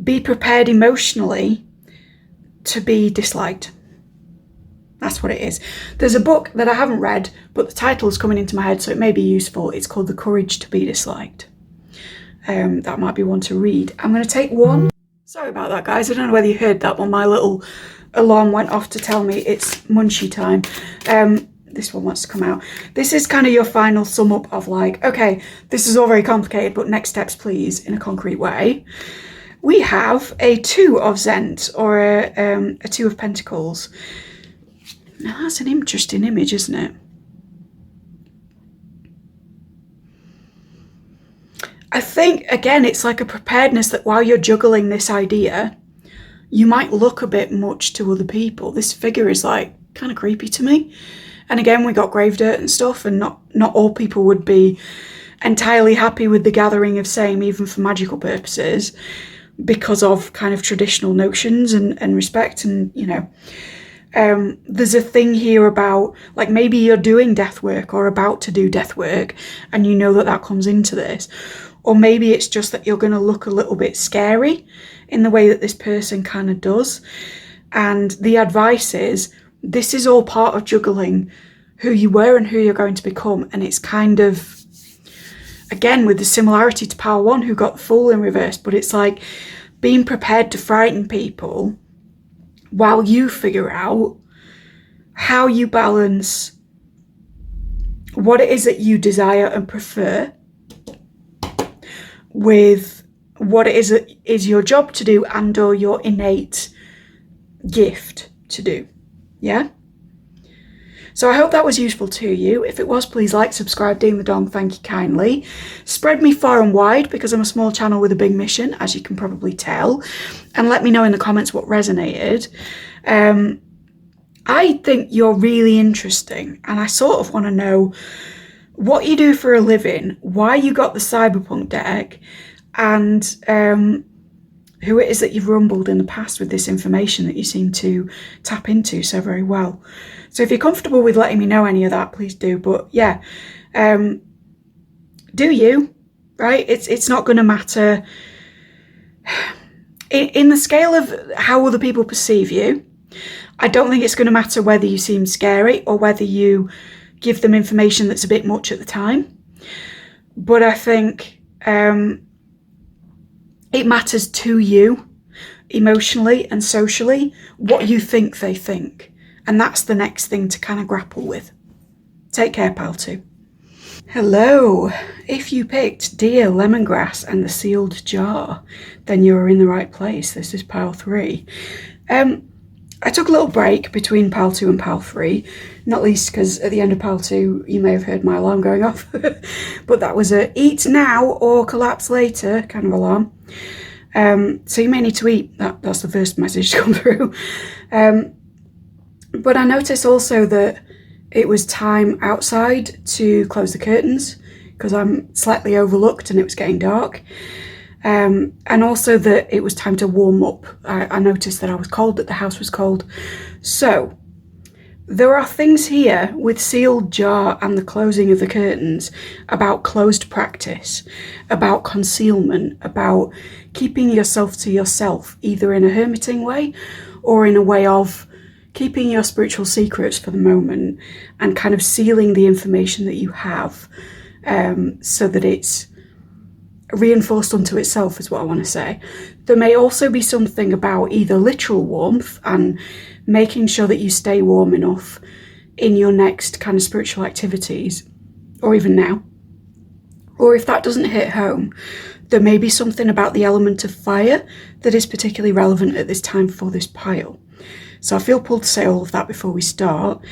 be prepared emotionally to be disliked. That's what it is. There's a book that I haven't read, but the title is coming into my head, so it may be useful. It's called The Courage to Be Disliked. That might be one to read. I'm going to take one. Sorry about that, guys. I don't know whether you heard that one. My little alarm went off to tell me it's munchie time. This one wants to come out. This is kind of your final sum up of like, okay, this is all very complicated, but next steps, please, in a concrete way. We have a 2 of Zent, or a 2 of Pentacles. Now that's an interesting image, isn't it? I think, again, it's like a preparedness that while you're juggling this idea, you might look a bit much to other people. This figure is like kind of creepy to me. And again, we got grave dirt and stuff, and not all people would be entirely happy with the gathering of same, even for magical purposes, because of kind of traditional notions and respect. And, you know, there's a thing here about, like, maybe you're doing death work or about to do death work, and you know that that comes into this. Or maybe it's just that you're going to look a little bit scary in the way that this person kind of does. And the advice is, this is all part of juggling who you were and who you're going to become. And it's kind of, again, with the similarity to Power 1, who got the Fool in reverse, but it's like being prepared to frighten people while you figure out how you balance what it is that you desire and prefer with what it is that is your job to do and or your innate gift to do. Yeah? So I hope that was useful to you. If it was, please like, subscribe, ding the dong, thank you kindly. Spread me far and wide, because I'm a small channel with a big mission, as you can probably tell. And let me know in the comments what resonated. I think you're really interesting, and I sort of want to know what you do for a living, why you got the Cyberpunk deck, and who it is that you've rumbled in the past with this information that you seem to tap into so very well. So if you're comfortable with letting me know any of that, please do. But yeah, do you, right? It's not going to matter. In the scale of how other people perceive you, I don't think it's going to matter whether you seem scary or whether you give them information that's a bit much at the time. But I think it matters to you emotionally and socially what you think they think. And that's the next thing to kind of grapple with. Take care, pal, too. Hello. If you picked Deer, Lemongrass and the Sealed Jar, then you're in the right place. This is pile 3. I took a little break between pile 2 and pile 3, not least because at the end of pile 2 you may have heard my alarm going off, but that was a eat now or collapse later kind of alarm. So you may need to eat. That's the first message to come through. But I noticed also that it was time outside to close the curtains, because I'm slightly overlooked and it was getting dark. And also that it was time to warm up. I noticed that I was cold, that the house was cold. So there are things here with Sealed Jar and the closing of the curtains about closed practice, about concealment, about keeping yourself to yourself, either in a hermiting way or in a way of keeping your spiritual secrets for the moment and kind of sealing the information that you have, so that it's reinforced unto itself, is what I want to say. There may also be something about either literal warmth and making sure that you stay warm enough in your next kind of spiritual activities, or even now. Or if that doesn't hit home, there may be something about the element of fire that is particularly relevant at this time for this pile. So I feel pulled to say all of that before we start.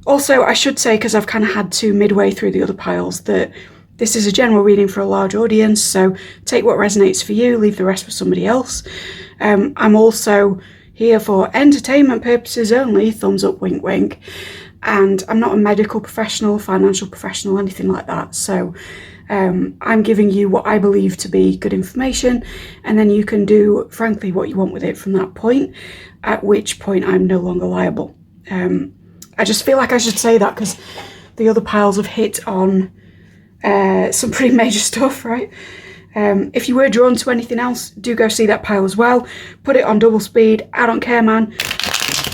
Also, I should say, because I've kind of had to midway through the other piles, that this is a general reading for a large audience, so take what resonates for you, leave the rest for somebody else. I'm also here for entertainment purposes only, thumbs up, wink, wink. And I'm not a medical professional, financial professional, anything like that. So I'm giving you what I believe to be good information, and then you can do, frankly, what you want with it from that point, at which point I'm no longer liable. I just feel like I should say that because the other piles have hit on some pretty major stuff, right? If you were drawn to anything else, do go see that pile as well. Put it on double speed. I don't care, man.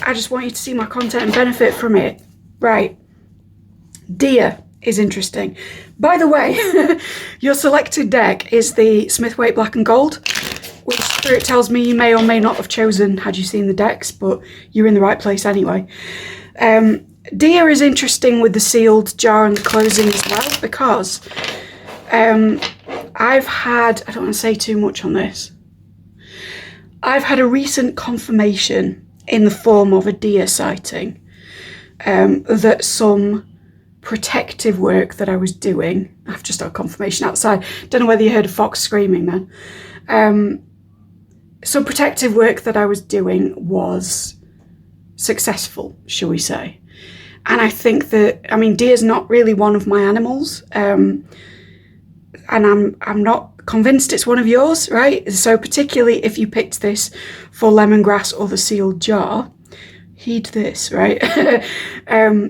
I just want you to see my content and benefit from it. Right. Deer is interesting. By the way, your selected deck is the Smith-Waite Black and Gold, which Spirit tells me you may or may not have chosen had you seen the decks, but you're in the right place anyway. Deer is interesting with the sealed jar and the closing as well, because I've had, I don't want to say too much on this, I've had a recent confirmation in the form of a deer sighting that some protective work that I was doing, I've just got confirmation outside, don't know whether you heard a fox screaming then, some protective work that I was doing was successful, shall we say. And I think that, I mean, deer's not really one of my animals, and I'm not convinced it's one of yours, right? So particularly if you picked this for lemongrass or the sealed jar, heed this, right? I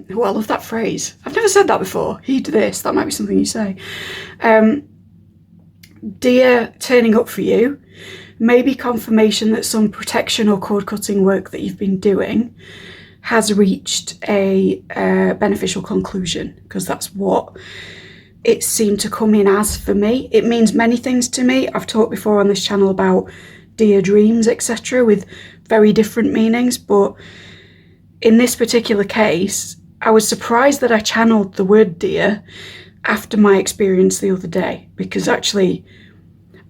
love that phrase. I've never said that before. Heed this. That might be something you say. Deer turning up for you, maybe confirmation that some protection or cord cutting work that you've been doing has reached a beneficial conclusion, because that's what it seemed to come in as for me. It means many things to me. I've talked before on this channel about deer dreams, etc., with very different meanings, but in this particular case, I was surprised that I channeled the word deer after my experience the other day, because actually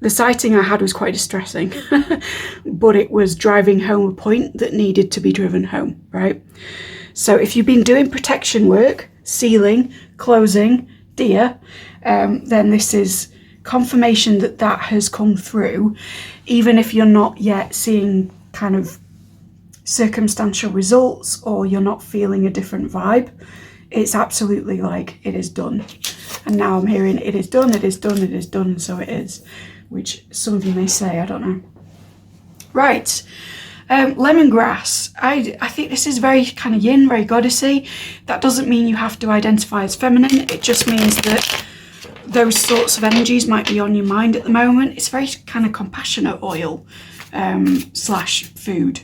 the sighting I had was quite distressing, but it was driving home a point that needed to be driven home, right? So if you've been doing protection work, sealing, closing, deer, then this is confirmation that that has come through, even if you're not yet seeing kind of circumstantial results or you're not feeling a different vibe. It's absolutely like it is done. And now I'm hearing it is done, it is done, it is done, and so it is, which some of you may say, I don't know. Right, lemongrass. I think this is very kind of yin, very goddessy. That doesn't mean you have to identify as feminine. It just means that those sorts of energies might be on your mind at the moment. It's very kind of compassionate oil slash food,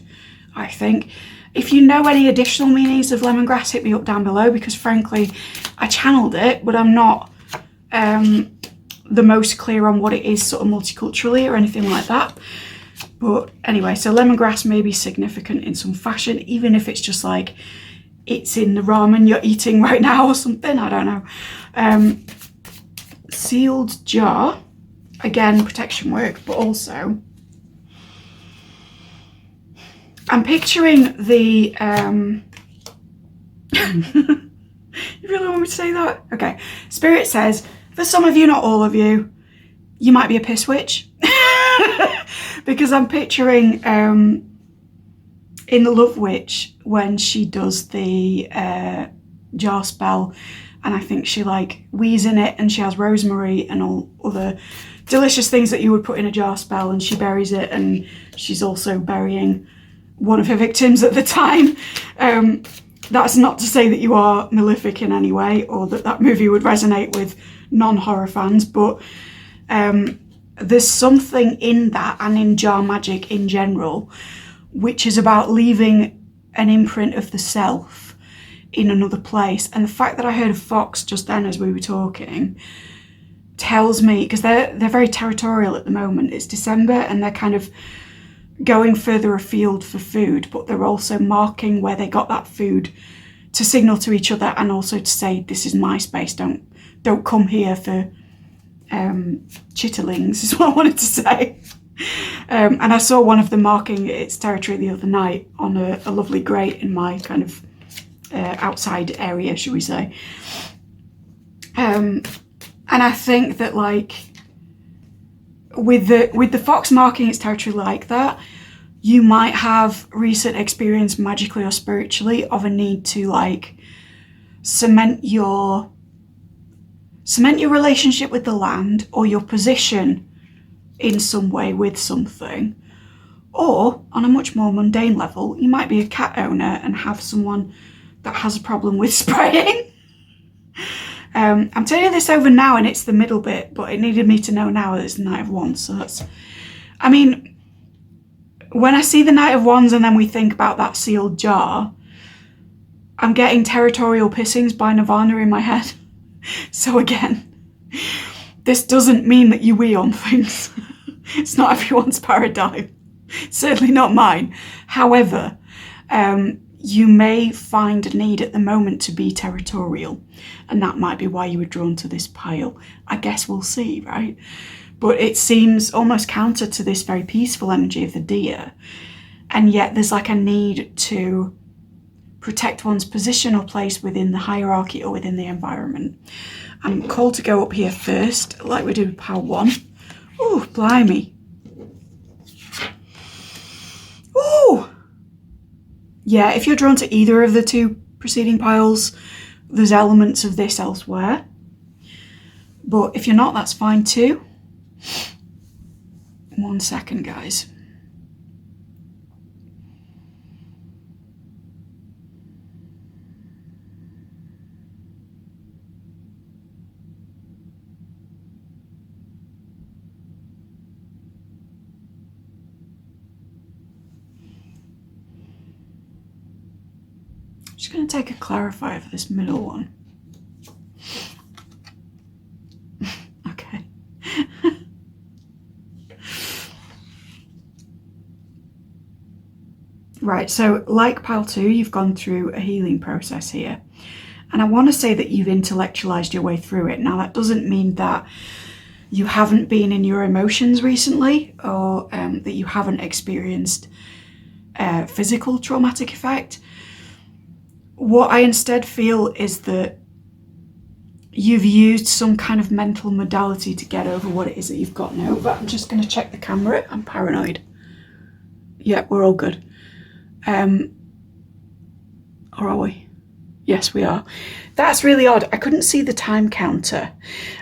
I think. If you know any additional meanings of lemongrass, hit me up down below, because frankly, I channeled it, but I'm not the most clear on what it is sort of multiculturally or anything like that. But anyway, so lemongrass may be significant in some fashion, even if it's just like it's in the ramen you're eating right now or something, I don't know. Sealed jar, again, protection work, but also I'm picturing the, you really want me to say that? Okay. Spirit says, for some of you, not all of you, you might be a piss witch. Because I'm picturing in the Love Witch when she does the jar spell, and I think she like wheezes in it and she has rosemary and all other delicious things that you would put in a jar spell, and she buries it, and she's also burying one of her victims at the time. That's not to say that you are malefic in any way, or that that movie would resonate with non-horror fans, but there's something in that, and in jar magic in general, which is about leaving an imprint of the self in another place. And the fact that I heard a fox just then as we were talking tells me, because they're very territorial at the moment, it's December and they're kind of going further afield for food, but they're also marking where they got that food to signal to each other, and also to say, this is my space, don't come here for chitterlings, is what I wanted to say. And I saw one of them marking its territory the other night on a lovely grate in my kind of outside area, should we say. And I think that like with the fox marking its territory like that, you might have recent experience magically or spiritually of a need to like cement your relationship with the land, or your position in some way with something. Or on a much more mundane level, you might be a cat owner and have someone that has a problem with spraying. I'm turning this over now and it's the middle bit, but it needed me to know now that it's the Knight of Wands. So that's, I mean, when I see the Knight of Wands and then we think about that sealed jar, I'm getting territorial pissings by Nirvana in my head. So again, this doesn't mean that you wee on things. It's not everyone's paradigm. Certainly not mine. However, you may find a need at the moment to be territorial, and that might be why you were drawn to this pile. I guess we'll see, right? But it seems almost counter to this very peaceful energy of the deer, and yet there's like a need to protect one's position or place within the hierarchy or within the environment. I'm called to go up here first, like we did with pile 1. Ooh, blimey. Ooh! Yeah, if you're drawn to either of the two preceding piles, there's elements of this elsewhere. But if you're not, that's fine too. 1 second, guys. Just going to take a clarifier for this middle one. Okay. Right, so like pile 2, you've gone through a healing process here. And I want to say that you've intellectualized your way through it. Now, that doesn't mean that you haven't been in your emotions recently, or that you haven't experienced physical traumatic effect. What I instead feel is that you've used some kind of mental modality to get over what it is that you've gotten over. I'm just going to check the camera. I'm paranoid. Yeah, we're all good. Or are we? Yes, we are. That's really odd. I couldn't see the time counter.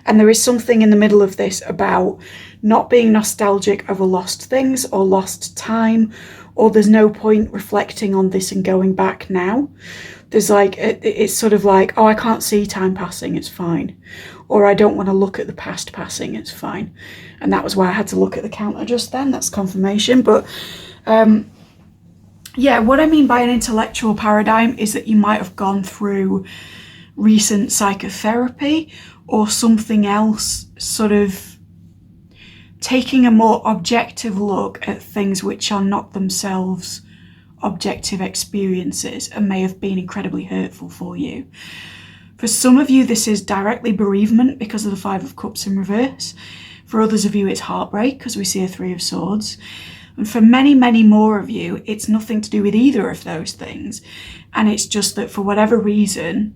And there is something in the middle of this about not being nostalgic over lost things or lost time, or there's no point reflecting on this and going back now. There's like, it's sort of like, oh, I can't see time passing, it's fine. Or I don't want to look at the past passing, it's fine. And that was why I had to look at the counter just then. That's confirmation. But yeah, what I mean by an intellectual paradigm is that you might have gone through recent psychotherapy or something else, sort of taking a more objective look at things which are not themselves objective experiences and may have been incredibly hurtful for you. For some of you, this is directly bereavement because of the 5 of Cups in reverse. For others of you, it's heartbreak because we see a 3 of Swords. And for many, many more of you, it's nothing to do with either of those things. And it's just that for whatever reason,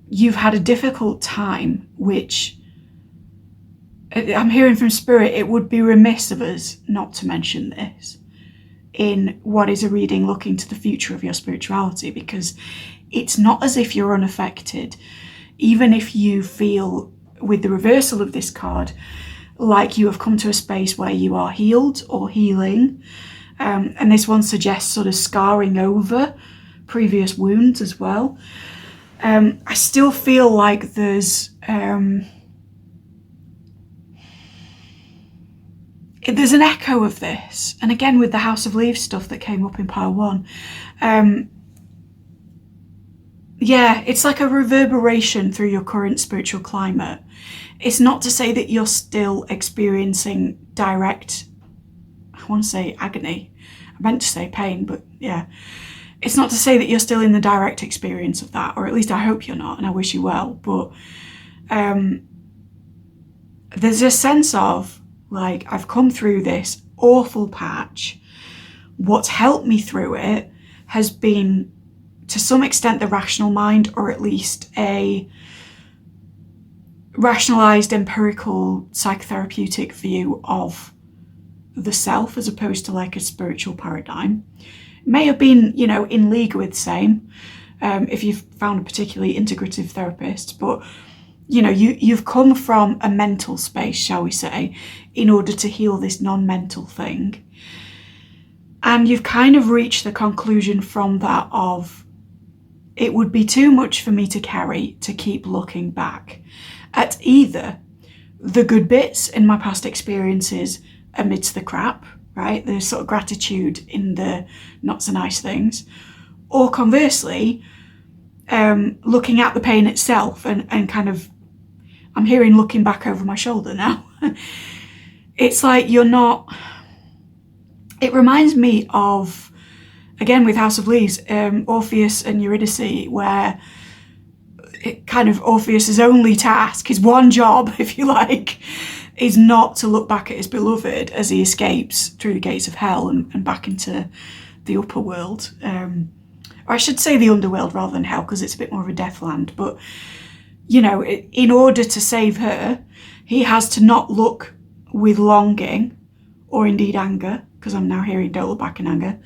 you've had a difficult time, which I'm hearing from Spirit, it would be remiss of us not to mention this in what is a reading looking to the future of your spirituality, because it's not as if you're unaffected. Even if you feel, with the reversal of this card, like you have come to a space where you are healed or healing, and this one suggests sort of scarring over previous wounds as well. I still feel like there's an echo of this, and again with the House of Leaves stuff that came up in pile 1. Yeah, it's like a reverberation through your current spiritual climate. It's not to say that you're still experiencing direct, I want to say agony. I meant to say pain, but yeah. It's not to say that you're still in the direct experience of that, or at least I hope you're not, and I wish you well. But there's a sense of, like, I've come through this awful patch. What's helped me through it has been, to some extent, the rational mind, or at least a rationalized, empirical, psychotherapeutic view of the self, as opposed to like a spiritual paradigm. It may have been, you know, in league with same, if you've found a particularly integrative therapist, but you know, you've come from a mental space, shall we say, in order to heal this non-mental thing. And you've kind of reached the conclusion from that of, it would be too much for me to carry to keep looking back at either the good bits in my past experiences amidst the crap, right? The sort of gratitude in the not so nice things, or conversely, looking at the pain itself and kind of, I'm hearing looking back over my shoulder now. It's like you're not, it reminds me of, again with House of Leaves, Orpheus and Eurydice, where it kind of Orpheus's only task, his one job, if you like, is not to look back at his beloved as he escapes through the gates of hell and back into the upper world. Or I should say the underworld rather than hell, because it's a bit more of a deathland. But, you know, in order to save her, he has to not look with longing or indeed anger, because I'm now hearing don't look back in anger.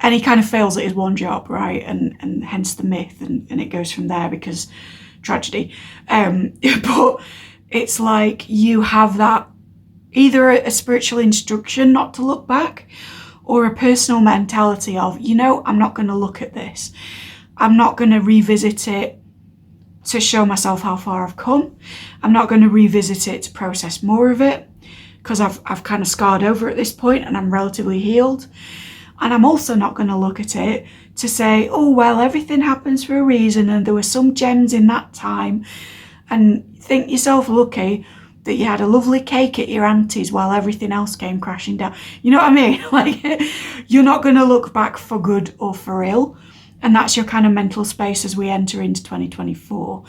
And he kind of fails at his one job, right? And hence the myth, and it goes from there because tragedy. But it's like you have that, either a spiritual instruction not to look back, or a personal mentality of, you know, I'm not going to look at this. I'm not going to revisit it to show myself how far I've come. I'm not going to revisit it to process more of it, because I've kind of scarred over at this point and I'm relatively healed. And I'm also not going to look at it to say, oh, well, everything happens for a reason and there were some gems in that time, and think yourself lucky that you had a lovely cake at your auntie's while everything else came crashing down. You know what I mean? Like, you're not going to look back for good or for ill. And that's your kind of mental space as we enter into 2024.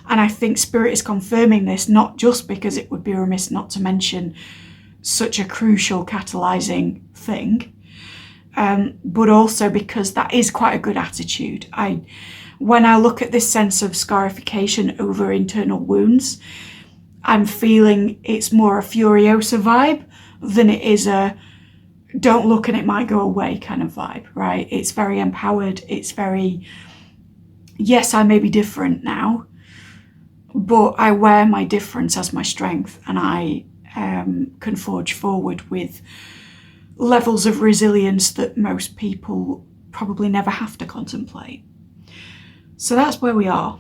And I think Spirit is confirming this, not just because it would be remiss not to mention such a crucial catalyzing thing, but also because that is quite a good attitude. When I look at this sense of scarification over internal wounds, I'm feeling it's more a Furiosa vibe than it is a don't look and it might go away kind of vibe, right? It's very empowered. It's very, yes, I may be different now, but I wear my difference as my strength, and I can forge forward with levels of resilience that most people probably never have to contemplate. So that's where we are.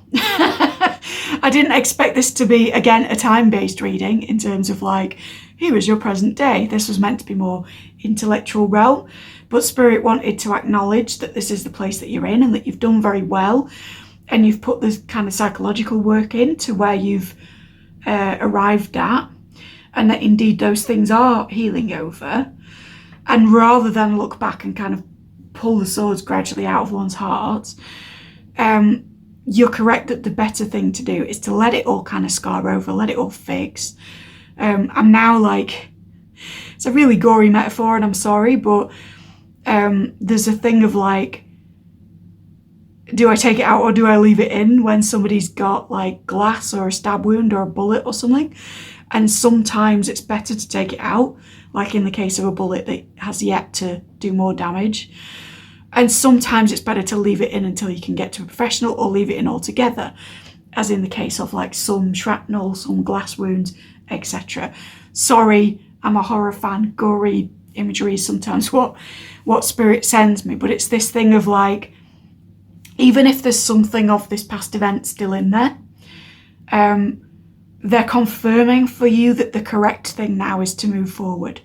I didn't expect this to be, again, a time-based reading in terms of like, here is your present day. This was meant to be more intellectual realm, but Spirit wanted to acknowledge that this is the place that you're in and that you've done very well, and you've put this kind of psychological work in to where you've arrived at, and that indeed those things are healing over. And rather than look back and kind of pull the swords gradually out of one's heart, you're correct that the better thing to do is to let it all kind of scar over, let it all fix. I'm now like, it's a really gory metaphor and I'm sorry, but there's a thing of like, do I take it out or do I leave it in when somebody's got like glass or a stab wound or a bullet or something? And sometimes it's better to take it out, like in the case of a bullet that has yet to do more damage. And sometimes it's better to leave it in until you can get to a professional, or leave it in altogether, as in the case of like some shrapnel, some glass wounds, etc. Sorry, I'm a horror fan. Gory imagery is sometimes what Spirit sends me, but it's this thing of like, even if there's something of this past event still in there, they're confirming for you that the correct thing now is to move forward,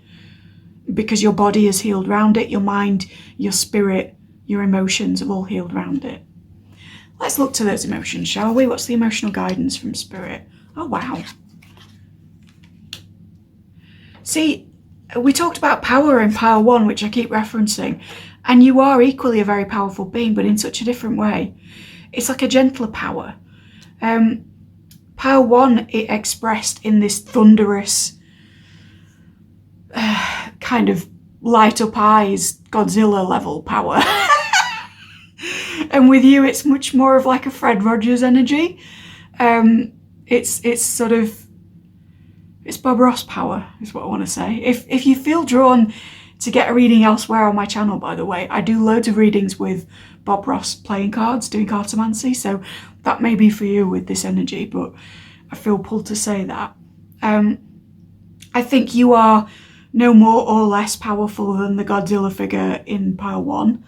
because your body is healed round it, your mind, your spirit, your emotions have all healed round it. Let's look to those emotions, shall we? What's the emotional guidance from Spirit? Oh, wow. See, we talked about power in pile 1, which I keep referencing, and you are equally a very powerful being, but in such a different way. It's like a gentler power. Pile 1, it expressed in this thunderous, kind of light up eyes, Godzilla level power. And with you, it's much more of like a Fred Rogers energy. It's sort of, it's Bob Ross power is what I want to say. If you feel drawn to get a reading elsewhere on my channel, by the way, I do loads of readings with Bob Ross playing cards, doing cartomancy, so that may be for you with this energy, but I feel pulled to say that. I think you are no more or less powerful than the Godzilla figure in pile 1.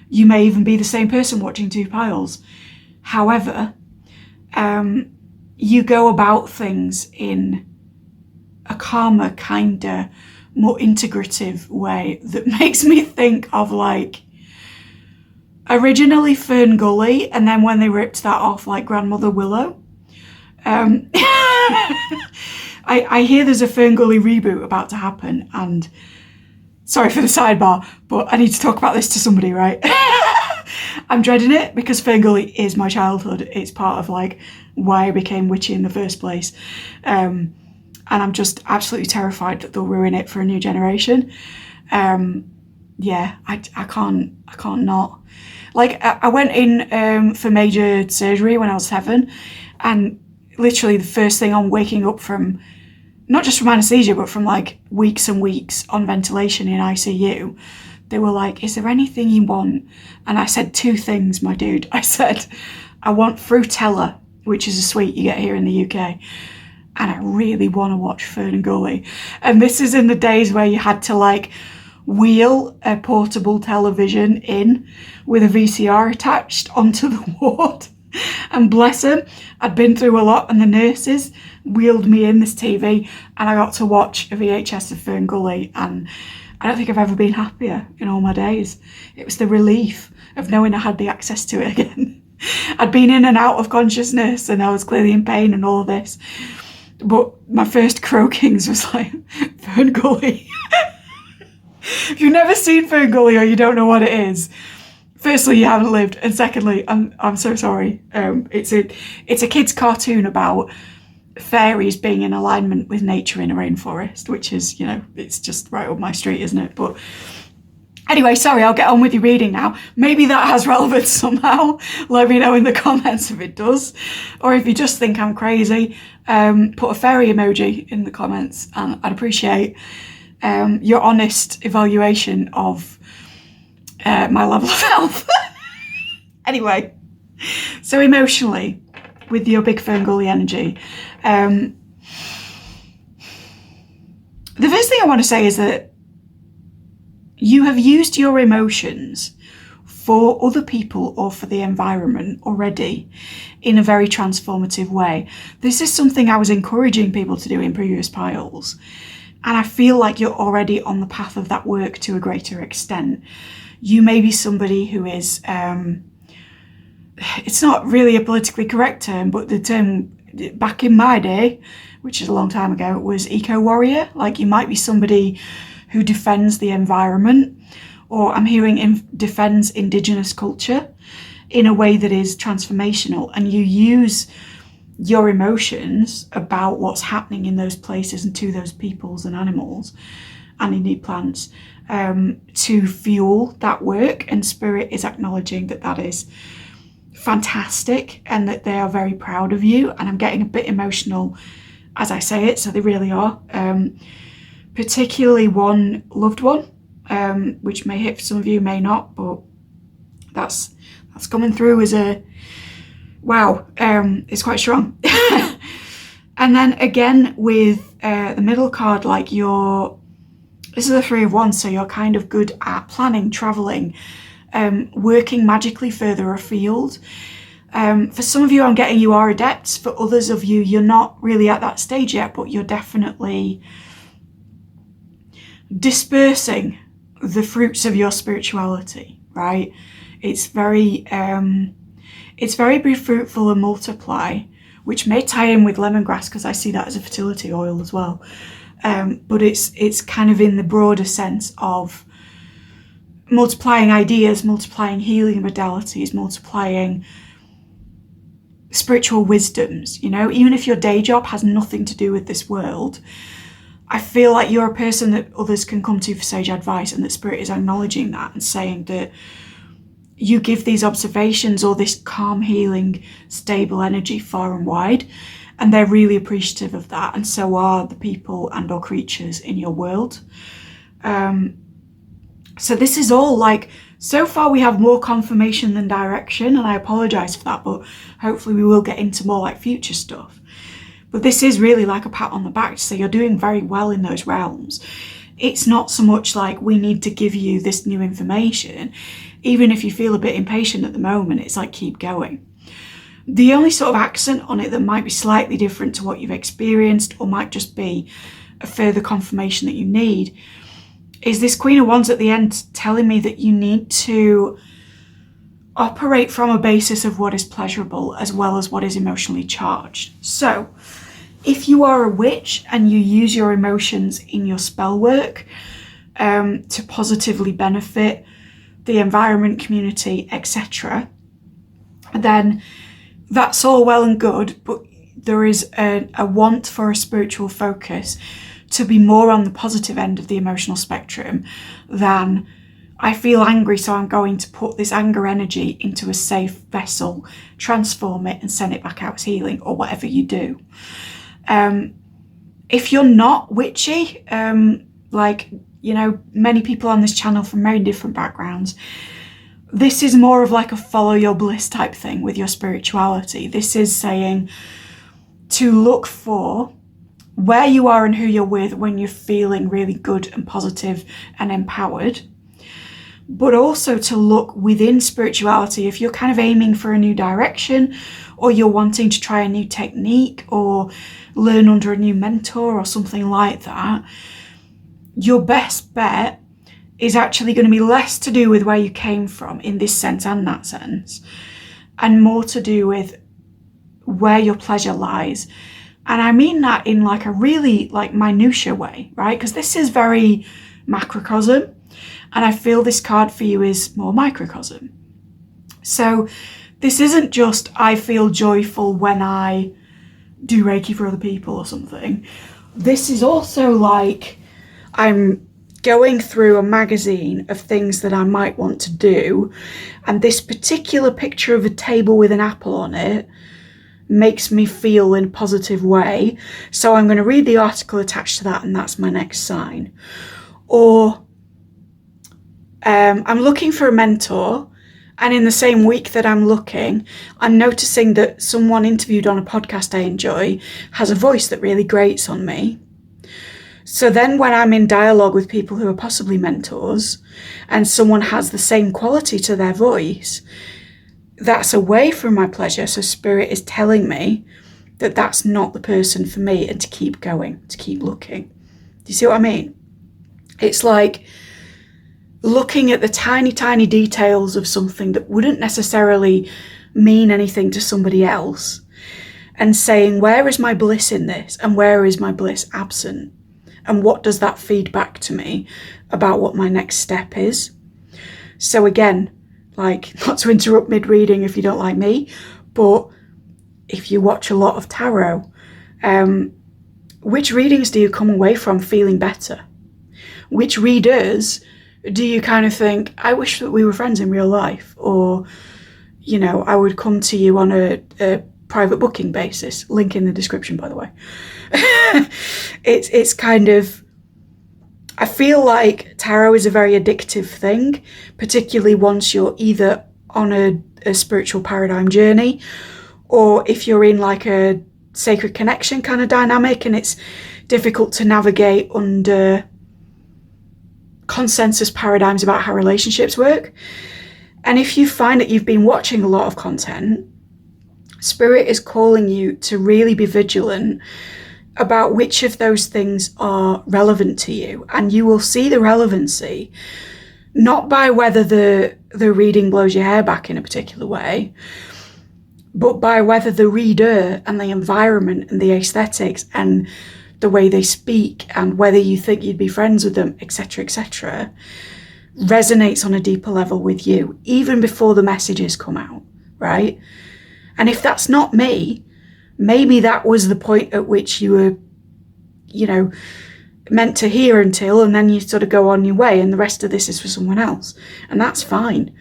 You may even be the same person watching two piles. However, you go about things in a calmer, kinder, more integrative way that makes me think of like originally Fern Gully, and then when they ripped that off, like Grandmother Willow. I hear there's a Fern Gully reboot about to happen, and sorry for the sidebar, but I need to talk about this to somebody, right? I'm dreading it because Fern Gully is my childhood. It's part of like why I became witchy in the first place. And I'm just absolutely terrified that they'll ruin it for a new generation. Yeah, I can't not. Like I went in for major surgery when I was 7, and literally the first thing on waking up from, not just from anesthesia, but from like weeks and weeks on ventilation in ICU, they were like, is there anything you want? And I said 2 things, my dude. I said, I want Frutella, which is a sweet you get here in the UK, and I really want to watch Fern and Gully. And this is in the days where you had to like wheel a portable television in with a VCR attached onto the ward. And bless them, I'd been through a lot, and the nurses wheeled me in this TV, and I got to watch a VHS of Fern Gully, and I don't think I've ever been happier in all my days. It was the relief of knowing I had the access to it again. I'd been in and out of consciousness, and I was clearly in pain and all this, but my first croakings was like Fern Gully. If you've never seen Fern Gully or you don't know what it is, firstly, you haven't lived, and secondly, I'm so sorry. It's a kid's cartoon about fairies being in alignment with nature in a rainforest, which is, you know, it's just right up my street, isn't it? But anyway, sorry, I'll get on with your reading now. Maybe that has relevance somehow. Let me know in the comments if it does, or if you just think I'm crazy, put a fairy emoji in the comments, and I'd appreciate your honest evaluation of my level of health. Anyway, so emotionally, with your big Fern Gully energy, the first thing I want to say is that you have used your emotions for other people or for the environment already in a very transformative way. This is something I was encouraging people to do in previous piles, and I feel like you're already on the path of that work to a greater extent. You may be somebody who is, it's not really a politically correct term, but the term back in my day, which is a long time ago, was eco-warrior. Like, you might be somebody who defends the environment, or I'm hearing defends Indigenous culture in a way that is transformational, and you use your emotions about what's happening in those places and to those peoples and animals, and indeed plants, to fuel that work. And Spirit is acknowledging that that is fantastic and that they are very proud of you. And I'm getting a bit emotional as I say it, so they really are. Particularly one loved one, which may hit for some of you, may not, but that's coming through as a wow. It's quite strong. And then again with the middle card, like this is the 3 of Wands, so you're kind of good at planning, traveling, working magically further afield. For some of you, I'm getting you are adepts. For others of you, you're not really at that stage yet, but you're definitely dispersing the fruits of your spirituality, right? It's very be fruitful and multiply, which may tie in with lemongrass, because I see that as a fertility oil as well. But it's kind of in the broader sense of multiplying ideas, multiplying healing modalities, multiplying spiritual wisdoms, you know, even if your day job has nothing to do with this world. I feel like you're a person that others can come to for sage advice, and that Spirit is acknowledging that and saying that you give these observations or this calm, healing, stable energy far and wide, and they're really appreciative of that, and so are the people and or creatures in your world. So this is all like, so far we have more confirmation than direction, and I apologise for that, but hopefully we will get into more like future stuff. But this is really like a pat on the back to say you're doing very well in those realms. It's not so much like we need to give you this new information. even if you feel a bit impatient at the moment, it's like, keep going. The only sort of accent on it that might be slightly different to what you've experienced, or might just be a further confirmation that you need, is this Queen of Wands at the end telling me that you need to operate from a basis of what is pleasurable as well as what is emotionally charged. So if you are a witch and you use your emotions in your spell work to positively benefit the environment, community, etc., then that's all well and good, but there is a want for a spiritual focus to be more on the positive end of the emotional spectrum than, I feel angry, so I'm going to put this anger energy into a safe vessel, transform it and send it back out as healing, or whatever you do. If you're not witchy, like, you know, many people on this channel from very different backgrounds, this is more of like a follow your bliss type thing with your spirituality. This is saying to look for where you are and who you're with when you're feeling really good and positive and empowered, but also to look within spirituality. If you're kind of aiming for a new direction, or you're wanting to try a new technique or learn under a new mentor or something like that, your best bet is actually going to be less to do with where you came from in this sense and that sense, and more to do with where your pleasure lies. And I mean that in like a really like minutia way, right? Because this is very macrocosm, and I feel this card for you is more microcosm. So this isn't just I feel joyful when I do Reiki for other people or something. This is also like I'm going through a magazine of things that I might want to do, and this particular picture of a table with an apple on it makes me feel in a positive way, so I'm going to read the article attached to that, and that's my next sign. Or I'm looking for a mentor, and in the same week that I'm looking, I'm noticing that someone interviewed on a podcast I enjoy has a voice that really grates on me. So then when I'm in dialogue with people who are possibly mentors, and someone has the same quality to their voice, that's away from my pleasure. So spirit is telling me that that's not the person for me, and to keep going, to keep looking. Do you see what I mean? It's like looking at the tiny, tiny details of something that wouldn't necessarily mean anything to somebody else, and saying, where is my bliss in this? And where is my bliss absent? And what does that feed back to me about what my next step is? So again, like, not to interrupt mid-reading if you don't like me, but if you watch a lot of tarot, which readings do you come away from feeling better? Which readers do you kind of think, I wish that we were friends in real life? Or, you know, I would come to you on a private booking basis. Link in the description, by the way. It's kind of, I feel like tarot is a very addictive thing, particularly once you're either on a spiritual paradigm journey, or if you're in like a sacred connection kind of dynamic, and it's difficult to navigate under consensus paradigms about how relationships work. And if you find that you've been watching a lot of content, spirit is calling you to really be vigilant about which of those things are relevant to you. And you will see the relevancy not by whether the reading blows your hair back in a particular way, but by whether the reader and the environment and the aesthetics and the way they speak and whether you think you'd be friends with them, etc., resonates on a deeper level with you, even before the messages come out, right? And if that's not me, maybe that was the point at which you were, you know, meant to hear until, and then you sort of go on your way, and the rest of this is for someone else. And that's fine.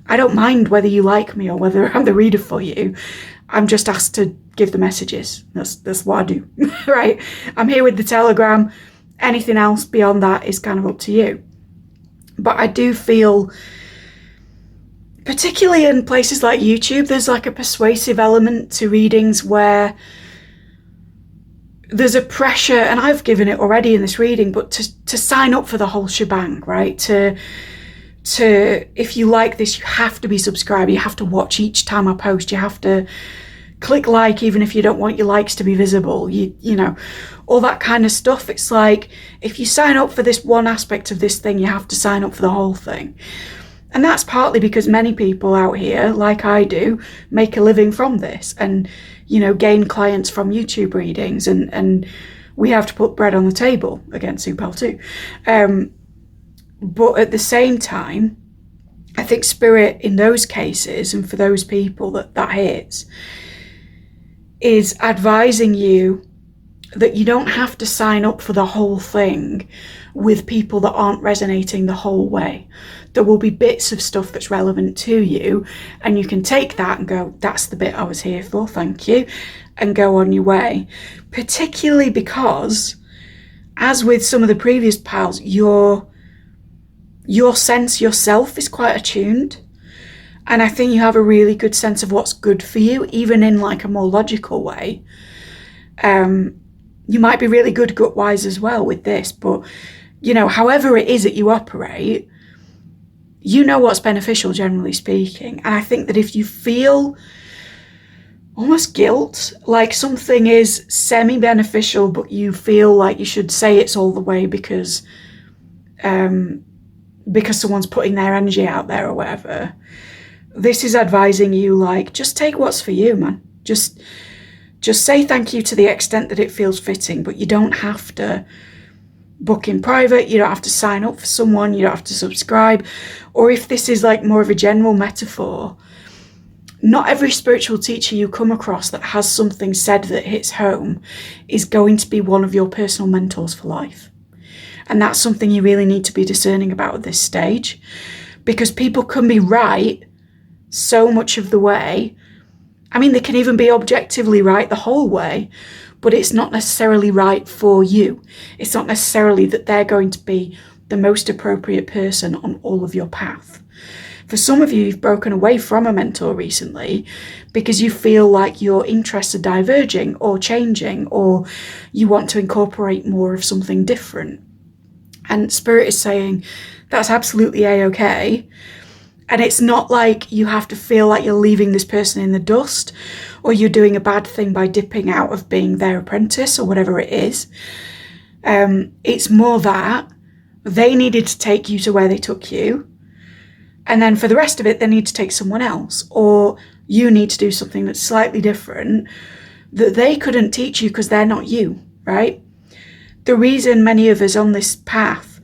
I don't mind whether you like me or whether I'm the reader for you. I'm just asked to give the messages. That's what I do, right? I'm here with the Telegram. Anything else beyond that is kind of up to you. But I do feel, particularly in places like YouTube, there's like a persuasive element to readings where there's a pressure, and I've given it already in this reading, but to sign up for the whole shebang, right? To if you like this, you have to be subscribed. You have to watch each time I post. You have to click like, even if you don't want your likes to be visible, you know, all that kind of stuff. It's like, if you sign up for this one aspect of this thing, you have to sign up for the whole thing. And that's partly because many people out here, like I do, make a living from this and, you know, gain clients from YouTube readings, and we have to put bread on the table, again, Supel too. But at the same time, I think Spirit in those cases, and for those people that hits, is advising you that you don't have to sign up for the whole thing with people that aren't resonating the whole way. There will be bits of stuff that's relevant to you, and you can take that and go, that's the bit I was here for, thank you, and go on your way. Particularly because, as with some of the previous pals, your sense yourself is quite attuned. And I think you have a really good sense of what's good for you, even in like a more logical way. You might be really good gut-wise as well with this, but, you know, however it is that you operate, you know what's beneficial, generally speaking. And I think that if you feel almost guilt, like something is semi-beneficial, but you feel like you should say it's all the way because someone's putting their energy out there or whatever, this is advising you, like, just take what's for you, man. Just say thank you to the extent that it feels fitting, but you don't have to book in private. You don't have to sign up for someone. You don't have to subscribe. Or if this is like more of a general metaphor, not every spiritual teacher you come across that has something said that hits home is going to be one of your personal mentors for life. And that's something you really need to be discerning about at this stage, because people can be right so much of the way. I mean, they can even be objectively right the whole way, but it's not necessarily right for you. It's not necessarily that they're going to be the most appropriate person on all of your path. For some of you, you've broken away from a mentor recently because you feel like your interests are diverging or changing, or you want to incorporate more of something different. And Spirit is saying that's absolutely a-okay. And it's not like you have to feel like you're leaving this person in the dust, or you're doing a bad thing by dipping out of being their apprentice or whatever it is. It's more that they needed to take you to where they took you. And then for the rest of it, they need to take someone else, or you need to do something that's slightly different that they couldn't teach you because they're not you, right? The reason many of us on this path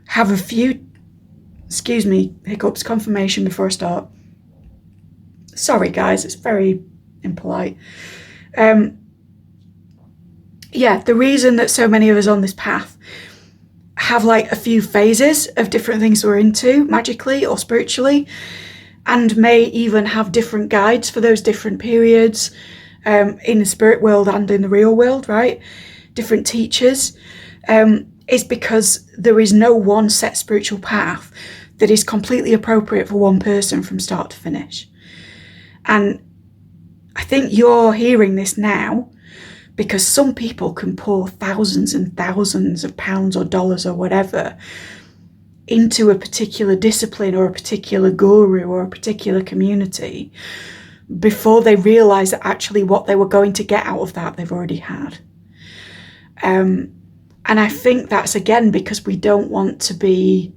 have a few, hiccups, confirmation before I start. Sorry guys, it's very impolite. The reason that so many of us on this path have like a few phases of different things we're into magically or spiritually, and may even have different guides for those different periods, in the spirit world and in the real world, right? Different teachers, is because there is no one set spiritual path that is completely appropriate for one person from start to finish. And I think you're hearing this now because some people can pour thousands and thousands of pounds or dollars or whatever into a particular discipline or a particular guru or a particular community before they realize that actually what they were going to get out of that they've already had. And I think that's again because we don't want to be,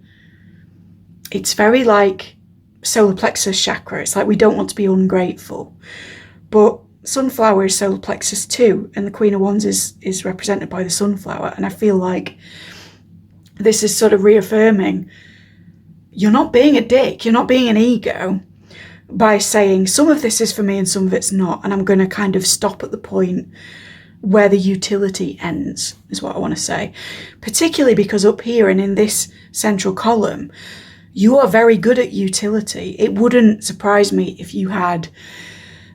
it's very like solar plexus chakra. It's like we don't want to be ungrateful. But sunflower is solar plexus too, and the Queen of Wands is represented by the sunflower. And I feel like this is sort of reaffirming you're not being a dick, you're not being an ego by saying some of this is for me and some of it's not, and I'm going to kind of stop at the point where the utility ends, is what I want to say. Particularly because up here and in this central column, you are very good at utility. It wouldn't surprise me if you had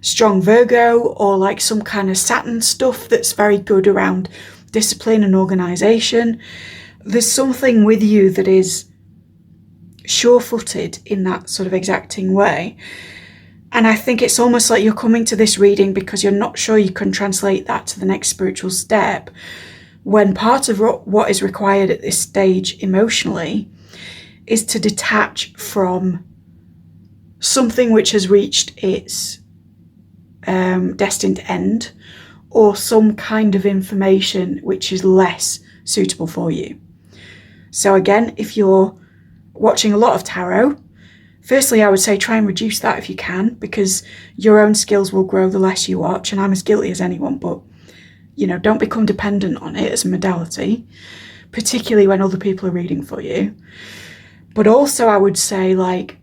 strong Virgo or like some kind of Saturn stuff that's very good around discipline and organization. There's something with you that is sure-footed in that sort of exacting way. And I think it's almost like you're coming to this reading because you're not sure you can translate that to the next spiritual step, when part of what is required at this stage emotionally is to detach from something which has reached its destined end, or some kind of information which is less suitable for you. So again, if you're watching a lot of tarot, firstly, I would say try and reduce that if you can, because your own skills will grow the less you watch, and I'm as guilty as anyone, but, you know, don't become dependent on it as a modality, particularly when other people are reading for you. But also I would say, like,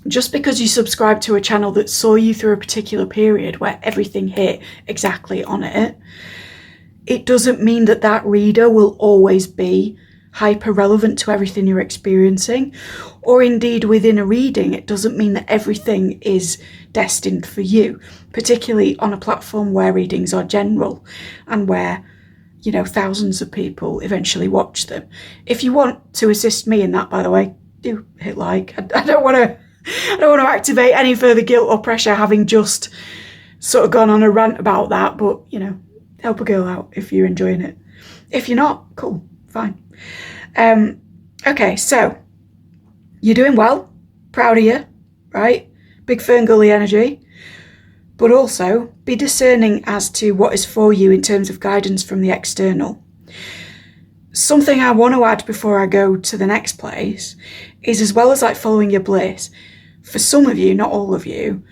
just because you subscribe to a channel that saw you through a particular period where everything hit exactly on it, it doesn't mean that that reader will always be hyper relevant to everything you're experiencing. Or indeed within a reading, it doesn't mean that everything is destined for you, particularly on a platform where readings are general and where, you know, thousands of people eventually watch them. If you want to assist me in that, by the way, do hit like. I don't want to activate any further guilt or pressure, having just sort of gone on a rant about that, but, you know, help a girl out if you're enjoying it. If you're not, cool, fine. Okay, so you're doing well, proud of you, right? Big Ferngully energy, but also be discerning as to what is for you in terms of guidance from the external. Something I want to add before I go to the next place is, as well as like following your bliss, for some of you, not all of you,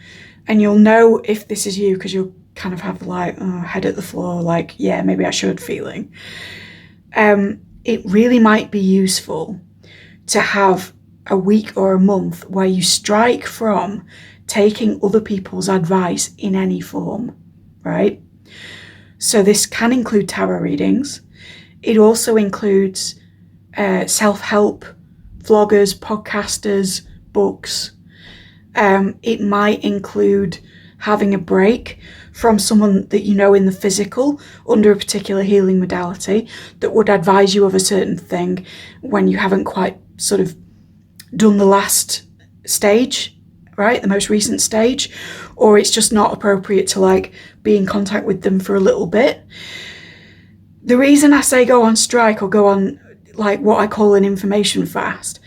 and you'll know if this is you because you'll kind of have like head at the floor, like, yeah, maybe I should feeling. It really might be useful to have a week or a month where you strike from taking other people's advice in any form, right? So this can include tarot readings. It also includes self-help, vloggers, podcasters, books. It might include having a break from someone that you know in the physical under a particular healing modality that would advise you of a certain thing when you haven't quite sort of done the last stage, right? The most recent stage, or it's just not appropriate to like be in contact with them for a little bit. The reason I say go on strike or go on like what I call an information fast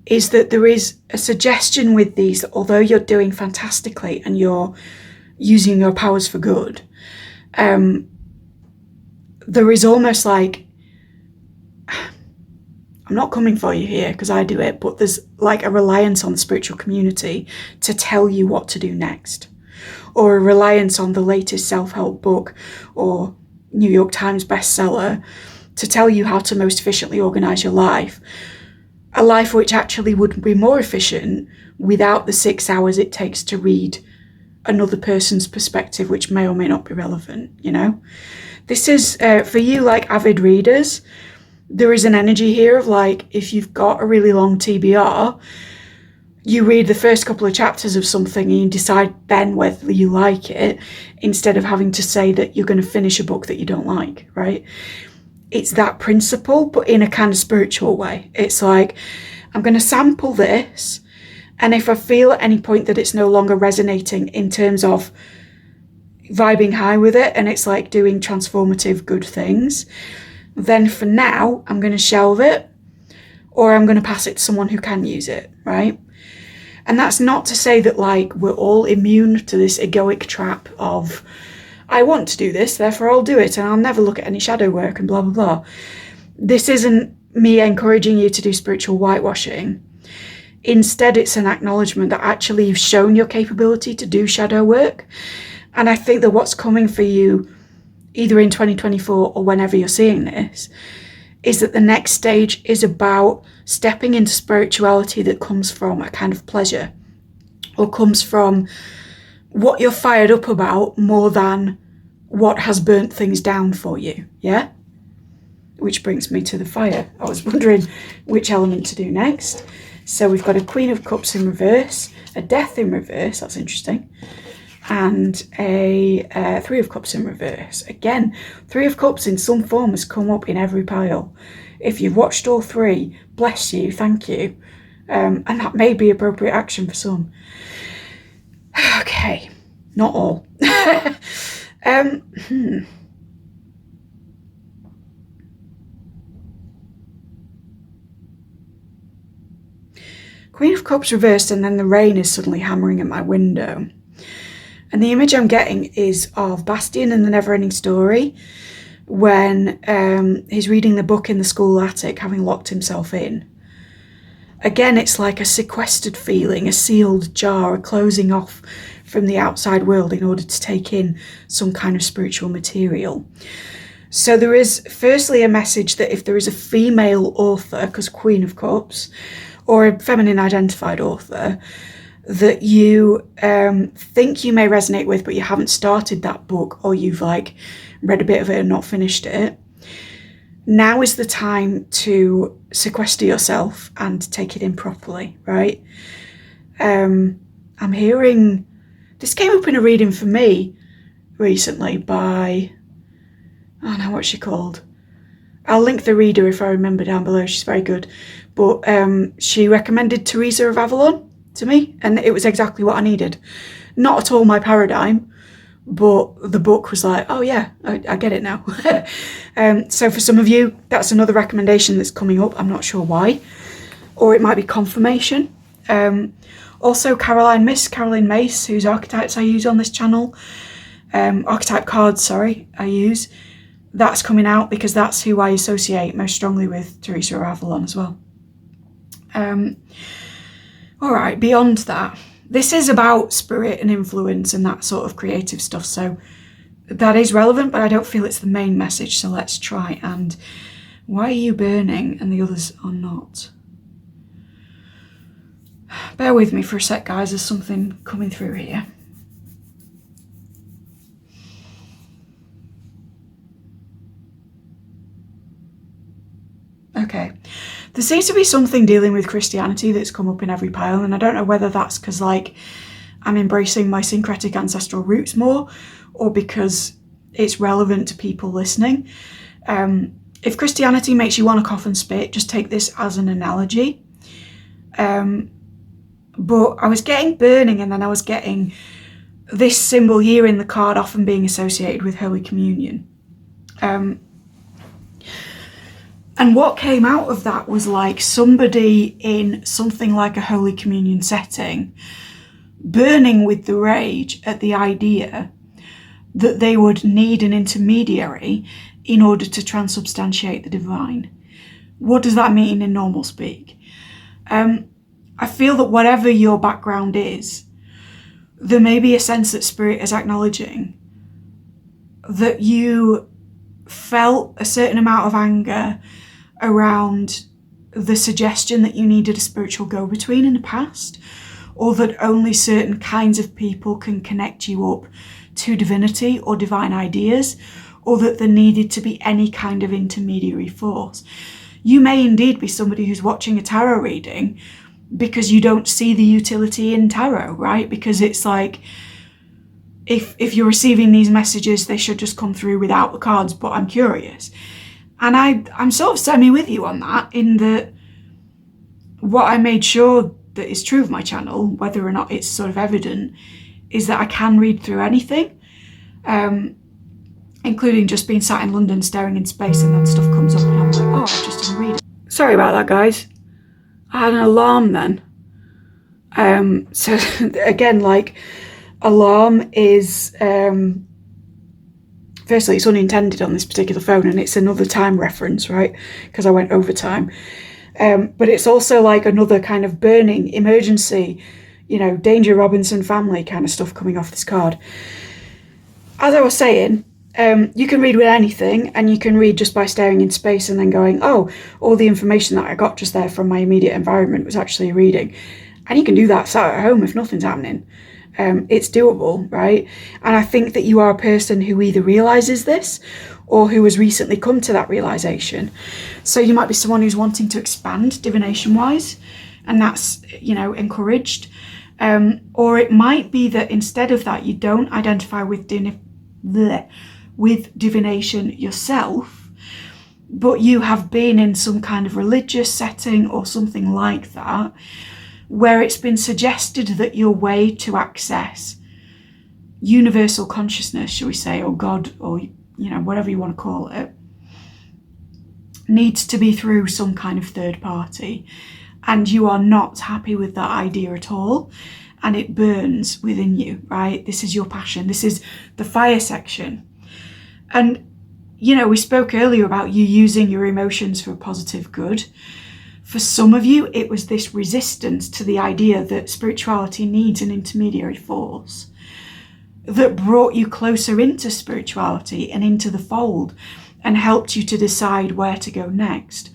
is that there is a suggestion with these that although you're doing fantastically and you're using your powers for good, there is almost like, I'm not coming for you here because I do it, but there's like a reliance on the spiritual community to tell you what to do next, or a reliance on the latest self-help book or New York Times bestseller to tell you how to most efficiently organize your life. A life which actually would be more efficient without the 6 hours it takes to read another person's perspective, which may or may not be relevant, you know? This is, for you, like avid readers, there is an energy here of like, if you've got a really long TBR, you read the first couple of chapters of something and you decide then whether you like it, instead of having to say that you're going to finish a book that you don't like, right? It's that principle, but in a kind of spiritual way. It's like, I'm going to sample this, and if I feel at any point that it's no longer resonating in terms of vibing high with it, and it's like doing transformative good things, then for now, I'm going to shelve it, or I'm going to pass it to someone who can use it, right? And that's not to say that like we're all immune to this egoic trap of, I want to do this, therefore I'll do it, and I'll never look at any shadow work and blah, blah, blah. This isn't me encouraging you to do spiritual whitewashing. Instead, it's an acknowledgement that actually you've shown your capability to do shadow work. And I think that what's coming for you, either in 2024 or whenever you're seeing this, is that the next stage is about stepping into spirituality that comes from a kind of pleasure, or comes from what you're fired up about more than what has burnt things down for you, yeah? Which brings me to the fire. I was wondering which element to do next. So we've got a Queen of Cups in reverse, a Death in reverse, that's interesting, and a Three of Cups in reverse. Again, Three of Cups in some form has come up in every pile. If you've watched all three, bless you, thank you. And that may be appropriate action for some. Okay, not all. Queen of Cups reversed, and then the rain is suddenly hammering at my window. And the image I'm getting is of Bastian in the Neverending Story, when he's reading the book in the school attic, having locked himself in. Again, it's like a sequestered feeling, a sealed jar, a closing off from the outside world in order to take in some kind of spiritual material. So there is firstly a message that if there is a female author, because Queen of Cups, or a feminine identified author, that you think you may resonate with, but you haven't started that book, or you've like read a bit of it and not finished it, now is the time to sequester yourself and take it in properly, right? I'm hearing, this came up in a reading for me recently by, I don't know what she called. I'll link the reader if I remember down below, she's very good. But she recommended Teresa of Avalon to me, and it was exactly what I needed. Not at all my paradigm, but the book was like, oh yeah, I get it now. So for some of you, that's another recommendation that's coming up. I'm not sure why, or it might be confirmation. Also Caroline Mace, whose archetypes I use on this channel, archetype cards, sorry, I use. That's coming out because that's who I associate most strongly with Teresa of Avalon as well. All right, beyond that, this is about spirit and influence and that sort of creative stuff, so that is relevant, but I don't feel it's the main message, so let's try. And why are you burning and the others are not? Bear with me for a sec, guys, there's something coming through here. Okay, there seems to be something dealing with Christianity that's come up in every pile, and I don't know whether that's because like I'm embracing my syncretic ancestral roots more, or because it's relevant to people listening. If Christianity makes you want to cough and spit, just take this as an analogy. But I was getting burning, and then I was getting this symbol here in the card often being associated with Holy Communion. And what came out of that was like somebody in something like a Holy Communion setting burning with the rage at the idea that they would need an intermediary in order to transubstantiate the divine. What does that mean in normal speak? I feel that whatever your background is, there may be a sense that Spirit is acknowledging that you felt a certain amount of anger around the suggestion that you needed a spiritual go-between in the past, or that only certain kinds of people can connect you up to divinity or divine ideas, or that there needed to be any kind of intermediary force. You may indeed be somebody who's watching a tarot reading because you don't see the utility in tarot, right? Because it's like, if you're receiving these messages, they should just come through without the cards, but I'm curious. And I'm sort of semi with you on that, in that what I made sure that is true of my channel, whether or not it's sort of evident, is that I can read through anything, including just being sat in London staring in space and then stuff comes up and I'm like, oh, I just didn't read it. Sorry about that, guys. I had an alarm then. So again, like, alarm is... firstly, it's unintended on this particular phone, and it's another time reference, right? Because I went over time. But it's also like another kind of burning, emergency, you know, Danger Robinson family kind of stuff coming off this card. As I was saying, you can read with anything, and you can read just by staring in space and then going, oh, all the information that I got just there from my immediate environment was actually a reading. And you can do that sat at home if nothing's happening. It's doable, right? And I think that you are a person who either realizes this or who has recently come to that realization. So you might be someone who's wanting to expand divination wise, and that's, you know, encouraged. Or it might be that instead of that, you don't identify with divination yourself, but you have been in some kind of religious setting or something like that, where it's been suggested that your way to access universal consciousness, shall we say, or God, or, you know, whatever you want to call it, needs to be through some kind of third party. and you are not happy with that idea at all, and it burns within you, right? This is your passion. This is the fire section. And, you know, we spoke earlier about you using your emotions for positive good. For some of you, it was this resistance to the idea that spirituality needs an intermediary force that brought you closer into spirituality and into the fold and helped you to decide where to go next.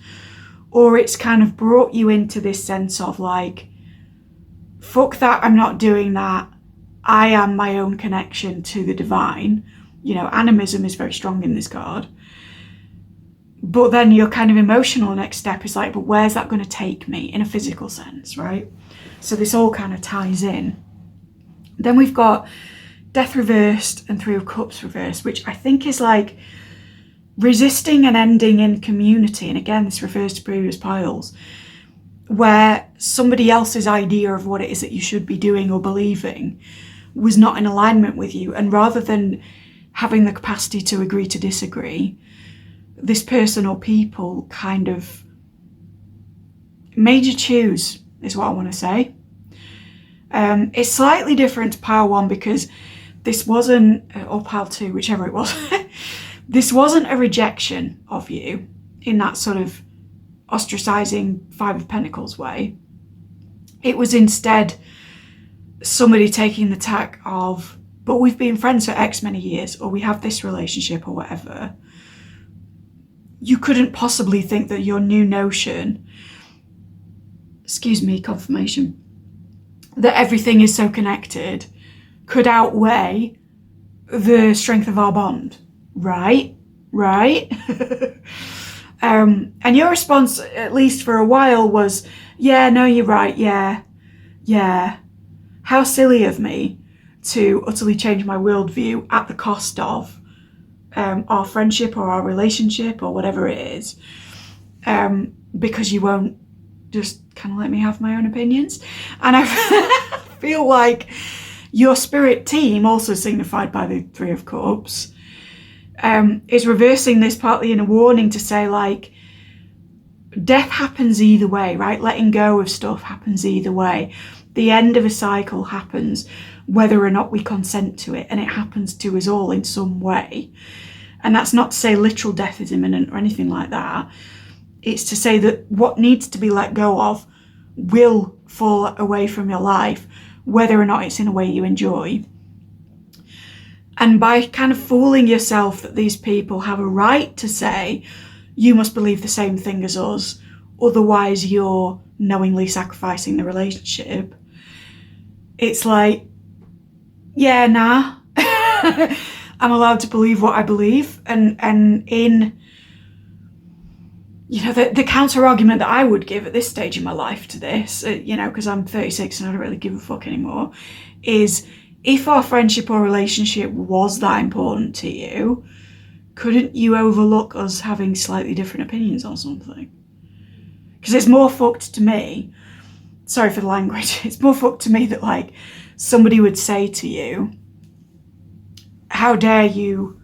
Or it's kind of brought you into this sense of like, fuck that, I'm not doing that. I am my own connection to the divine. You know, animism is very strong in this card. But then your kind of emotional next step is like, but where's that going to take me in a physical sense, right? So this all kind of ties in. Then we've got Death reversed and Three of Cups reversed, which I think is like resisting and ending in community. And again, this refers to previous piles, where somebody else's idea of what it is that you should be doing or believing was not in alignment with you. And rather than having the capacity to agree to disagree, this person or people kind of made you choose, is what I want to say. It's slightly different to pile 1 because this wasn't, or pile 2, whichever it was, this wasn't a rejection of you in that sort of ostracizing Five of Pentacles way. It was instead somebody taking the tack of, but we've been friends for X many years, or we have this relationship or whatever. You couldn't possibly think that your new notion, excuse me, confirmation, that everything is so connected could outweigh the strength of our bond, right? And your response, at least for a while, was, yeah, no, you're right, yeah. How silly of me to utterly change my worldview at the cost of our friendship or our relationship or whatever it is, because you won't just kind of let me have my own opinions. And I feel like your spirit team, also signified by the Three of Cups, is reversing this partly in a warning to say, like, death happens either way, right? Letting go of stuff happens either way. The end of a cycle happens whether or not we consent to it, and it happens to us all in some way. And that's not to say literal death is imminent or anything like that. It's to say that what needs to be let go of will fall away from your life, whether or not it's in a way you enjoy. And by kind of fooling yourself that these people have a right to say, you must believe the same thing as us, otherwise you're knowingly sacrificing the relationship. It's like, yeah, nah. I'm allowed to believe what I believe. And in, you know, the counter argument that I would give at this stage in my life to this, you know, because I'm 36 and I don't really give a fuck anymore, is if our friendship or relationship was that important to you, couldn't you overlook us having slightly different opinions on something? Because it's more fucked to me, sorry for the language, it's more fucked to me that, like, somebody would say to you, how dare you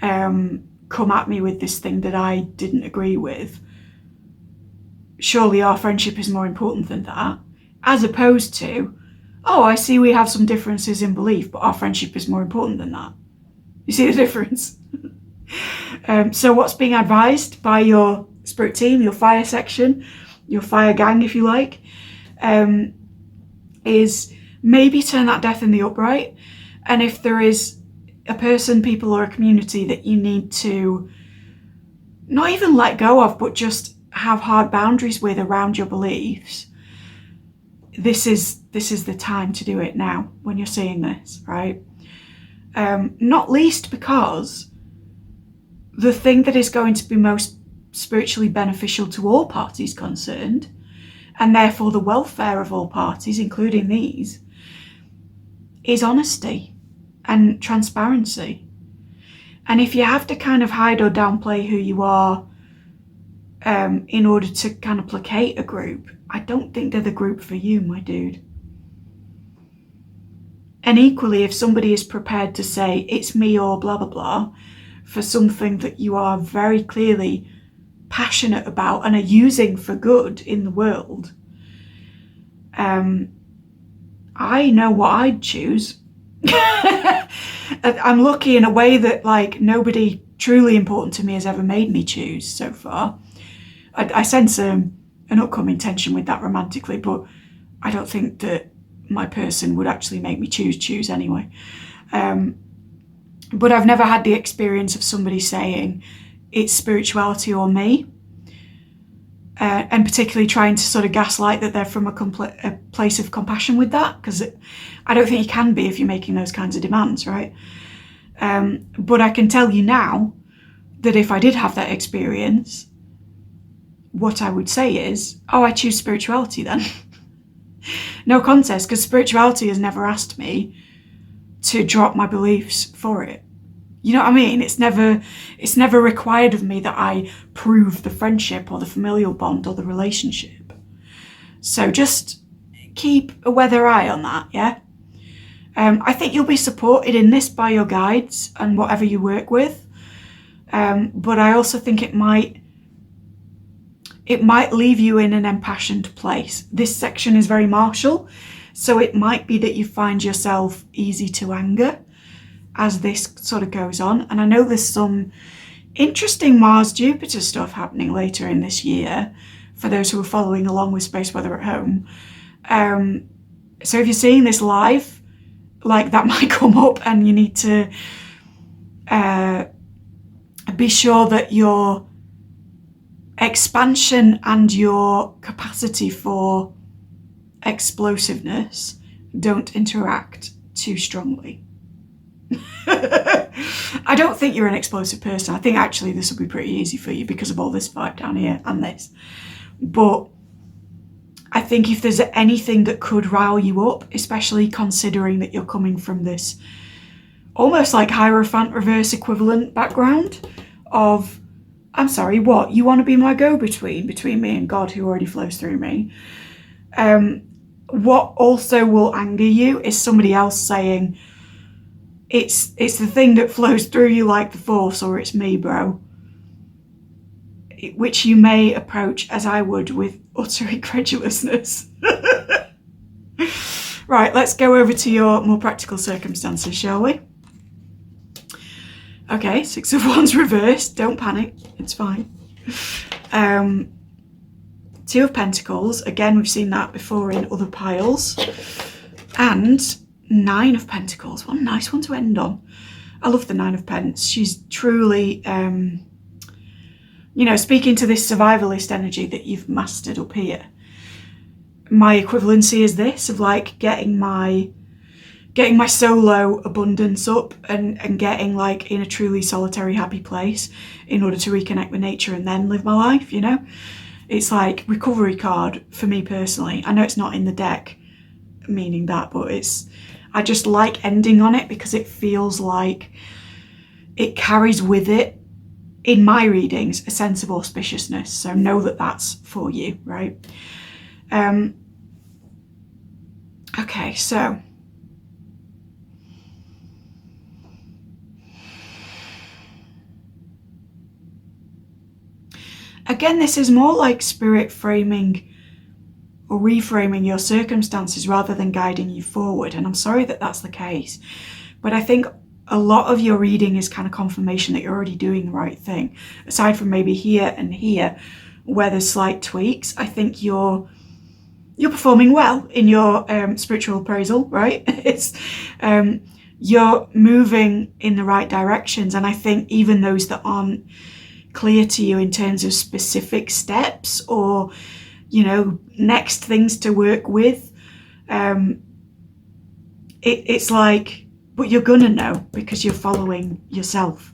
come at me with this thing that I didn't agree with? Surely our friendship is more important than that. As opposed to, oh, I see we have some differences in belief, but our friendship is more important than that. You see the difference? So what's being advised by your spirit team, your fire section, your fire gang, if you like, is maybe turn that death in the upright. And if there is a person, people, or a community that you need to not even let go of, but just have hard boundaries with around your beliefs, this is the time to do it now when you're seeing this, right? Not least because the thing that is going to be most spiritually beneficial to all parties concerned, and therefore the welfare of all parties, including these, is honesty and transparency. And if you have to kind of hide or downplay who you are in order to kind of placate a group, I don't think they're the group for you, my dude. And equally, if somebody is prepared to say, it's me or blah, blah, blah, for something that you are very clearly passionate about and are using for good in the world, I know what I'd choose. I'm lucky in a way that like nobody truly important to me has ever made me choose so far. I sense an upcoming tension with that romantically, but I don't think that my person would actually make me choose anyway. But I've never had the experience of somebody saying it's spirituality or me, and particularly trying to sort of gaslight that they're from a place of compassion with that, because I don't think you can be if you're making those kinds of demands, right? But I can tell you now that if I did have that experience, what I would say is, oh, I choose spirituality then. No contest, because spirituality has never asked me to drop my beliefs for it. You know what I mean? It's never required of me that I prove the friendship or the familial bond or the relationship. So just keep a weather eye on that, yeah? I think you'll be supported in this by your guides and whatever you work with. But I also think it might leave you in an impassioned place. This section is very martial, so it might be that you find yourself easy to anger as this sort of goes on. And I know there's some interesting Mars-Jupiter stuff happening later in this year for those who are following along with Space Weather at Home. So if you're seeing this live, like that might come up, and you need to be sure that your expansion and your capacity for explosiveness don't interact too strongly. I don't think you're an explosive person. I think actually this will be pretty easy for you because of all this vibe down here and this. But I think if there's anything that could rile you up, especially considering that you're coming from this almost like Hierophant reverse equivalent background of, I'm sorry, what? You want to be my go-between between me and God who already flows through me? What also will anger you is somebody else saying, it's the thing that flows through you like the Force, or it's me, bro. Which you may approach, as I would, with utter incredulousness. Right, let's go over to your more practical circumstances, shall we? Okay, Six of Wands reversed. Don't panic, it's fine. Two of Pentacles. Again, we've seen that before in other piles. And Nine of Pentacles. What a nice one to end on. I love the Nine of Pence. She's truly, speaking to this survivalist energy that you've mastered up here. My equivalency is this, of like getting my solo abundance up and getting like in a truly solitary happy place in order to reconnect with nature and then live my life, you know? It's like recovery card for me personally. I know it's not in the deck meaning that, but I just like ending on it because it feels like it carries with it, in my readings, a sense of auspiciousness. So know that that's for you, right? Okay, so again, this is more like spirit framing or reframing your circumstances rather than guiding you forward. And I'm sorry that that's the case, but I think a lot of your reading is kind of confirmation that you're already doing the right thing. Aside from maybe here and here, where there's slight tweaks, I think you're performing well in your spiritual appraisal, right? It's you're moving in the right directions. And I think even those that aren't clear to you in terms of specific steps or, next things to work with, it's like, but you're gonna know because you're following yourself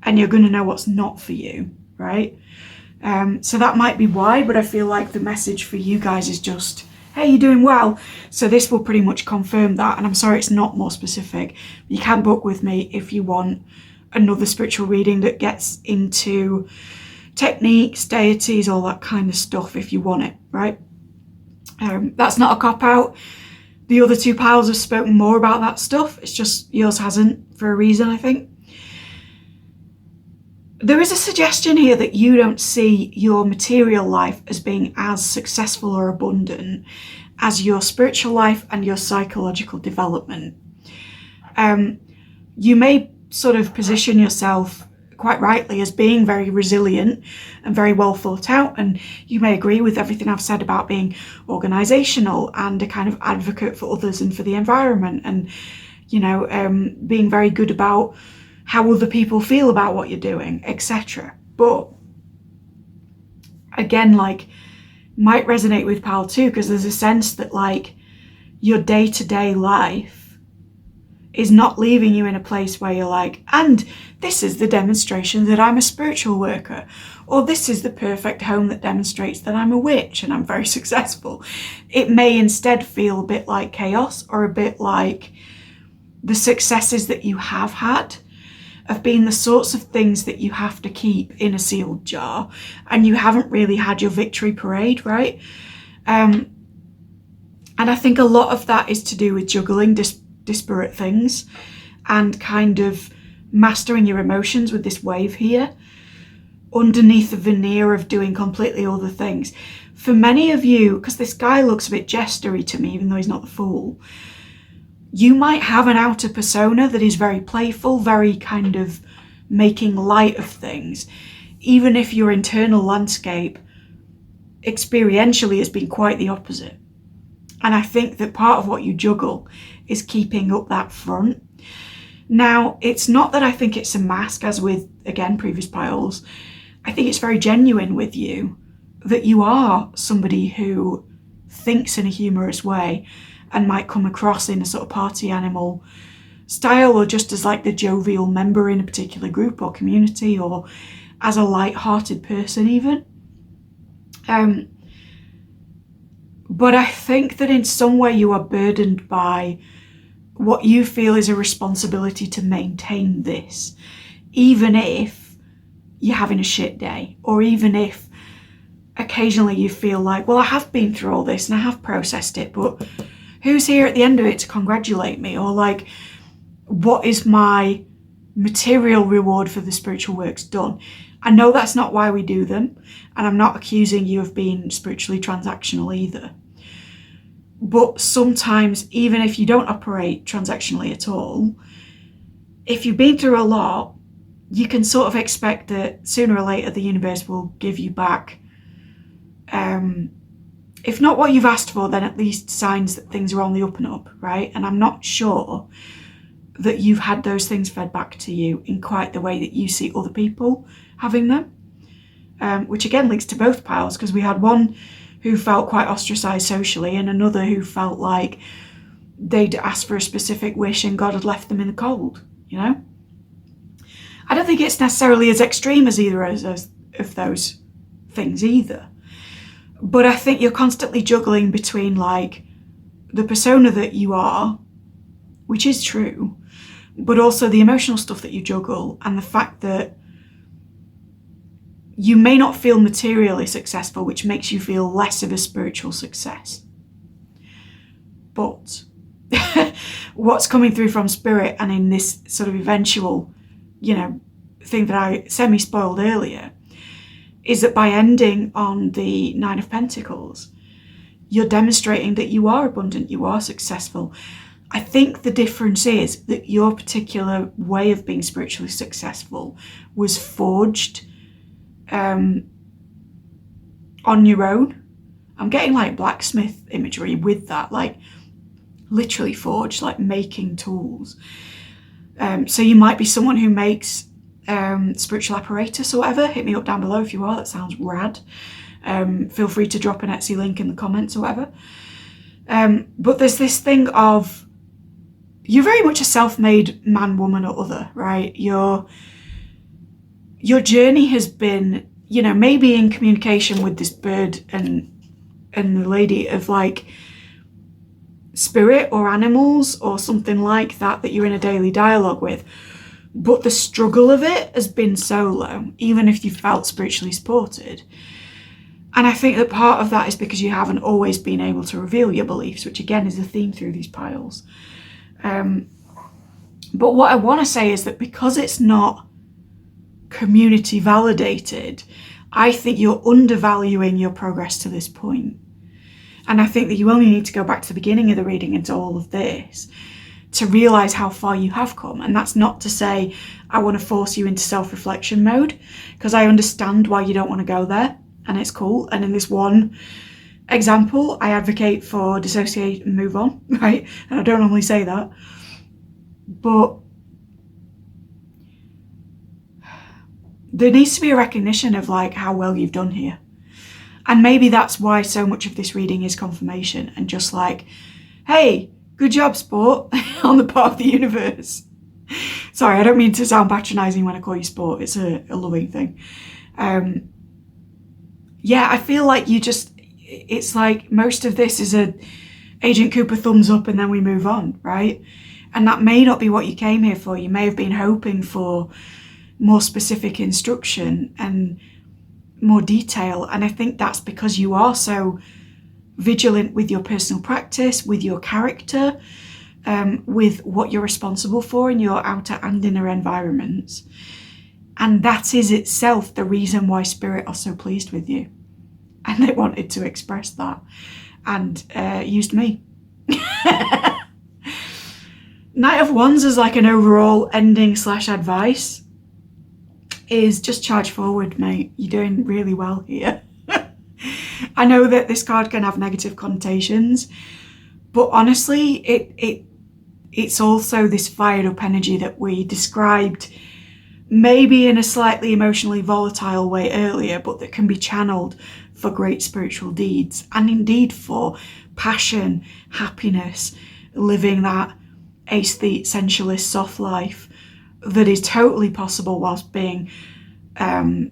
and you're gonna know what's not for you, right? So that might be why, but I feel like the message for you guys is just, hey, you're doing well. So this will pretty much confirm that. And I'm sorry it's not more specific. You can book with me if you want another spiritual reading that gets into techniques, deities, all that kind of stuff if you want it, right? That's not a cop-out. The other two piles have spoken more about that stuff. It's just yours hasn't for a reason, I think. There is a suggestion here that you don't see your material life as being as successful or abundant as your spiritual life and your psychological development. You may sort of position yourself quite rightly as being very resilient and very well thought out, and you may agree with everything I've said about being organisational and a kind of advocate for others and for the environment, and being very good about how other people feel about what you're doing, etc. But again, like, might resonate with Pal too, because there's a sense that like your day-to-day life is not leaving you in a place where you're like, and this is the demonstration that I'm a spiritual worker, or this is the perfect home that demonstrates that I'm a witch and I'm very successful. It may instead feel a bit like chaos, or a bit like the successes that you have had have been the sorts of things that you have to keep in a sealed jar, and you haven't really had your victory parade, right? And I think a lot of that is to do with juggling disparate things and kind of mastering your emotions with this wave here, underneath the veneer of doing completely other things. For many of you, because this guy looks a bit jestery to me, even though he's not the fool, you might have an outer persona that is very playful, very kind of making light of things, even if your internal landscape experientially has been quite the opposite. And I think that part of what you juggle is keeping up that front. Now, it's not that I think it's a mask, as with, again, previous piles. I think it's very genuine with you that you are somebody who thinks in a humorous way and might come across in a sort of party animal style, or just as like the jovial member in a particular group or community, or as a light-hearted person even. But I think that in some way you are burdened by what you feel is a responsibility to maintain this, even if you're having a shit day, or even if occasionally you feel like, well, I have been through all this and I have processed it, but who's here at the end of it to congratulate me? Or like, what is my material reward for the spiritual works done? I know that's not why we do them, and I'm not accusing you of being spiritually transactional either. But sometimes, even if you don't operate transactionally at all, if you've been through a lot, you can sort of expect that sooner or later the universe will give you back, if not what you've asked for, then at least signs that things are on the up and up, right? And I'm not sure that you've had those things fed back to you in quite the way that you see other people having them, which again links to both piles, because we had one who felt quite ostracised socially and another who felt like they'd asked for a specific wish and God had left them in the cold, you know? I don't think it's necessarily as extreme as either of those things either. But I think you're constantly juggling between like the persona that you are, which is true, but also the emotional stuff that you juggle, and the fact that you may not feel materially successful, which makes you feel less of a spiritual success. But what's coming through from spirit, and in this sort of eventual, thing that I semi-spoiled earlier, is that by ending on the 9 of Pentacles, you're demonstrating that you are abundant, you are successful. I think the difference is that your particular way of being spiritually successful was forged on your own. I'm getting like blacksmith imagery with that, like literally forged, like making tools. So you might be someone who makes spiritual apparatus or whatever. Hit me up down below if you are. That sounds rad. Feel free to drop an Etsy link in the comments or whatever. But there's this thing of, you're very much a self-made man, woman or other, right? Your journey has been, maybe in communication with this bird and the lady of like spirit or animals or something like that you're in a daily dialogue with. But the struggle of it has been solo, even if you felt spiritually supported. And I think that part of that is because you haven't always been able to reveal your beliefs, which again is a theme through these piles. But what I want to say is that because it's not community validated, I think you're undervaluing your progress to this point. And I think that you only need to go back to the beginning of the reading into all of this to realise how far you have come. And that's not to say I want to force you into self-reflection mode, because I understand why you don't want to go there, and it's cool. And in this one example, I advocate for dissociate and move on, right? And I don't normally say that, but there needs to be a recognition of like how well you've done here. And maybe that's why so much of this reading is confirmation and just like, hey, good job, sport, on the part of the universe. Sorry, I don't mean to sound patronising when I call you sport. It's a loving thing. Yeah, I feel like it's like most of this is a Agent Cooper thumbs up and then we move on, right? And that may not be what you came here for. You may have been hoping for more specific instruction and more detail. And I think that's because you are so vigilant with your personal practice, with your character, with what you're responsible for in your outer and inner environments. And that is itself the reason why Spirit are so pleased with you. And they wanted to express that and used me. Knight of Wands as like an overall ending / advice is just charge forward, mate. You're doing really well here. I know that this card can have negative connotations, but honestly, it's also this fired up energy that we described maybe in a slightly emotionally volatile way earlier, but that can be channeled for great spiritual deeds and indeed for passion, happiness, living that aesthete, sensualist, soft life that is totally possible whilst being a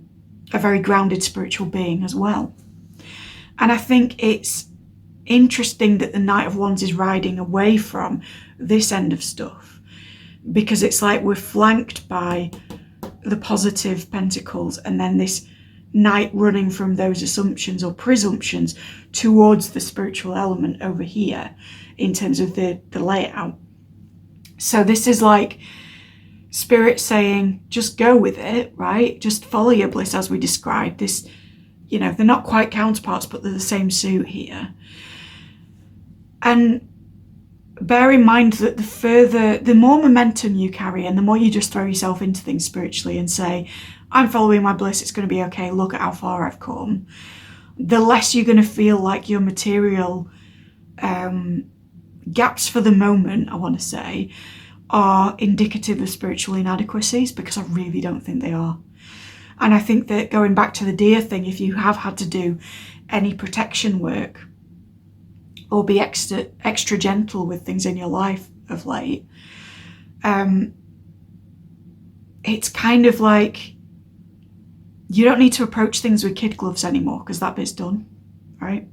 very grounded spiritual being as well. And I think it's interesting that the Knight of Wands is riding away from this end of stuff, because it's like we're flanked by the positive pentacles and then this Knight running from those assumptions or presumptions towards the spiritual element over here in terms of the layout. So this is like Spirit saying, just go with it, right? Just follow your bliss, as we described. This, you know, they're not quite counterparts, but they're the same suit here. And bear in mind that the more momentum you carry and the more you just throw yourself into things spiritually and say, I'm following my bliss, it's going to be okay, look at how far I've come, the less you're going to feel like your material gaps for the moment, I want to say, are indicative of spiritual inadequacies, because I really don't think they are. And I think that going back to the deer thing, if you have had to do any protection work or be extra gentle with things in your life of late, it's kind of like you don't need to approach things with kid gloves anymore, because that bit's done, right?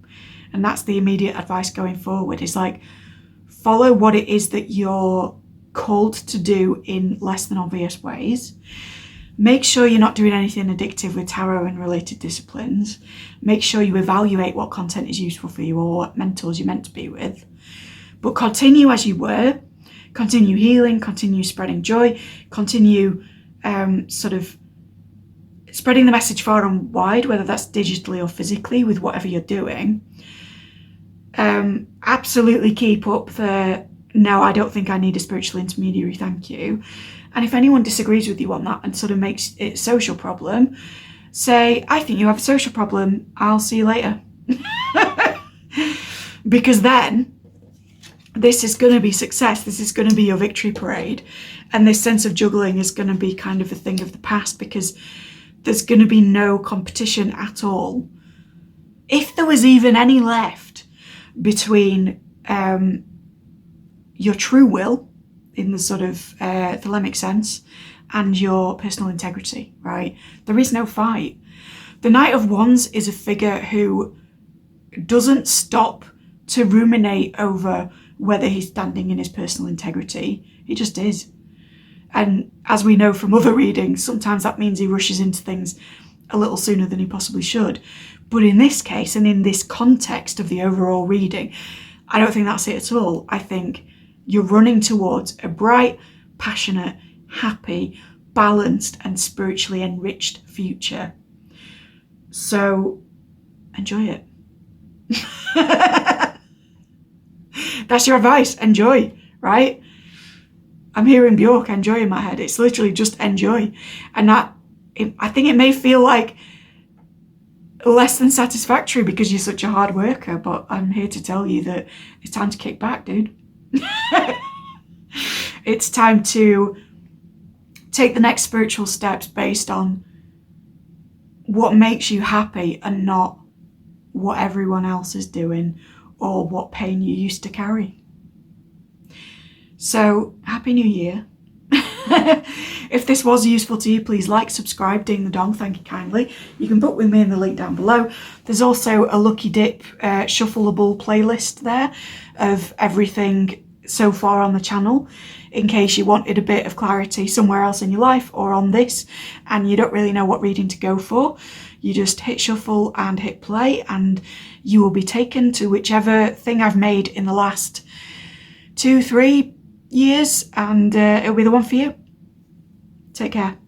And that's the immediate advice going forward, is like, follow what it is that you're called to do in less than obvious ways. Make sure you're not doing anything addictive with tarot and related disciplines. Make sure you evaluate what content is useful for you or what mentors you're meant to be with. But continue as you were. Continue healing, continue spreading joy, continue sort of spreading the message far and wide, whether that's digitally or physically with whatever you're doing. Absolutely keep up the, no, I don't think I need a spiritual intermediary, thank you. And if anyone disagrees with you on that and sort of makes it a social problem, say, I think you have a social problem, I'll see you later. Because then this is going to be success, this is going to be your victory parade, and this sense of juggling is going to be kind of a thing of the past, because there's going to be no competition at all. If there was even any left between your true will, in the sort of thelemic sense, and your personal integrity, right? There is no fight. The Knight of Wands is a figure who doesn't stop to ruminate over whether he's standing in his personal integrity. He just is. And as we know from other readings, sometimes that means he rushes into things a little sooner than he possibly should. But in this case, and in this context of the overall reading, I don't think that's it at all. I think you're running towards a bright, passionate, happy, balanced and spiritually enriched future. So enjoy it. That's your advice. Enjoy, right? I'm hearing Bjork, enjoy in my head. It's literally just enjoy. And I think it may feel like less than satisfactory because you're such a hard worker, but I'm here to tell you that it's time to kick back, dude. It's time to take the next spiritual steps based on what makes you happy and not what everyone else is doing or what pain you used to carry. So, Happy New Year. If this was useful to you, please like, subscribe, ding the dong, thank you kindly. You can book with me in the link down below. There's also a Lucky Dip shuffleable playlist there of everything so far on the channel, in case you wanted a bit of clarity somewhere else in your life or on this and you don't really know what reading to go for. You just hit shuffle and hit play and you will be taken to whichever thing I've made in the last 2-3 years and it'll be the one for you. Take care.